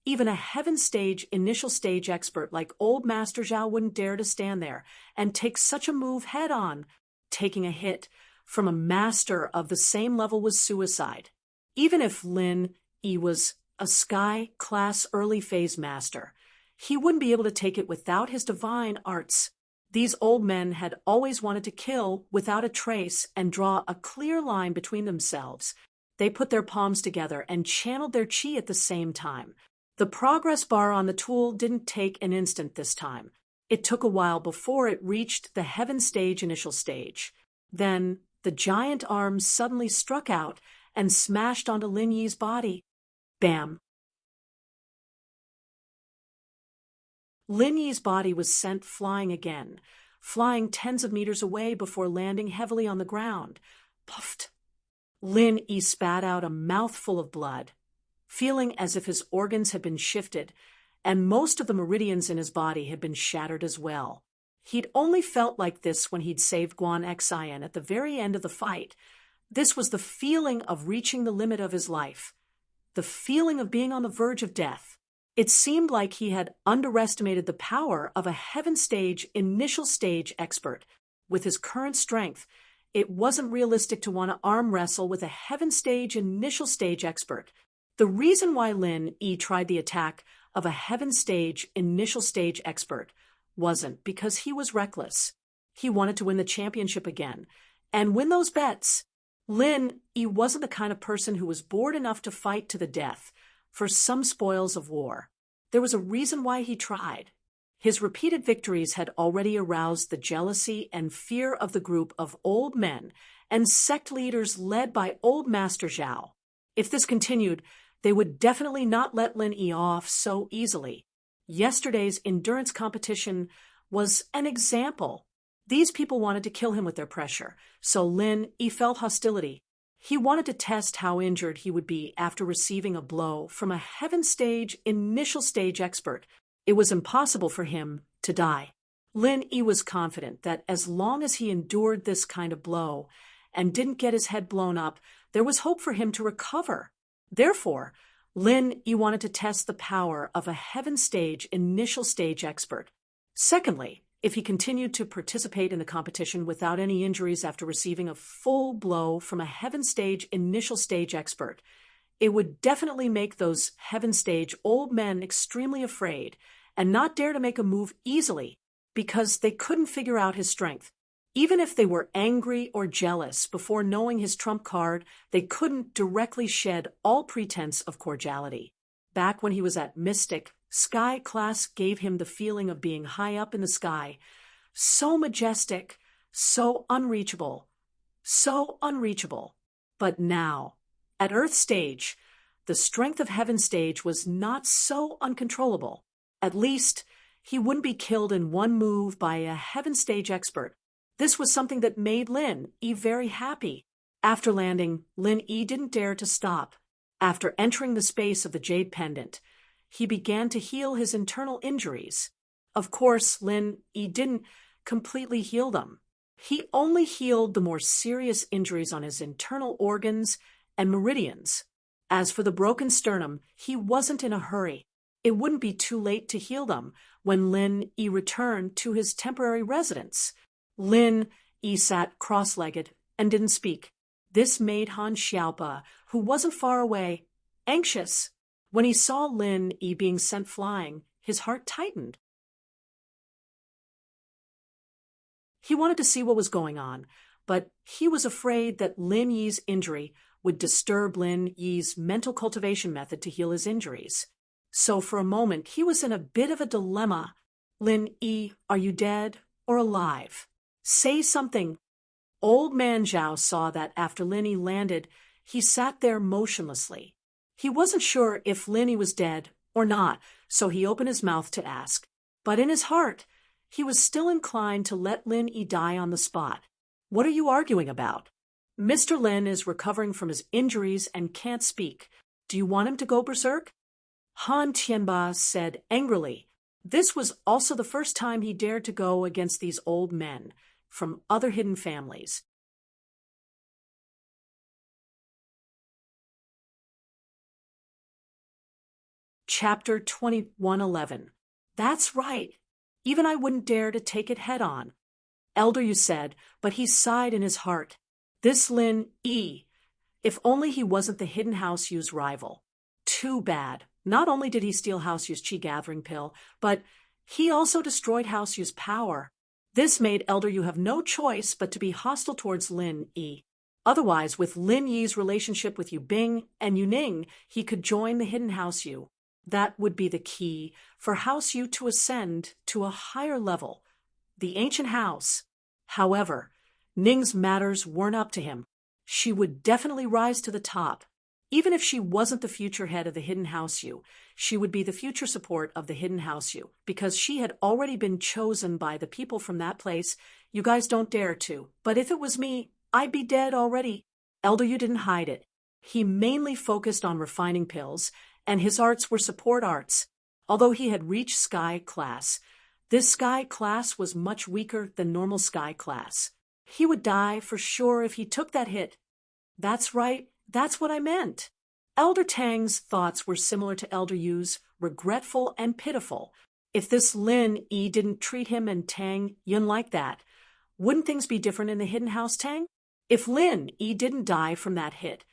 A: Even a heaven stage, initial stage expert like old Master Zhao wouldn't dare to stand there and take such a move head on. Taking a hit from a master of the same level was suicide. Even if Lin Yi was a Sky Class early phase master, he wouldn't be able to take it without his divine arts. These old men had always wanted to kill without a trace and draw a clear line between themselves. They put their palms together and channeled their qi at the same time. The progress bar on the tool didn't take an instant this time. It took a while before it reached the heaven stage initial stage. Then the giant arms suddenly struck out and smashed onto Lin Yi's body. Bam! Lin Yi's body was sent flying again, flying tens of meters away before landing heavily on the ground. Puffed! Lin Yi spat out a mouthful of blood, feeling as if his organs had been shifted, and most of the meridians in his body had been shattered as well. He'd only felt like this when he'd saved Guan Xian at the very end of the fight. This was the feeling of reaching the limit of his life, the feeling of being on the verge of death. It seemed like he had underestimated the power of a heaven stage, initial stage expert. With his current strength, it wasn't realistic to want to arm wrestle with a heaven stage, initial stage expert. The reason why Lin Yi tried the attack of a heaven stage, initial stage expert wasn't because he was reckless. He wanted to win the championship again and win those bets. Lin Yi wasn't the kind of person who was bored enough to fight to the death for some spoils of war. There was a reason why he tried. His repeated victories had already aroused the jealousy and fear of the group of old men and sect leaders led by old Master Zhao. If this continued, they would definitely not let Lin Yi off so easily. Yesterday's endurance competition was an example. These people wanted to kill him with their pressure, so Lin Yi felt hostility. He wanted to test how injured he would be after receiving a blow from a heaven stage, initial stage expert. It was impossible for him to die. Lin Yi was confident that as long as he endured this kind of blow and didn't get his head blown up, there was hope for him to recover. Therefore, Lin Yi wanted to test the power of a heaven stage, initial stage expert. Secondly, if he continued to participate in the competition without any injuries after receiving a full blow from a heaven stage, initial stage expert, it would definitely make those heaven stage old men extremely afraid and not dare to make a move easily because they couldn't figure out his strength. Even if they were angry or jealous before knowing his trump card, they couldn't directly shed all pretense of cordiality. Back when he was at Mystic, Sky class gave him the feeling of being high up in the sky, so majestic, so unreachable, so unreachable. But now, at Earth stage, the strength of Heaven stage was not so uncontrollable. At least, he wouldn't be killed in one move by a Heaven stage expert. This was something that made Lin Yi very happy. After landing, Lin Yi didn't dare to stop. After entering the space of the Jade Pendant, he began to heal his internal injuries. Of course, Lin Yi didn't completely heal them. He only healed the more serious injuries on his internal organs and meridians. As for the broken sternum, he wasn't in a hurry. It wouldn't be too late to heal them when Lin Yi returned to his temporary residence. Lin Yi sat cross-legged and didn't speak. This made Han Xiaopa, who wasn't far away, anxious. When he saw Lin Yi being sent flying, his heart tightened. He wanted to see what was going on, but he was afraid that Lin Yi's injury would disturb Lin Yi's mental cultivation method to heal his injuries. So for a moment, he was in a bit of a dilemma. Lin Yi, are you dead or alive? Say something. Old man Zhao saw that after Lin Yi landed, he sat there motionlessly. He wasn't sure if Lin Yi was dead or not, so he opened his mouth to ask. But in his heart, he was still inclined to let Lin Yi die on the spot. What are you arguing about? Mr. Lin is recovering from his injuries and can't speak. Do you want him to go berserk? Han Tianba said angrily. This was also the first time he dared to go against these old men from other hidden families. Chapter 2111. That's right. Even I wouldn't dare to take it head on. Elder Yu said, but he sighed in his heart. This Lin Yi, if only he wasn't the hidden House Yu's rival. Too bad. Not only did he steal House Yu's Qi gathering pill, but he also destroyed House Yu's power. This made Elder Yu have no choice but to be hostile towards Lin Yi. Otherwise, with Lin Yi's relationship with Yu Bing and Yu Ning, he could join the hidden House Yu. That would be the key for House Yu to ascend to a higher level, the ancient house. However, Ning's matters weren't up to him. She would definitely rise to the top. Even if she wasn't the future head of the hidden House Yu, she would be the future support of the hidden House Yu, because she had already been chosen by the people from that place. You guys don't dare to. But if it was me, I'd be dead already. Elder Yu didn't hide it. He mainly focused on refining pills, and his arts were support arts. Although he had reached Sky class, this Sky class was much weaker than normal Sky class. He would die for sure if he took that hit. That's right, that's what I meant. Elder Tang's thoughts were similar to Elder Yu's, regretful and pitiful. If this Lin Yi didn't treat him and Tang Yun like that, wouldn't things be different in the hidden house, Tang? If Lin Yi didn't die from that hit,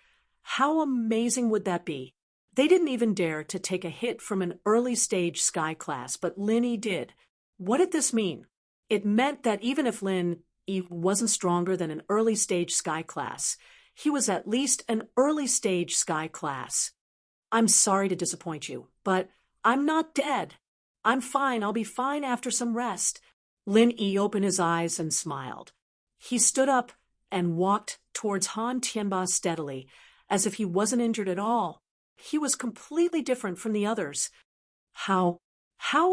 A: how amazing would that be? They didn't even dare to take a hit from an early-stage Sky class, but Lin Yi did. What did this mean? It meant that even if Lin Yi wasn't stronger than an early-stage Sky class, he was at least an early-stage Sky class. I'm sorry to disappoint you, but I'm not dead. I'm fine. I'll be fine after some rest. Lin Yi opened his eyes and smiled. He stood up and walked towards Han Tianba steadily, as if he wasn't injured at all. He was completely different from the others. How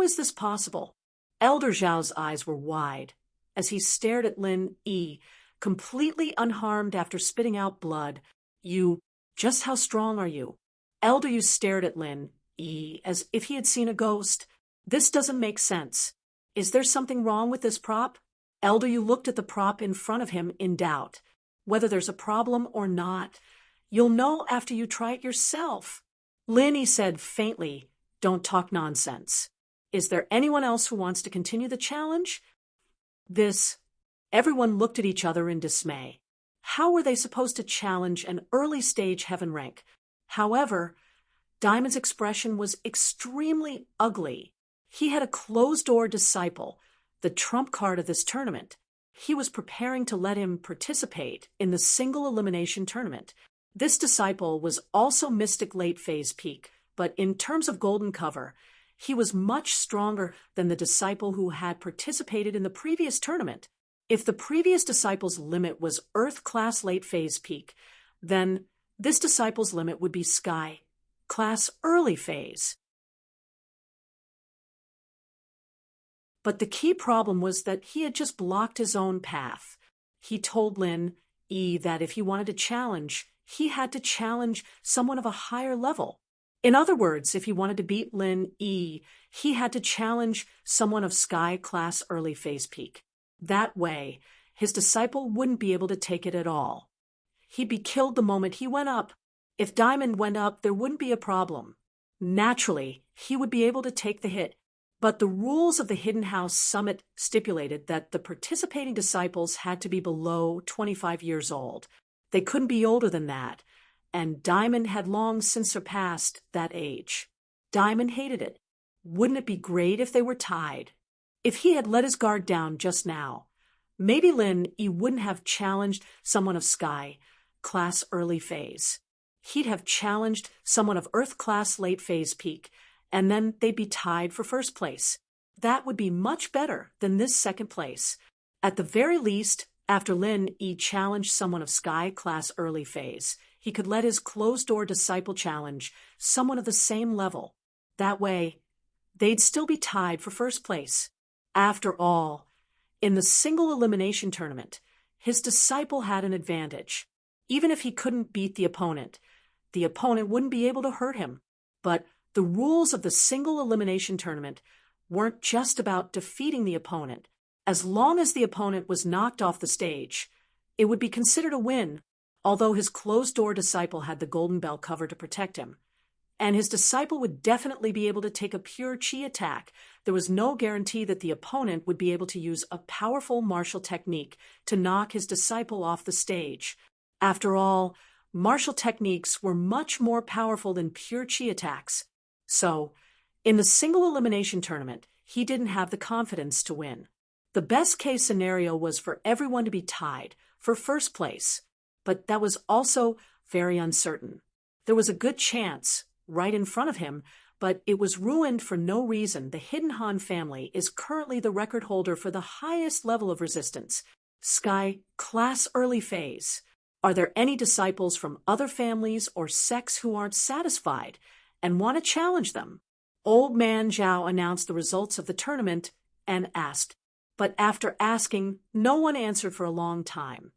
A: is this possible? Elder Zhao's eyes were wide as he stared at Lin Yi, completely unharmed after spitting out blood. Just how strong are you? Elder Yu stared at Lin Yi as if he had seen a ghost. This doesn't make sense. Is there something wrong with this prop? Elder Yu looked at the prop in front of him in doubt. Whether there's a problem or not, you'll know after you try it yourself. Lin Yi said faintly, don't talk nonsense. Is there anyone else who wants to continue the challenge? Everyone looked at each other in dismay. How were they supposed to challenge an early-stage heaven rank? However, Diamond's expression was extremely ugly. He had a closed-door disciple, the trump card of this tournament. he was preparing to let him participate in the single elimination tournament. This disciple was also Mystic Late Phase Peak, but in terms of golden cover, he was much stronger than the disciple who had participated in the previous tournament. If the previous disciple's limit was Earth Class Late Phase Peak, then this disciple's limit would be Sky Class Early Phase. But the key problem was that he had just blocked his own path. He told Lin E that if he wanted to challenge, he had to challenge someone of a higher level. In other words, if he wanted to beat Lin E, he had to challenge someone of Sky Class Early Phase Peak. That way, his disciple wouldn't be able to take it at all. He'd be killed the moment he went up. If Diamond went up, there wouldn't be a problem. Naturally, he would be able to take the hit. But the rules of the Hidden House Summit stipulated that the participating disciples had to be below 25 years old. They couldn't be older than that, and Diamond had long since surpassed that age. Diamond hated it. Wouldn't it be great if they were tied? If he had let his guard down just now, maybe Lin E wouldn't have challenged someone of Sky Class Early Phase. He'd have challenged someone of Earth Class Late Phase Peak, and then they'd be tied for first place. That would be much better than this second place. At the very least, after Lin E challenged someone of Sky Class Early Phase, he could let his closed-door disciple challenge someone of the same level. That way, they'd still be tied for first place. After all, in the single elimination tournament, his disciple had an advantage. Even if he couldn't beat the opponent wouldn't be able to hurt him. But the rules of the single elimination tournament weren't just about defeating the opponent. As long as the opponent was knocked off the stage, it would be considered a win, although his closed-door disciple had the golden bell cover to protect him. And his disciple would definitely be able to take a pure chi attack. There was no guarantee that the opponent would be able to use a powerful martial technique to knock his disciple off the stage. After all, martial techniques were much more powerful than pure chi attacks. So, in the single elimination tournament, he didn't have the confidence to win. The best-case scenario was for everyone to be tied for first place, but that was also very uncertain. There was a good chance right in front of him, but it was ruined for no reason. The Hidden Han family is currently the record holder for the highest level of resistance, Sky Class Early Phase. Are there any disciples from other families or sects who aren't satisfied and want to challenge them? Old Man Zhao announced the results of the tournament and asked, but after asking, no one answered for a long time.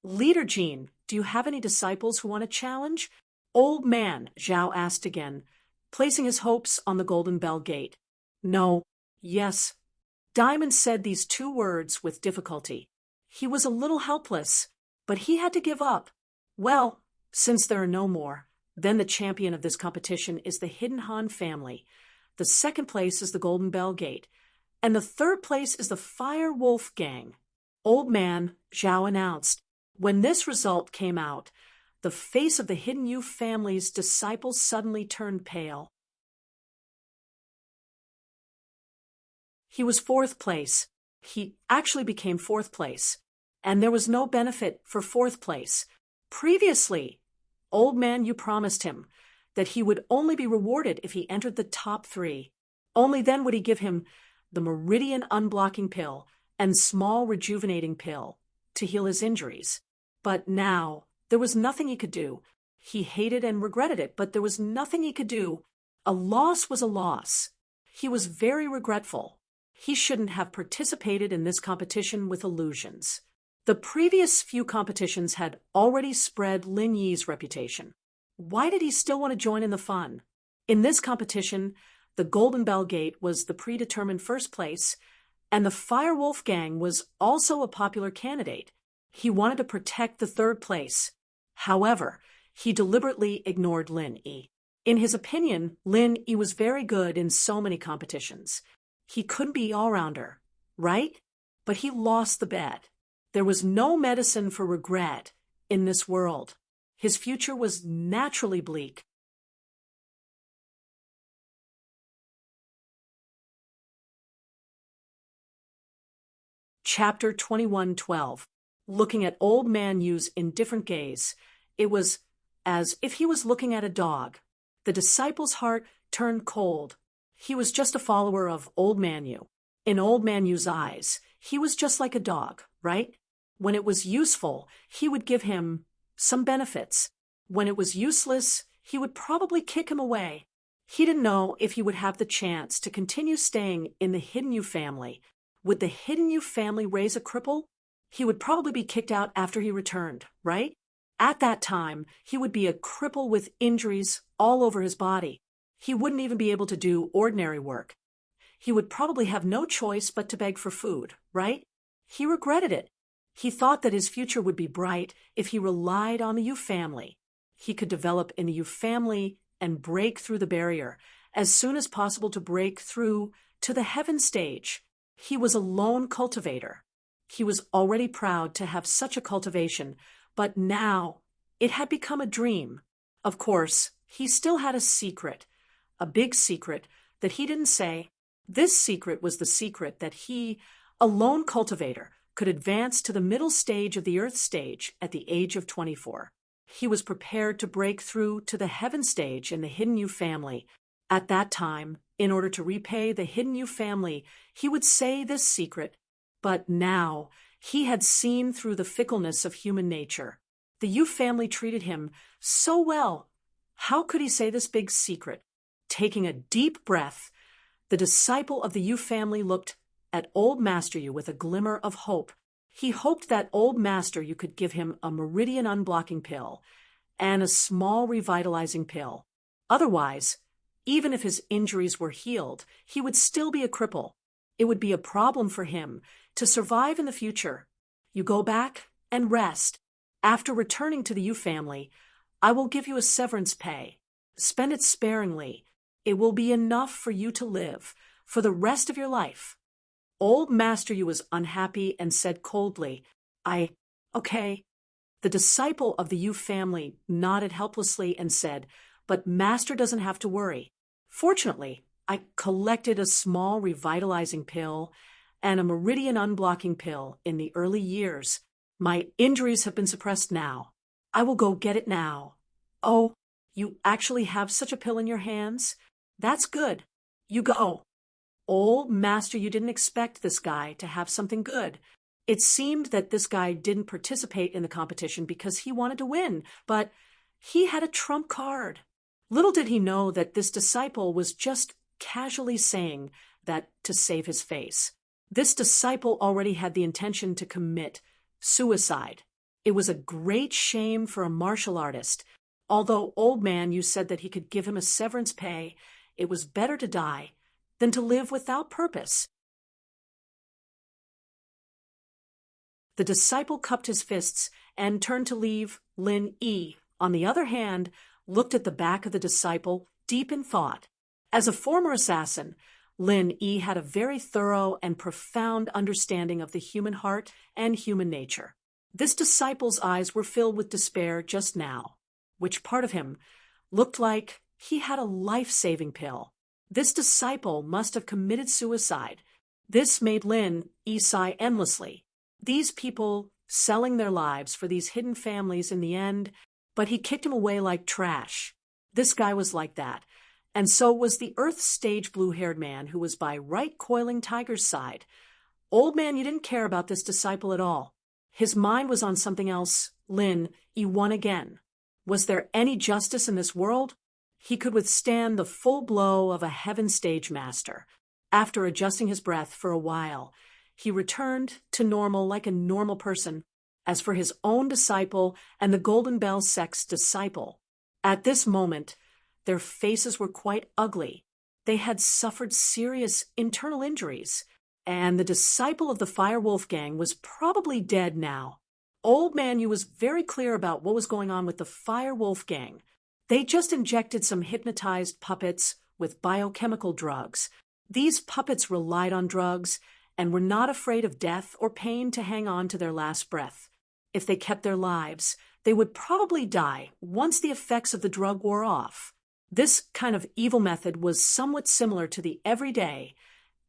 A: Leader Jean, do you have any disciples who want to challenge? Old Man Zhao asked again, placing his hopes on the Golden Bell Gate. No, yes. Diamond said these two words with difficulty. He was a little helpless, but he had to give up. Well, since there are no more, then the champion of this competition is the Hidden Han family. The second place is the Golden Bell Gate, and the third place is the Fire Wolf Gang. Old Man Zhao announced. When this result came out, the face of the Hidden Yu family's disciples suddenly turned pale. He was fourth place. He actually became fourth place, and there was no benefit for fourth place. Previously, Old Man Yu promised him that he would only be rewarded if he entered the top 3. Only then would he give him the Meridian Unblocking Pill and Small Rejuvenating Pill to heal his injuries. But now, there was nothing he could do. He hated and regretted it, but there was nothing he could do. A loss was a loss. He was very regretful. He shouldn't have participated in this competition with illusions. The previous few competitions had already spread Lin Yi's reputation. Why did he still want to join in the fun? In this competition, the Golden Bell Gate was the predetermined first place, and the Fire Wolf Gang was also a popular candidate. He wanted to protect the third place. However, he deliberately ignored Lin Yi. In his opinion, Lin Yi was very good in so many competitions. He couldn't be all-rounder, right? But he lost the bet. There was no medicine for regret in this world. His future was naturally bleak. Chapter 21:12. Looking at Old Man Yu's indifferent gaze, it was as if he was looking at a dog. The disciple's heart turned cold. He was just a follower of Old Man Yu. In Old Man Yu's eyes, he was just like a dog, right? When it was useful, he would give him some benefits. When it was useless, he would probably kick him away. He didn't know if he would have the chance to continue staying in the Hidden Yu family. Would the Hidden Yu family raise a cripple? He would probably be kicked out after he returned, right? At that time, he would be a cripple with injuries all over his body. He wouldn't even be able to do ordinary work. He would probably have no choice but to beg for food, right? He regretted it. He thought that his future would be bright if he relied on the Yu family. He could develop in the Yu family and break through the barrier as soon as possible to break through to the heaven stage. He was a lone cultivator. He was already proud to have such a cultivation, but now it had become a dream. Of course, he still had a secret, a big secret that he didn't say. This secret was the secret that he, a lone cultivator, could advance to the middle stage of the earth stage at the age of 24. He was prepared to break through to the heaven stage in the Hidden Yu family. At that time, in order to repay the Hidden Yu family, he would say this secret. But now, he had seen through the fickleness of human nature. The Yu family treated him so well. How could he say this big secret? Taking a deep breath, the disciple of the Yu family looked at Old Master Yu with a glimmer of hope. He hoped that Old Master Yu could give him a meridian unblocking pill and a small revitalizing pill. Otherwise, even if his injuries were healed, he would still be a cripple. It would be a problem for him to survive in the future. You go back and rest. After returning to the Yu family, I will give you a severance pay. Spend it sparingly. It will be enough for you to live for the rest of your life. Old Master Yu was unhappy and said coldly, Okay. The disciple of the Yu family nodded helplessly and said, but Master doesn't have to worry. Fortunately, I collected a small revitalizing pill and a meridian unblocking pill in the early years. My injuries have been suppressed now. I will go get it now. Oh, you actually have such a pill in your hands? That's good. You go. Old Master, you didn't expect this guy to have something good. It seemed that this guy didn't participate in the competition because he wanted to win, but he had a trump card. Little did he know that this disciple was just casually saying that to save his face. This disciple already had the intention to commit suicide. It was a great shame for a martial artist. Although Old Man Yu said that he could give him a severance pay, it was better to die than to live without purpose. The disciple cupped his fists and turned to leave. Lin Yi, on the other hand, looked at the back of the disciple, deep in thought. As a former assassin, Lin Yi had a very thorough and profound understanding of the human heart and human nature. This disciple's eyes were filled with despair just now, which part of him looked like he had a life-saving pill. This disciple must have committed suicide. This made Lin Yi sigh endlessly. These people selling their lives for these hidden families in the end, but he kicked him away like trash. This guy was like that. And so was the Earth stage blue-haired man who was by right coiling Tiger's side. Old Man, you didn't care about this disciple at all. His mind was on something else. Lin Yi won again. Was there any justice in this world? He could withstand the full blow of a heaven stage master. After adjusting his breath for a while, he returned to normal like a normal person. As for his own disciple and the Golden Bell sect's disciple, at this moment, their faces were quite ugly. They had suffered serious internal injuries, and the disciple of the Fire Wolf gang was probably dead now. Old Man Yu was very clear about what was going on with the Fire Wolf gang. They just injected some hypnotized puppets with biochemical drugs. These puppets relied on drugs and were not afraid of death or pain to hang on to their last breath. If they kept their lives, they would probably die once the effects of the drug wore off. This kind of evil method was somewhat similar to the everyday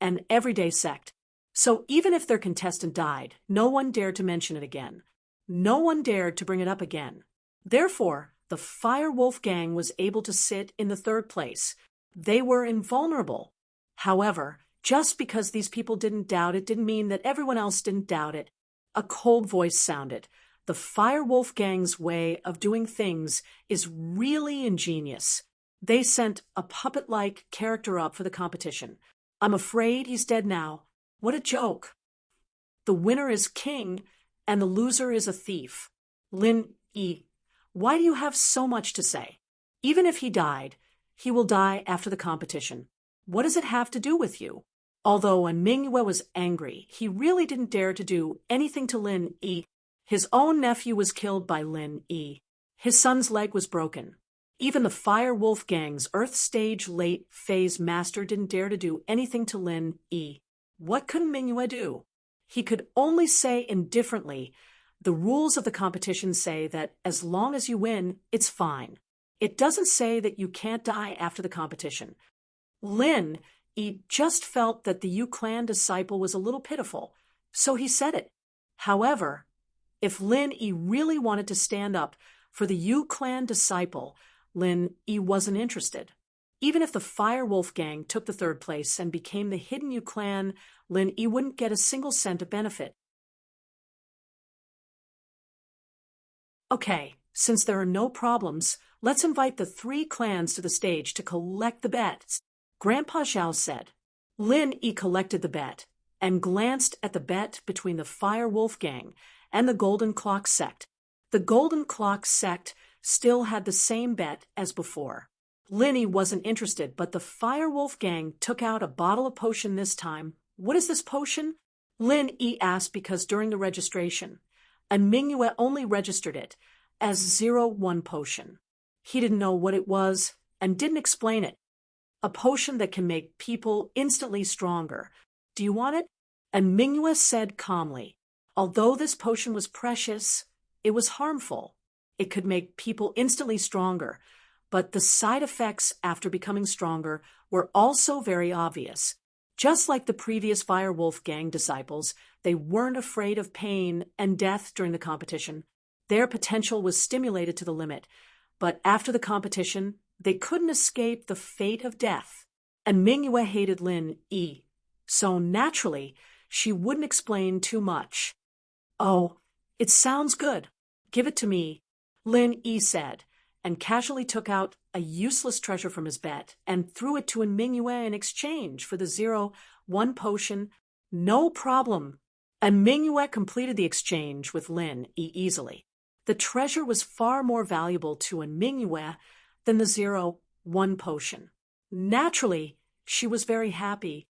A: and everyday sect. So even if their contestant died, no one dared to mention it again. No one dared to bring it up again. Therefore, the Firewolf gang was able to sit in the third place. They were invulnerable. However, just because these people didn't doubt it didn't mean that everyone else didn't doubt it. A cold voice sounded. The Firewolf gang's way of doing things is really ingenious. They sent a puppet-like character up for the competition. I'm afraid he's dead now. What a joke. The winner is king, and the loser is a thief. Lin Yi, why do you have so much to say? Even if he died, he will die after the competition. What does it have to do with you? Although Mingyue was angry, he really didn't dare to do anything to Lin Yi. His own nephew was killed by Lin Yi. His son's leg was broken. Even the Fire Wolf gang's Earth Stage late phase master didn't dare to do anything to Lin Yi. What could Mingyue do? He could only say indifferently, the rules of the competition say that as long as you win, it's fine. It doesn't say that you can't die after the competition. Lin Yi just felt that the Yu Clan disciple was a little pitiful, so he said it. However, if Lin Yi really wanted to stand up for the Yu Clan disciple, Lin Yi wasn't interested. Even if the Fire Wolf gang took the third place and became the hidden Yu Clan, Lin Yi wouldn't get a single cent of benefit. Okay, since there are no problems, let's invite the 3 clans to the stage to collect the bets, Grandpa Zhao said. Lin Yi collected the bet and glanced at the bet between the Fire Wolf gang and the Golden Clock sect. The Golden Clock sect still had the same bet as before. Lin Yi wasn't interested, but the Fire Wolf gang took out a bottle of potion this time. What is this potion? Lin Yi asked because during the registration, Mingyue only registered it as 01 potion. He didn't know what it was and didn't explain it. A potion that can make people instantly stronger. Do you want it? And Mingyue said calmly, although this potion was precious, it was harmful. It could make people instantly stronger, but the side effects after becoming stronger were also very obvious. Just like the previous Firewolf gang disciples, they weren't afraid of pain and death during the competition. Their potential was stimulated to the limit, but after the competition, they couldn't escape the fate of death. And Mingyue hated Lin Yi, so naturally, she wouldn't explain too much. Oh, it sounds good. Give it to me, Lin Yi said, and casually took out a useless treasure from his bet and threw it to Mingyue in exchange for the 01 potion. No problem. And Mingyue completed the exchange with Lin Yi easily. The treasure was far more valuable to Mingyue than the 01 potion. Naturally, she was very happy.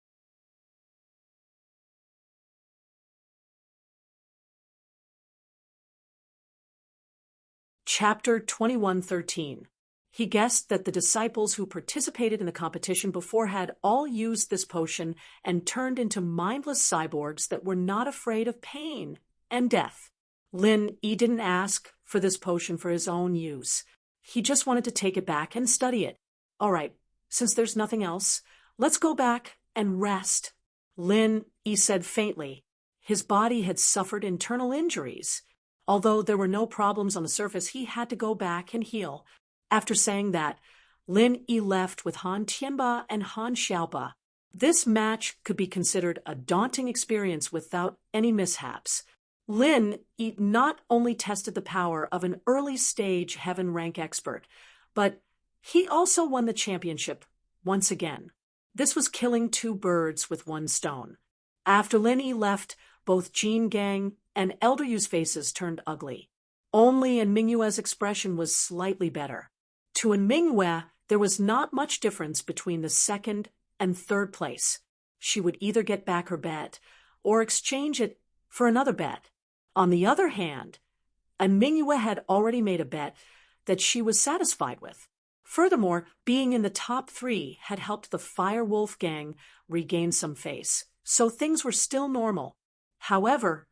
A: Chapter 21:13. He guessed that the disciples who participated in the competition before had all used this potion and turned into mindless cyborgs that were not afraid of pain and death. Lin Yi didn't ask for this potion for his own use. He just wanted to take it back and study it. All right, since there's nothing else, let's go back and rest. Lin Yi said faintly. His body had suffered internal injuries. Although there were no problems on the surface, he had to go back and heal. After saying that, Lin Yi left with Han Tianba and Han Xiaoba. This match could be considered a daunting experience without any mishaps. Lin Yi not only tested the power of an early-stage heaven rank expert, but he also won the championship once again. This was killing 2 birds with 1 stone. After Lin Yi left, both Jin Gang and Elder Yu's faces turned ugly. Only Mingyue's expression was slightly better. To Mingyue, there was not much difference between the 2nd and 3rd place. She would either get back her bet or exchange it for another bet. On the other hand, Mingyue had already made a bet that she was satisfied with. Furthermore, being in the top 3 had helped the Fire Wolf gang regain some face, so things were still normal. However,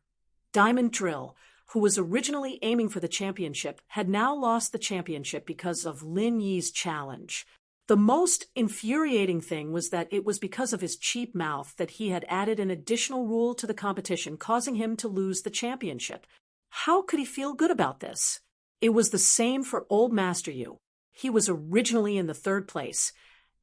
A: Diamond Drill, who was originally aiming for the championship, had now lost the championship because of Lin Yi's challenge. The most infuriating thing was that it was because of his cheap mouth that he had added an additional rule to the competition, causing him to lose the championship. How could he feel good about this? It was the same for Old Master Yu. He was originally in the third place,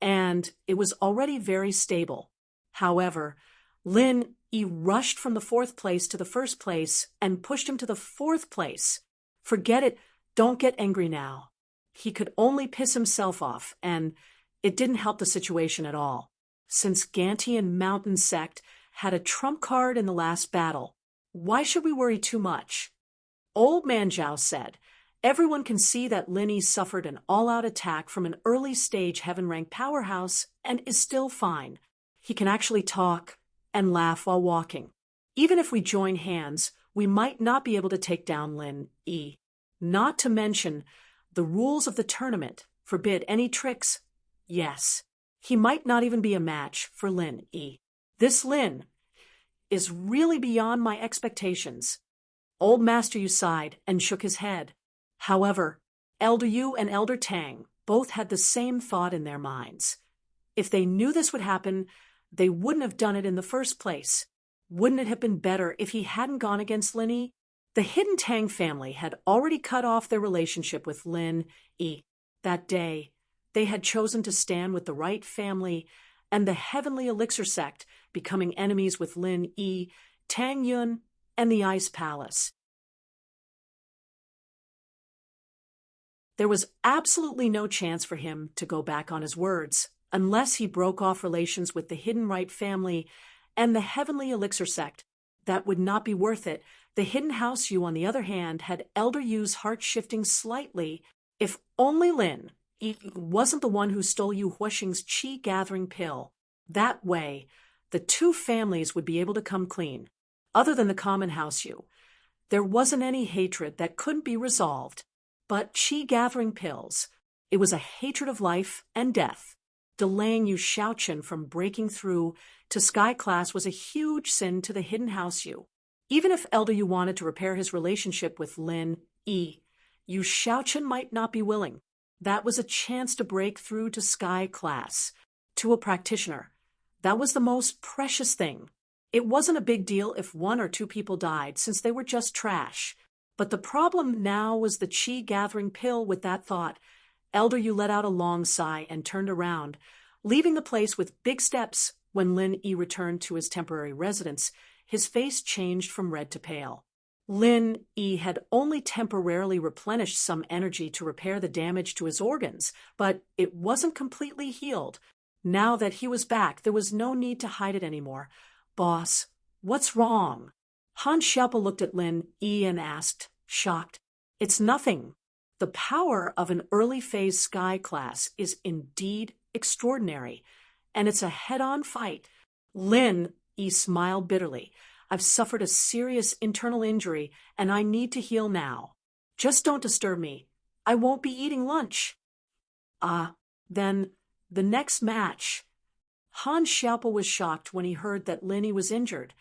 A: and it was already very stable. However, Lin Yi rushed from the fourth place to the first place and pushed him to the fourth place. Forget it, don't get angry now. He could only piss himself off, and it didn't help the situation at all, since Gantian Mountain Sect had a trump card in the last battle. Why should we worry too much? Old Man Zhao said, everyone can see that Lin Yi suffered an all-out attack from an early-stage heaven-rank powerhouse and is still fine. He can actually talk and laugh while walking. Even if we join hands, we might not be able to take down Lin Yi. Not to mention, the rules of the tournament forbid any tricks. Yes, he might not even be a match for Lin Yi. This Lin is really beyond my expectations. Old Master Yu sighed and shook his head. However, Elder Yu and Elder Tang both had the same thought in their minds. If they knew this would happen, they wouldn't have done it in the first place. Wouldn't it have been better if he hadn't gone against Lin Yi? The Hidden Tang family had already cut off their relationship with Lin Yi. That day, they had chosen to stand with the right family and the Heavenly Elixir Sect, becoming enemies with Lin Yi, Tang Yun, and the Ice Palace. There was absolutely no chance for him to go back on his words, unless he broke off relations with the Hidden Right family and the Heavenly Elixir Sect. That would not be worth it. The Hidden House Yu, on the other hand, had Elder Yu's heart shifting slightly. If only Lin Yi wasn't the one who stole Yu Huoxing's qi-gathering pill. That way, the two families would be able to come clean. Other than the common House Yu, there wasn't any hatred that couldn't be resolved. But qi-gathering pills, it was a hatred of life and death. Delaying Yu Shaochen from breaking through to Sky Class was a huge sin to the Hidden House Yu. Even if Elder Yu wanted to repair his relationship with Lin Yi, Yu Shaochen might not be willing. That was a chance to break through to Sky Class, to a practitioner. That was the most precious thing. It wasn't a big deal if one or two people died, since they were just trash. But the problem now was the qi-gathering pill. With that thought, Elder Yu let out a long sigh and turned around, leaving the place with big steps. When Lin Yi returned to his temporary residence, his face changed from red to pale. Lin Yi had only temporarily replenished some energy to repair the damage to his organs, but it wasn't completely healed. Now that he was back, there was no need to hide it anymore. Boss, what's wrong? Han Xiaopo looked at Lin Yi and asked, shocked. It's nothing. The power of an early-phase Sky Class is indeed extraordinary, and it's a head-on fight. Lin Yi smiled bitterly. I've suffered a serious internal injury, and I need to heal now. Just don't disturb me. I won't be eating lunch. Then the next match. Han Xiaopo was shocked when he heard that Lin Yi was injured.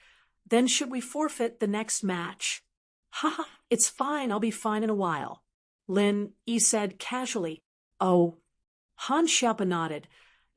A: Then should we forfeit the next match? Ha, it's fine, I'll be fine in a while. Lin Yi said casually. Oh. Han Xiaopo nodded,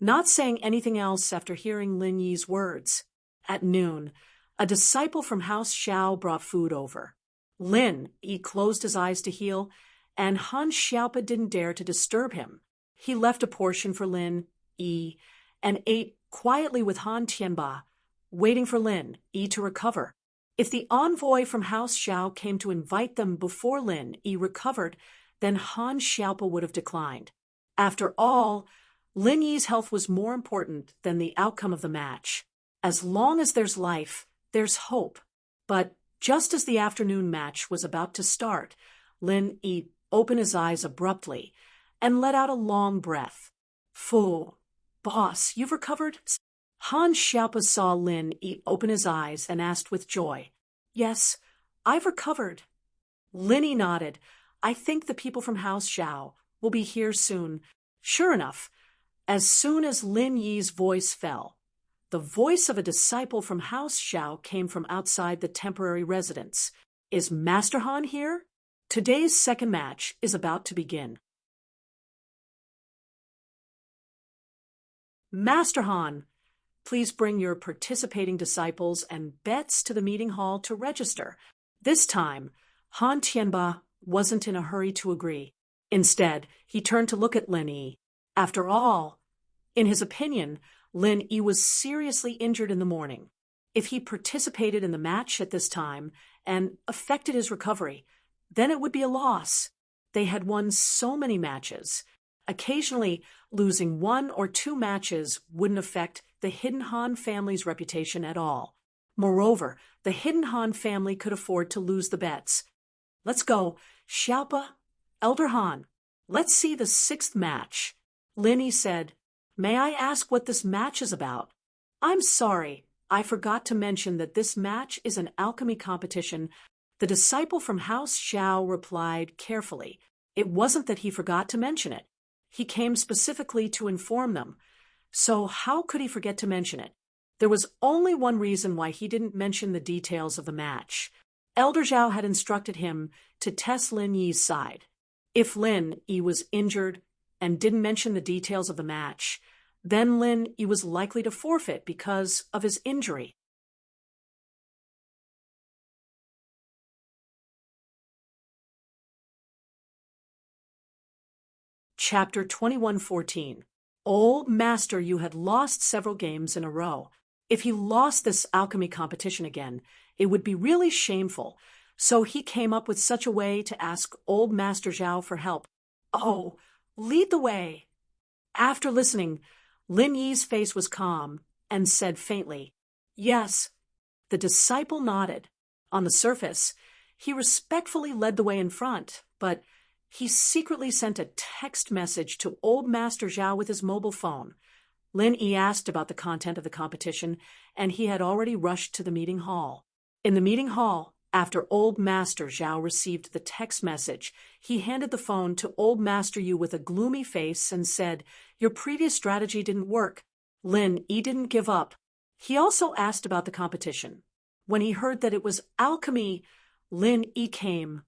A: not saying anything else after hearing Lin Yi's words. At noon, a disciple from House Xiao brought food over. Lin Yi closed his eyes to heal, and Han Xiaopo didn't dare to disturb him. He left a portion for Lin Yi and ate quietly with Han Tianba, waiting for Lin Yi to recover. If the envoy from House Xiao came to invite them before Lin Yi recovered, then Han Xiaopo would have declined. After all, Lin Yi's health was more important than the outcome of the match. As long as there's life, there's hope. But just as the afternoon match was about to start, Lin Yi opened his eyes abruptly and let out a long breath. Phew, boss, you've recovered? Han Xiaopo saw Lin Yi open his eyes and asked with joy. Yes, I've recovered. Lin Yi nodded. I think the people from House Xiao will be here soon. Sure enough, as soon as Lin Yi's voice fell, the voice of a disciple from House Xiao came from outside the temporary residence. Is Master Han here? Today's second match is about to begin. Master Han, please bring your participating disciples and bets to the meeting hall to register. This time, Han Tianba wasn't in a hurry to agree. Instead, he turned to look at Lin Yi. After all, in his opinion, Lin Yi was seriously injured in the morning. If he participated in the match at this time and affected his recovery, then it would be a loss. They had won so many matches. Occasionally, losing 1 or 2 matches wouldn't affect the Hidden Han family's reputation at all. Moreover, the Hidden Han family could afford to lose the bets. Let's go, Xiaopa, Elder Han. Let's see the 6th match. Lin Yi said, May I ask what this match is about? I'm sorry, I forgot to mention that this match is an alchemy competition. The disciple from House Xiao replied carefully. It wasn't that he forgot to mention it. He came specifically to inform them. So how could he forget to mention it? There was only one reason why he didn't mention the details of the match. Elder Zhao had instructed him to test Lin Yi's side. If Lin Yi was injured and didn't mention the details of the match, then Lin Yi was likely to forfeit because of his injury. Chapter 21:14. Old Master Yu had lost several games in a row. If he lost this alchemy competition again, it would be really shameful. So he came up with such a way to ask Old Master Zhao for help. Oh, lead the way. After listening, Lin Yi's face was calm and said faintly, Yes. The disciple nodded. On the surface, he respectfully led the way in front, but he secretly sent a text message to Old Master Zhao with his mobile phone. Lin Yi asked about the content of the competition, and he had already rushed to the meeting hall. In the meeting hall, after Old Master Zhao received the text message, he handed the phone to Old Master Yu with a gloomy face and said, Your previous strategy didn't work. Lin Yi didn't give up. He also asked about the competition. When he heard that it was alchemy, Lin Yi came.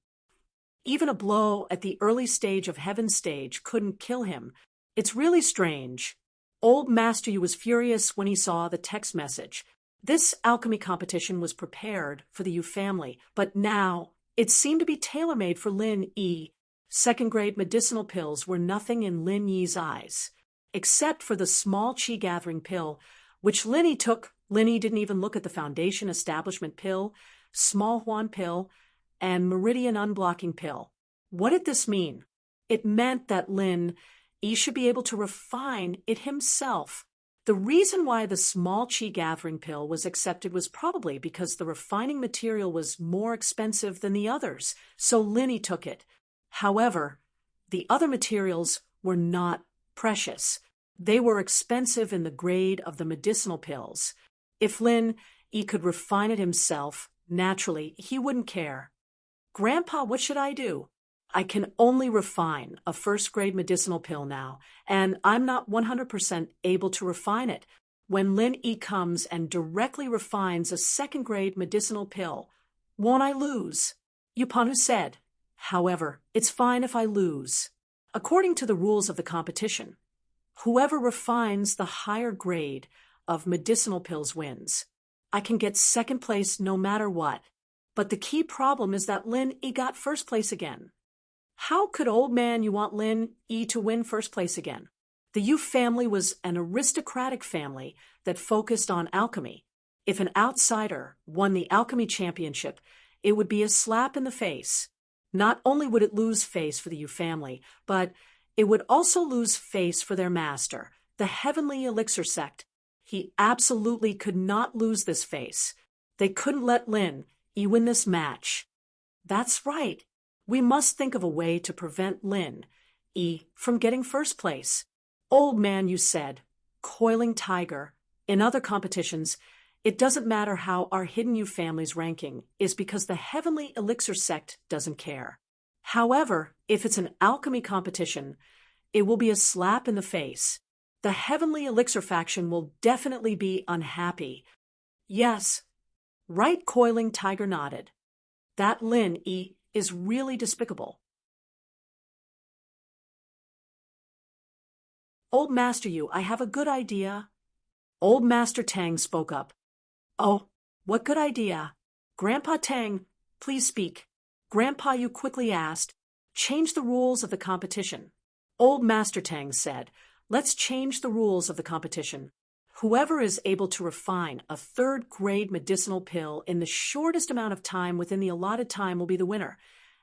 A: Even a blow at the early stage of Heaven's stage couldn't kill him. It's really strange. Old Master Yu was furious when he saw the text message. This alchemy competition was prepared for the Yu family, but now it seemed to be tailor-made for Lin Yi. Second-grade medicinal pills were nothing in Lin Yi's eyes, except for the small qi-gathering pill, which Lin Yi took. Lin Yi didn't even look at the Foundation Establishment pill, Small Huan pill, and Meridian Unblocking pill. What did this mean? It meant that Lin Yi should be able to refine it himself. The reason why the small qi-gathering pill was accepted was probably because the refining material was more expensive than the others, so Lin Yi took it. However, the other materials were not precious. They were expensive in the grade of the medicinal pills. If Lin Yi could refine it himself, naturally, he wouldn't care. Grandpa, what should I do? I can only refine a first-grade medicinal pill now, and I'm not 100% able to refine it. When Lin Yi comes and directly refines a second-grade medicinal pill, won't I lose? Yupanu said. However, it's fine if I lose. According to the rules of the competition, whoever refines the higher grade of medicinal pills wins. I can get second place no matter what. But the key problem is that Lin Yi got first place again. How could old man you want Lin Yi to win first place again? The Yu family was an aristocratic family that focused on alchemy. If an outsider won the alchemy championship, it would be a slap in the face. Not only would it lose face for the Yu family, but it would also lose face for their master, the Heavenly Elixir sect. He absolutely could not lose this face. They couldn't let Lin Yi win this match. That's right. We must think of a way to prevent Lin Yi from getting first place. Old man, you said, coiling tiger. In other competitions, it doesn't matter how our Hidden Yu family's ranking is because the Heavenly Elixir sect doesn't care. However, if it's an alchemy competition, it will be a slap in the face. The Heavenly Elixir faction will definitely be unhappy. Yes, right, coiling tiger nodded. That Lin Yi is really despicable. Old Master Yu, I have a good idea. Old Master Tang spoke up. Oh, what good idea? Grandpa Tang, please speak. Grandpa Yu quickly asked. Change the rules of the competition. Old Master Tang said, let's change the rules of the competition. Whoever is able to refine a third-grade medicinal pill in the shortest amount of time within the allotted time will be the winner.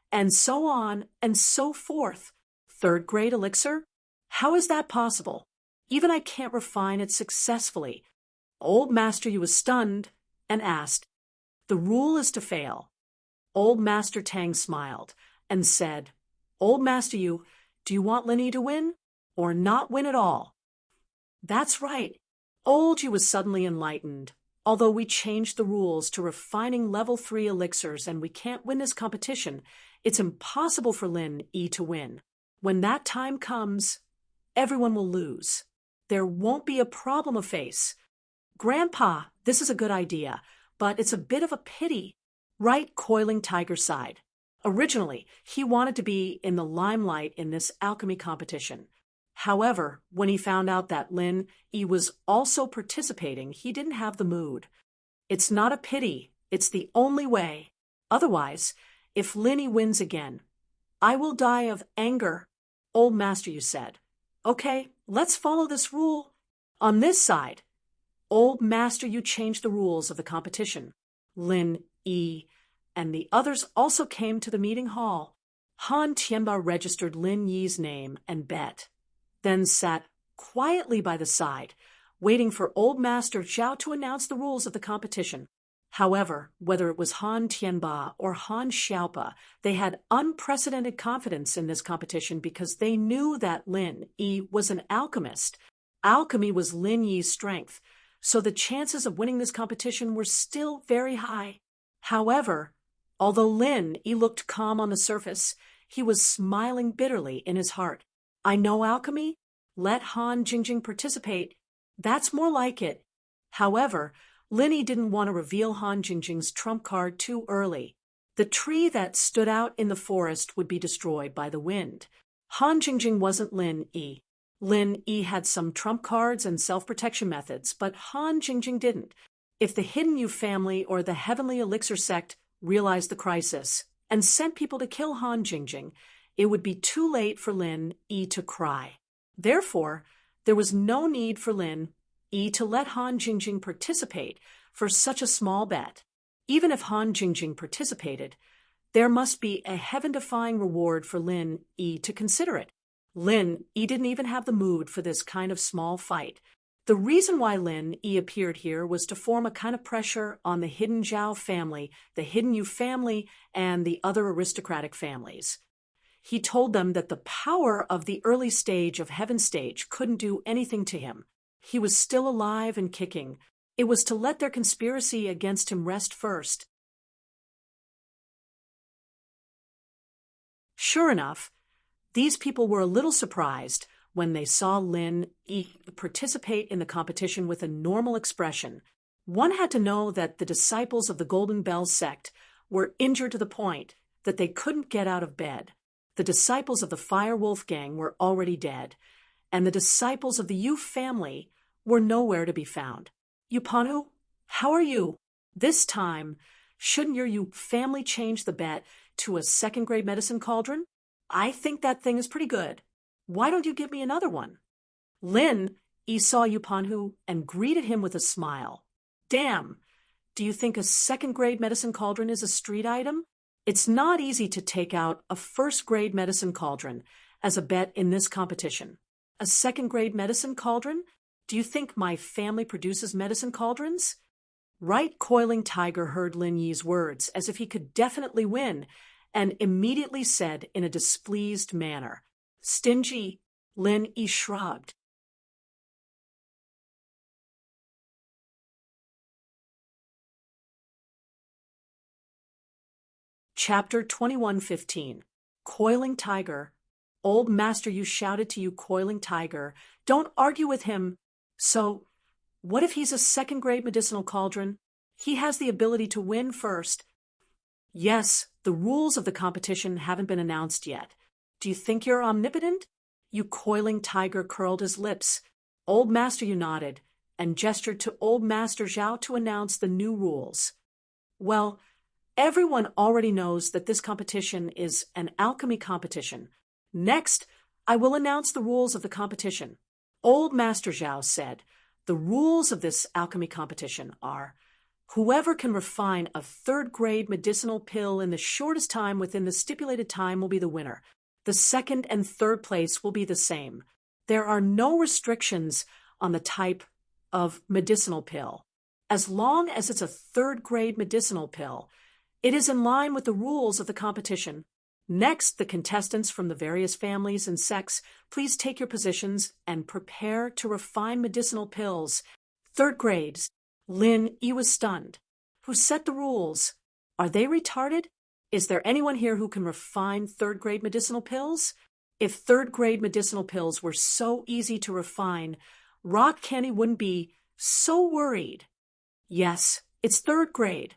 A: And so on and so forth. Third-grade elixir? How is that possible? Even I can't refine it successfully. Old Master Yu was stunned and asked, the rule is to fail. Old Master Tang smiled and said, Old Master Yu, do you want Lin Yi to win or not win at all? That's right. Old Yu was suddenly enlightened. Although we changed the rules to refining level 3 elixirs and we can't win this competition, it's impossible for Lin Yi to win. When that time comes, everyone will lose. There won't be a problem to face. Grandpa, this is a good idea, but it's a bit of a pity. Right, Coiling Tiger sighed. Originally, he wanted to be in the limelight in this alchemy competition. However, when he found out that Lin Yi was also participating, he didn't have the mood. It's not a pity, it's the only way. Otherwise, if Lin Yi wins again, I will die of anger, Old Master Yu said. Okay, let's follow this rule. On this side, Old Master Yu changed the rules of the competition. Lin Yi and the others also came to the meeting hall. Han Tianba registered Lin Yi's name and bet, then sat quietly by the side, waiting for Old Master Zhao to announce the rules of the competition. However, whether it was Han Tianba or Han Xiaopa, they had unprecedented confidence in this competition because they knew that Lin Yi was an alchemist. Alchemy was Lin Yi's strength, so the chances of winning this competition were still very high. However, although Lin Yi looked calm on the surface, he was smiling bitterly in his heart. I know alchemy? Let Han Jingjing participate. That's more like it. However, Lin Yi didn't want to reveal Han Jingjing's trump card too early. The tree that stood out in the forest would be destroyed by the wind. Han Jingjing wasn't Lin Yi. Lin Yi had some trump cards and self-protection methods, but Han Jingjing didn't. If the Hidden Yu family or the Heavenly Elixir sect realized the crisis and sent people to kill Han Jingjing, it would be too late for Lin Yi to cry. Therefore, there was no need for Lin Yi to let Han Jingjing participate for such a small bet. Even if Han Jingjing participated, there must be a heaven-defying reward for Lin Yi to consider it. Lin Yi didn't even have the mood for this kind of small fight. The reason why Lin Yi appeared here was to form a kind of pressure on the Hidden Zhao family, the Hidden Yu family, and the other aristocratic families. He told them that the power of the early stage of Heaven Stage couldn't do anything to him. He was still alive and kicking. It was to let their conspiracy against him rest first. Sure enough, these people were a little surprised when they saw Lin Yi participate in the competition with a normal expression. One had to know that the disciples of the Golden Bell sect were injured to the point that they couldn't get out of bed. The disciples of the Fire Wolf gang were already dead, and the disciples of the Yu family were nowhere to be found. Yupanhu, how are you? This time, shouldn't your Yu family change the bet to a second-grade medicine cauldron? I think that thing is pretty good. Why don't you give me another one? Lin Yi saw Yupanhu and greeted him with a smile. Damn, do you think a second-grade medicine cauldron is a street item? It's not easy to take out a first-grade medicine cauldron as a bet in this competition. A second-grade medicine cauldron? Do you think my family produces medicine cauldrons? Right Coiling Tiger heard Lin Yi's words as if he could definitely win, and immediately said in a displeased manner, Stingy. Lin Yi shrugged. Chapter 21:15. Coiling Tiger. Old Master Yu shouted to you, Coiling Tiger, don't argue with him. So, what if he's a second-grade medicinal cauldron? He has the ability to win first. Yes, the rules of the competition haven't been announced yet. Do you think you're omnipotent? You coiling tiger curled his lips. Old Master Yu nodded and gestured to Old Master Zhao to announce the new rules. Well, everyone already knows that this competition is an alchemy competition. Next, I will announce the rules of the competition. Old Master Zhao said, the rules of this alchemy competition are: whoever can refine a third-grade medicinal pill in the shortest time within the stipulated time will be the winner. The second and third place will be the same. There are no restrictions on the type of medicinal pill. As long as it's a third-grade medicinal pill, it is in line with the rules of the competition. Next, the contestants from the various families and sects, please take your positions and prepare to refine medicinal pills. Third grades. Lin Yi was stunned. Who set the rules? Are they retarded? Is there anyone here who can refine third-grade medicinal pills? If third-grade medicinal pills were so easy to refine, Rock Candy wouldn't be so worried. Yes, it's third grade.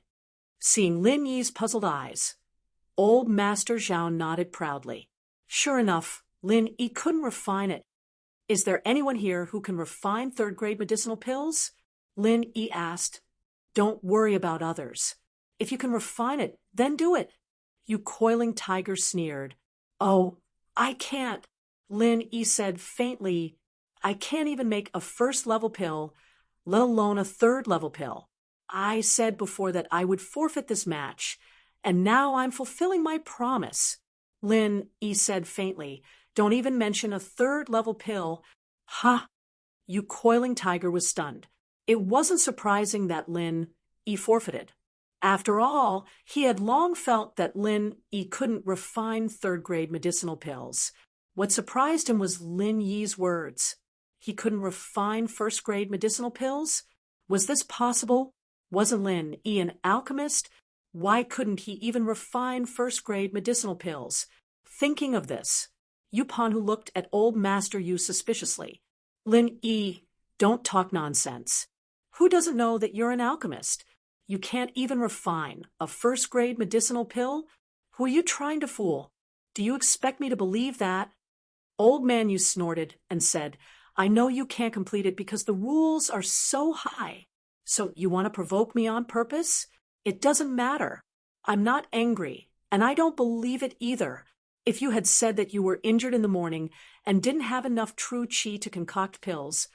A: Seeing Lin Yi's puzzled eyes, Old Master Zhao nodded proudly. Sure enough, Lin Yi couldn't refine it. Is there anyone here who can refine third-grade medicinal pills? Lin Yi asked. Don't worry about others. If you can refine it, then do it. You coiling tiger sneered. Oh, I can't, Lin Yi said faintly. I can't even make a first-level pill, let alone a third-level pill. I said before that I would forfeit this match, and now I'm fulfilling my promise. Lin Yi said faintly. Don't even mention a third-level pill. Ha! You coiling tiger was stunned. It wasn't surprising that Lin Yi forfeited. After all, he had long felt that Lin Yi couldn't refine third-grade medicinal pills. What surprised him was Lin Yi's words. He couldn't refine first-grade medicinal pills? Was this possible? Wasn't Lin Yi an alchemist? Why couldn't he even refine first-grade medicinal pills? Thinking of this, Yupan who looked at Old Master Yu suspiciously. Lin Yi, don't talk nonsense. Who doesn't know that you're an alchemist? You can't even refine a first-grade medicinal pill? Who are you trying to fool? Do you expect me to believe that? Old Man Yu snorted and said, I know you can't complete it because the rules are so high. So you want to provoke me on purpose? It doesn't matter. I'm not angry, and I don't believe it either. If you had said that you were injured in the morning and didn't have enough true qi to concoct pills,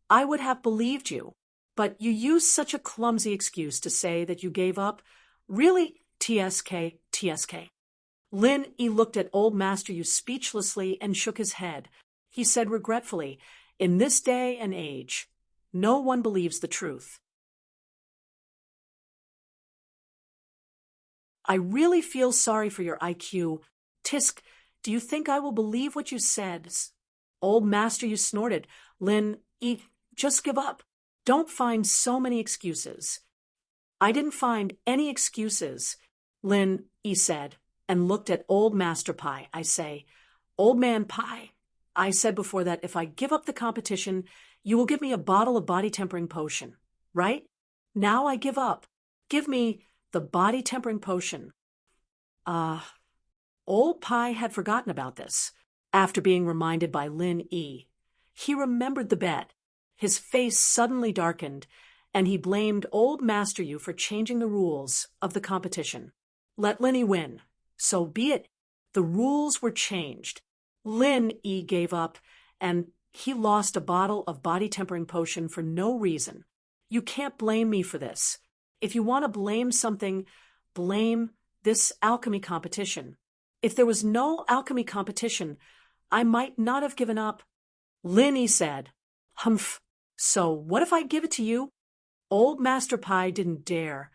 A: I would have believed you. But you used such a clumsy excuse to say that you gave up. Really, TSK. Lin Yi looked at Old Master Yu speechlessly and shook his head. He said regretfully, in this day and age, no one believes the truth. I really feel sorry for your IQ. Tisk, do you think I will believe what you said? Old Master Yu snorted. Lin Yi, just give up. Don't find so many excuses. I didn't find any excuses, Lin Yi said, and looked at Old Master Pai. I say, Old Man Pai, I said before that if I give up the competition, you will give me a bottle of body-tempering potion, right? Now I give up. Give me the body-tempering potion. Old Pai had forgotten about this. After being reminded by Lin Yi, he remembered the bet. His face suddenly darkened, and he blamed Old Master Yu for changing the rules of the competition. Let Lin Yi win. So be it. The rules were changed. Lin Yi gave up, and he lost a bottle of body-tempering potion for no reason. You can't blame me for this. If you want to blame something, blame this alchemy competition. If there was no alchemy competition, I might not have given up. Lin Yi said, Humph. So what if I give it to you? Old Master Pai didn't dare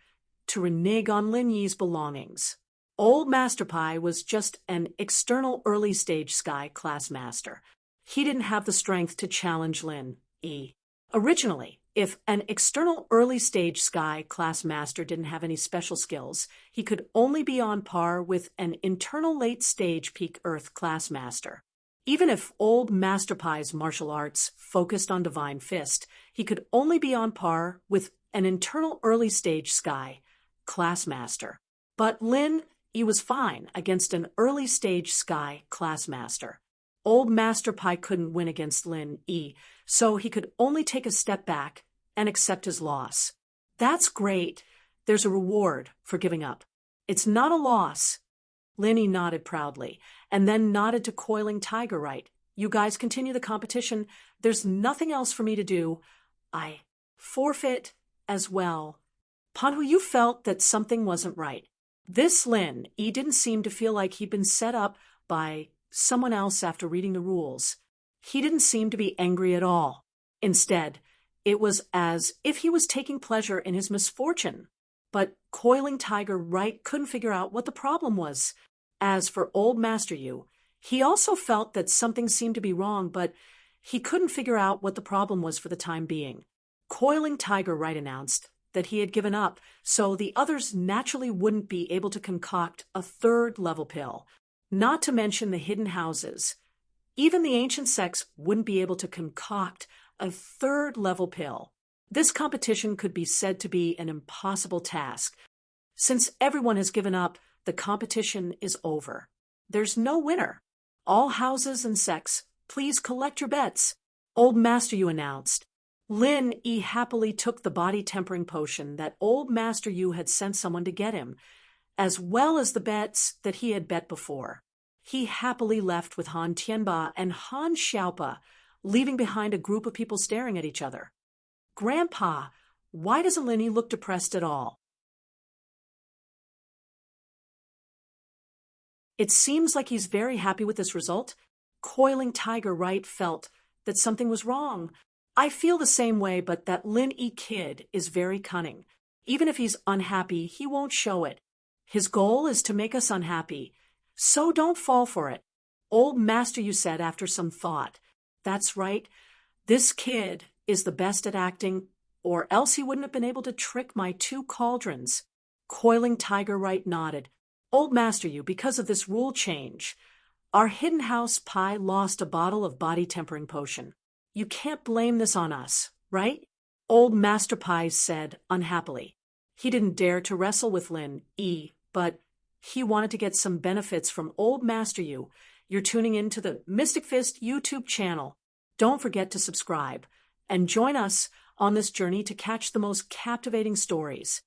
A: to renege on Lin Yi's belongings. Old Master Pai was just an external early-stage Sky class master. He didn't have the strength to challenge Lin Yi. Originally, if an external early-stage Sky class master didn't have any special skills, he could only be on par with an internal late-stage peak Earth class master. Even if Old Master Pai's martial arts focused on Divine Fist, he could only be on par with an internal early-stage Sky class master. But Lin Yi was fine against an early-stage Sky class master. Old Master Pie couldn't win against Lin E, so he could only take a step back and accept his loss. That's great. There's a reward for giving up. It's not a loss. Lin E nodded proudly, and then nodded to Coiling Tiger. Right. You guys continue the competition. There's nothing else for me to do. I forfeit as well. Panhu, you felt that something wasn't right. This Lin E didn't seem to feel like he'd been set up by someone else after reading the rules. He didn't seem to be angry at all. Instead, it was as if he was taking pleasure in his misfortune. But Coiling Tiger Right couldn't figure out what the problem was. As for Old Master Yu, he also felt that something seemed to be wrong, but he couldn't figure out what the problem was for the time being. Coiling Tiger Right announced that he had given up, so the others naturally wouldn't be able to concoct a third level pill. Not to mention the hidden houses. Even the ancient sects wouldn't be able to concoct a third level pill. This competition could be said to be an impossible task. Since everyone has given up, the competition is over. There's no winner. All houses and sects, please collect your bets. Old Master Yu announced. Lin E happily took the body-tempering potion that Old Master Yu had sent someone to get him, as well as the bets that he had bet before. He happily left with Han Tianba and Han Xiaopa, leaving behind a group of people staring at each other. Grandpa, why doesn't Lin E look depressed at all? It seems like he's very happy with this result. Coiling Tiger Right felt that something was wrong. I feel the same way, but that Lin E kid is very cunning. Even if he's unhappy, he won't show it. His goal is to make us unhappy. So don't fall for it. Old Master Yu said after some thought. That's right. This kid is the best at acting, or else he wouldn't have been able to trick my two cauldrons. Coiling Tiger Right nodded. Old Master Yu, because of this rule change, our hidden house Pie lost a bottle of body-tempering potion. You can't blame this on us, right? Old Master Pie said unhappily. He didn't dare to wrestle with Lin E, but he wanted to get some benefits from Old Master Yu. You're tuning in to the Mystic Fist YouTube channel. Don't forget to subscribe and join us on this journey to catch the most captivating stories.